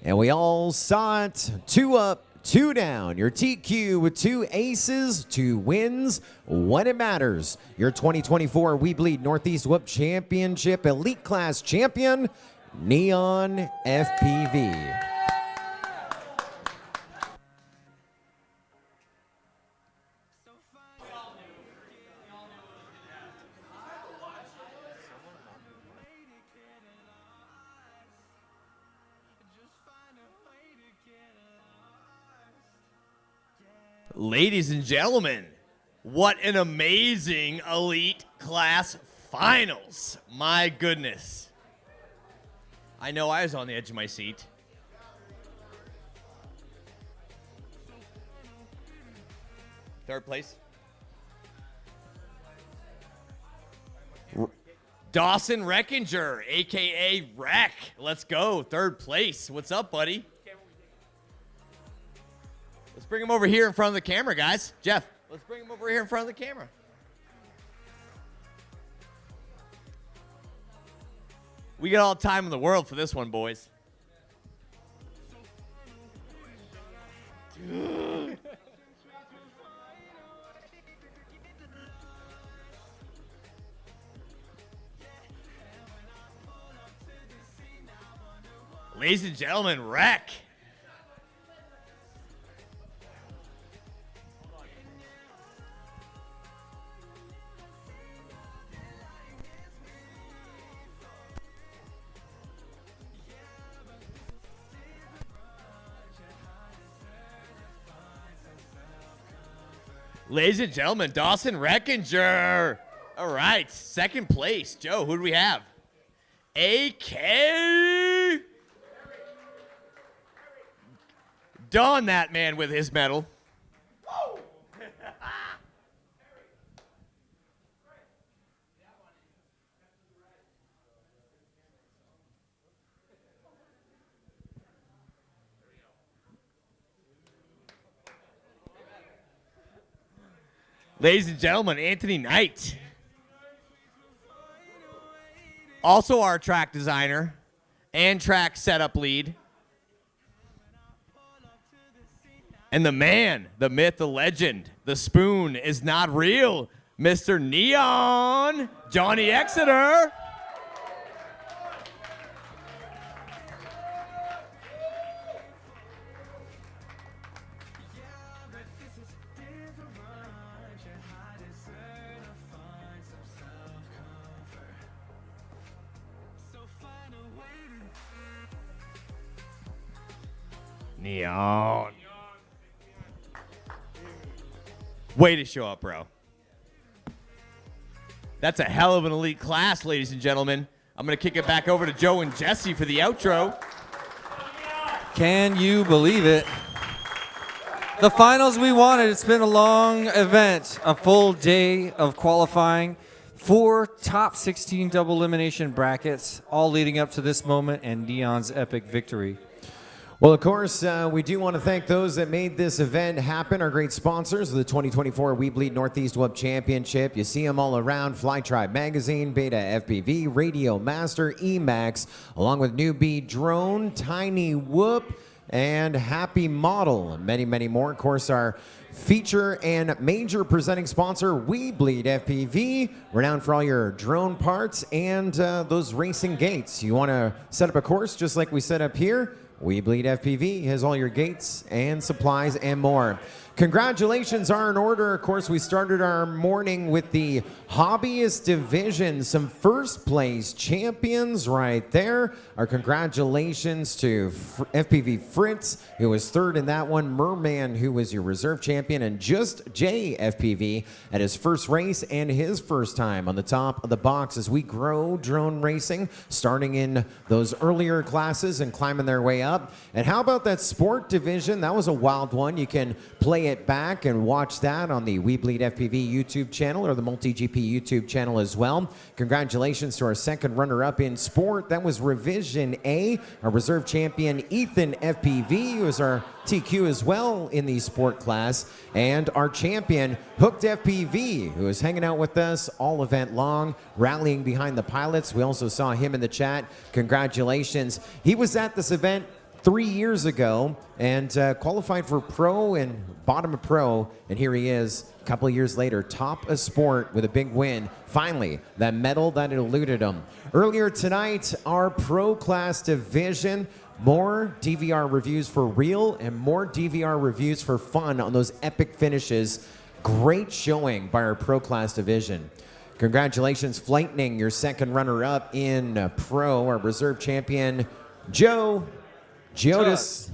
And we all saw it. 2 up, 2 down. Your TQ with 2 aces, 2 wins, when it matters. Your 2024 weBLEED Northeast Whoop Championship Elite Class Champion, Neon FPV. Ladies and gentlemen, what an amazing elite class finals. My goodness. I know I was on the edge of my seat. Third place. Dawson Reckinger, a.k.a. Rec. Let's go. 3rd place. What's up, buddy? Let's bring him over here in front of the camera, guys. Jeff, let's bring him over here in front of the camera. We got all the time in the world for this one, boys. Ladies and gentlemen, Rec. Ladies and gentlemen, Dawson Reckinger. All right, 2nd place. Joe, who do we have? AK. Don that man with his medal. Ladies and gentlemen, Anthony Knight. also our track designer and track setup lead. And the man, the myth, the legend, the spoon is not real, Mr. Neon, Johnny Exeter. Neon. Way to show up, bro. That's a hell of an elite class, ladies and gentlemen. I'm going to kick it back over to Joe and Jesse for the outro. Can you believe it? The finals we wanted. It's been a long event, a full day of qualifying. 4 top 16 double elimination brackets, all leading up to this moment and Neon's epic victory. Well, of course, we do want to thank those that made this event happen, our great sponsors of the 2024 weBLEED Northeast Web Championship. You see them all around: Fly Tribe Magazine, Beta FPV, Radio Master, Emax, along with Newbie Drone, Tiny Whoop, and Happy Model, and many, many more. Of course, our feature and major presenting sponsor, weBLEED FPV, renowned for all your drone parts and those racing gates. You want to set up a course just like we set up here? weBLEED FPV has all your gates and supplies and more. Congratulations are in order. Of course, we started our morning with the hobbyist division. Some first place champions right there. Our congratulations to FPV Fritz, who was third in that one. Merman, who was your reserve champion. And Just J FPV at his first race and his first time on the top of the box as we grow drone racing, starting in those earlier classes and climbing their way up. And how about that sport division? That was a wild one. You can play it back and watch that on the weBLEED FPV YouTube channel or the MultiGP YouTube channel as well. Congratulations to our second runner-up in sport. That was Revision A, our reserve champion Ethan FPV, who is our TQ as well in the sport class, and our champion Hooked FPV, who is hanging out with us all event long, rallying behind the pilots. We also saw him in the chat. Congratulations. He was at this event 3 years ago and qualified for pro and bottom of pro, and here he is a couple of years later, top of sport with a big win. Finally, that medal that eluded him. Earlier tonight, our pro class division, more DVR reviews for real and more DVR reviews for fun on those epic finishes. Great showing by our pro class division. Congratulations, Flightning, your second runner-up in pro, our reserve champion Joe Jodas,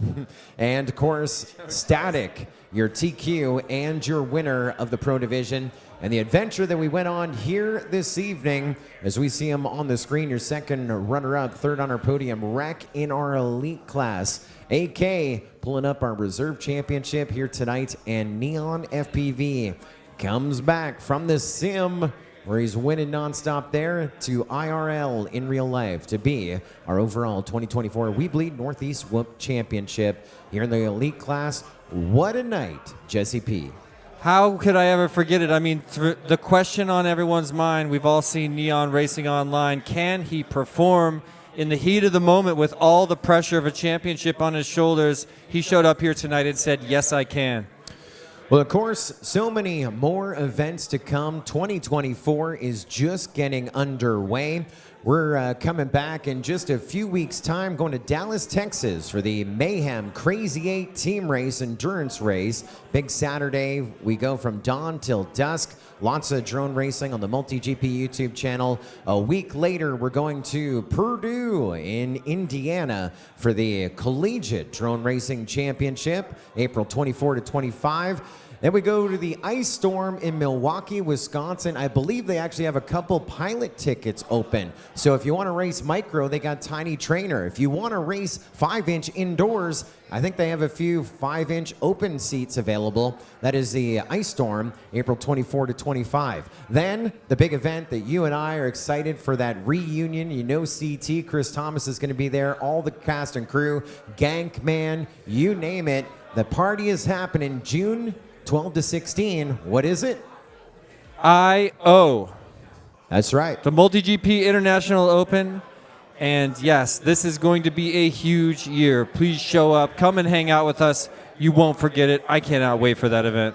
and of course Static, your TQ and your winner of the pro division. And the adventure that we went on here this evening, as we see him on the screen, your second runner-up, third on our podium, Wreck in our elite class. AK pulling up our reserve championship here tonight, and Neon FPV comes back from the sim where he's winning nonstop there to IRL in real life to be our overall 2024 weBLEED Northeast Whoop Championship here in the elite class. What a night, Jesse P. How could I ever forget it? I mean, the question on everyone's mind, we've all seen Neon racing online. Can he perform in the heat of the moment with all the pressure of a championship on his shoulders? He showed up here tonight and said, yes, I can. Well, of course, so many more events to come. 2024 is just getting underway. We're coming back in just a few weeks' time, going to Dallas, Texas for the Mayhem Crazy 8 team race, endurance race. Big Saturday. We go from dawn till dusk. Lots of drone racing on the MultiGP YouTube channel. A week later, we're going to Purdue in Indiana for the Collegiate Drone Racing Championship, April 24 to 25. Then we go to the Ice Storm in Milwaukee, Wisconsin. I believe they actually have a couple pilot tickets open. So if you want to race micro, they got Tiny Trainer. If you want to race 5-inch indoors, I think they have a few 5-inch open seats available. That is the Ice Storm, April 24 to 25. Then the big event that you and I are excited for, that reunion. You know, CT, Chris Thomas is going to be there, all the cast and crew, Gankman, you name it. The party is happening June 12 to 16. What is it? I.O. That's right. The MultiGP International Open. And yes, this is going to be a huge year. Please show up. Come and hang out with us. You won't forget it. I cannot wait for that event.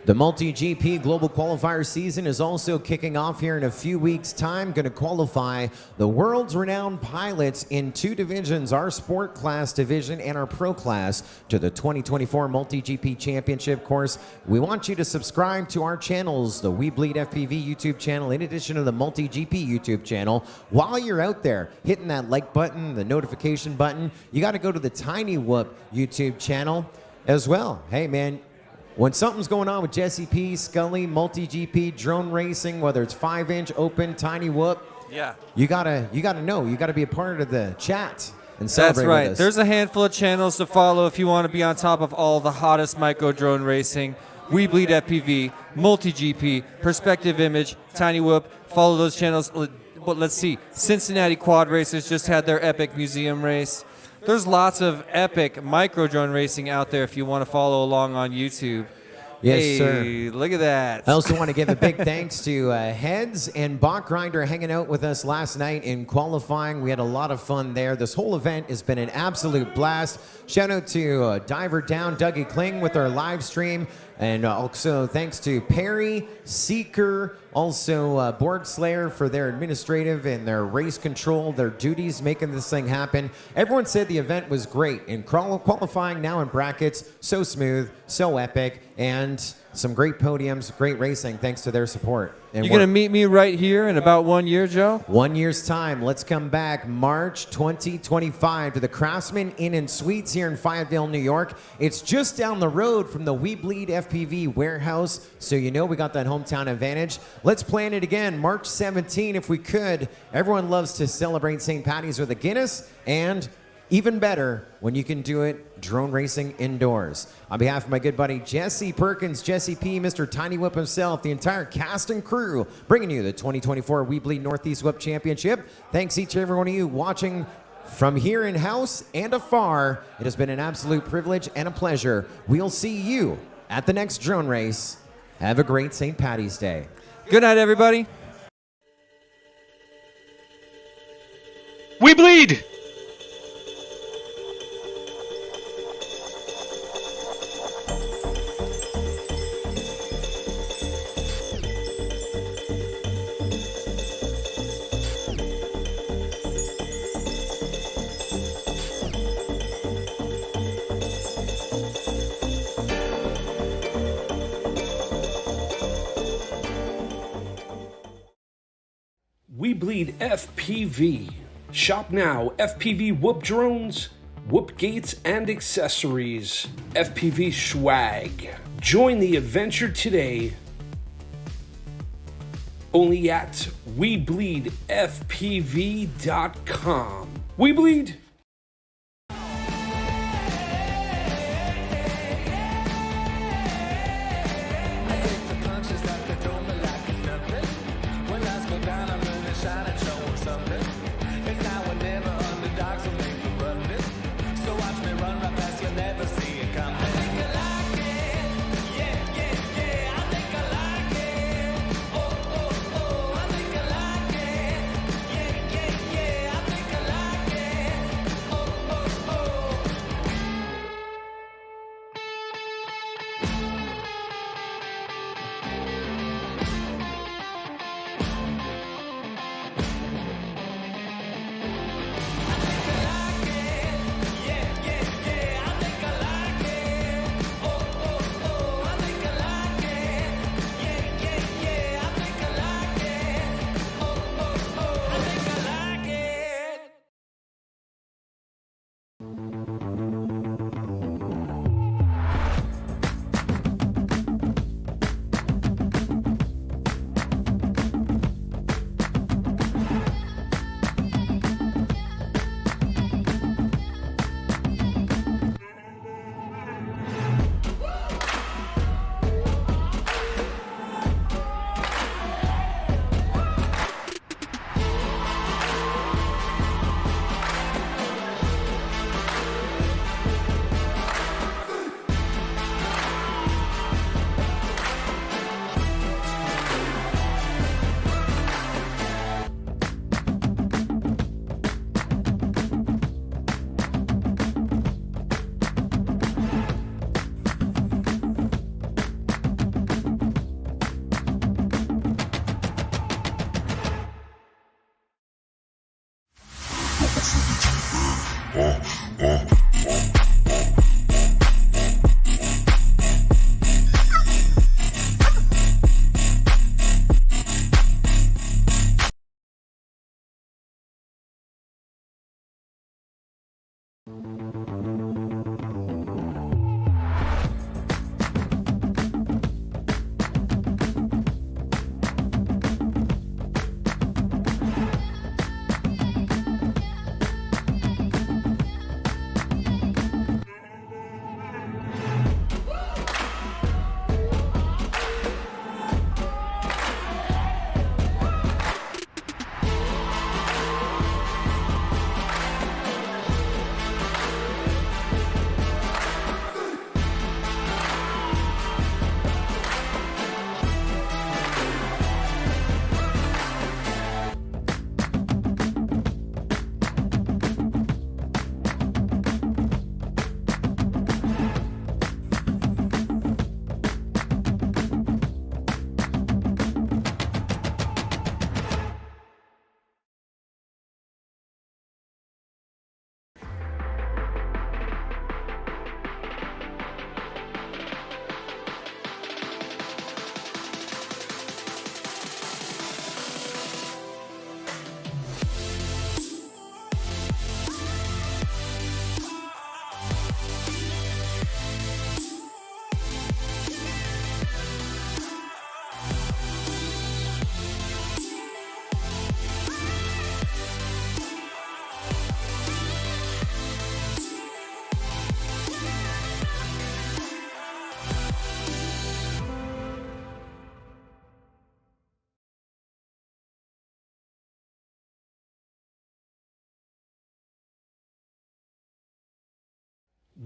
The MultiGP Global Qualifier season is also kicking off here in a few weeks' time. Going to qualify the world's renowned pilots in 2 divisions, our Sport Class division and our Pro Class, to the 2024 MultiGP Championship course. We want you to subscribe to our channels, the weBLEED FPV YouTube channel, in addition to the MultiGP YouTube channel. While you're out there hitting that like button, the notification button, you got to go to the Tiny Whoop YouTube channel as well. Hey, man. When something's going on with Jesse P, Scully, MultiGP, drone racing, whether it's 5-inch, open, Tiny Whoop, yeah, you gotta know. You gotta be a part of the chat and celebrate That's right. with us. There's a handful of channels to follow if you want to be on top of all the hottest micro drone racing. weBLEED FPV, MultiGP, Perspective Image, Tiny Whoop. Follow those channels. But let's see. Cincinnati Quad Racers just had their epic museum race. There's lots of epic micro drone racing out there if you want to follow along on YouTube. Yes, hey, sir. Look at that. I also want to give a big thanks to Heads and Bach Grinder hanging out with us last night in qualifying. We had a lot of fun there. This whole event has been an absolute blast. Shout out to Diver Down, Dougie Kling with our live stream. And also thanks to Perry, Seeker, also Borg Slayer for their administrative and their race control, their duties, making this thing happen. Everyone said the event was great. And qualifying now in brackets, so smooth, so epic, and some great podiums, great racing, thanks to their support. And You're going to meet me right here in about 1 year, Joe? 1 year's time. Let's come back March 2025 to the Craftsman Inn and Suites here in Fayetteville, New York. It's just down the road from the weBLEED FPV warehouse, so you know we got that hometown advantage. Let's plan it again, March 17 if we could. Everyone loves to celebrate St. Patty's with a Guinness, and even better when you can do it drone racing indoors. On behalf of my good buddy Jesse Perkins, Jesse P, Mr. Tiny Whoop himself, the entire cast and crew, bringing you the 2024 weBLEED Northeast Whoop Championship. Thanks each and every one of you watching from here in-house and afar. It has been an absolute privilege and a pleasure. We'll see you at the next drone race. Have a great St. Patty's Day. Good night, everybody. weBLEED! weBLEED FPV. Shop now. FPV whoop drones, whoop gates, and accessories. FPV swag. Join the adventure today. Only at weBLEEDFPV.com. weBLEED.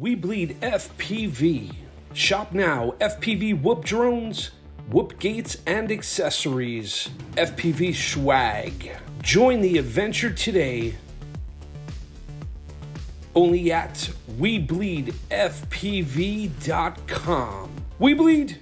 weBLEED FPV. Shop now. FPV whoop drones, whoop gates, and accessories. FPV swag. Join the adventure today. Only at weBLEEDFPV.com. weBLEED.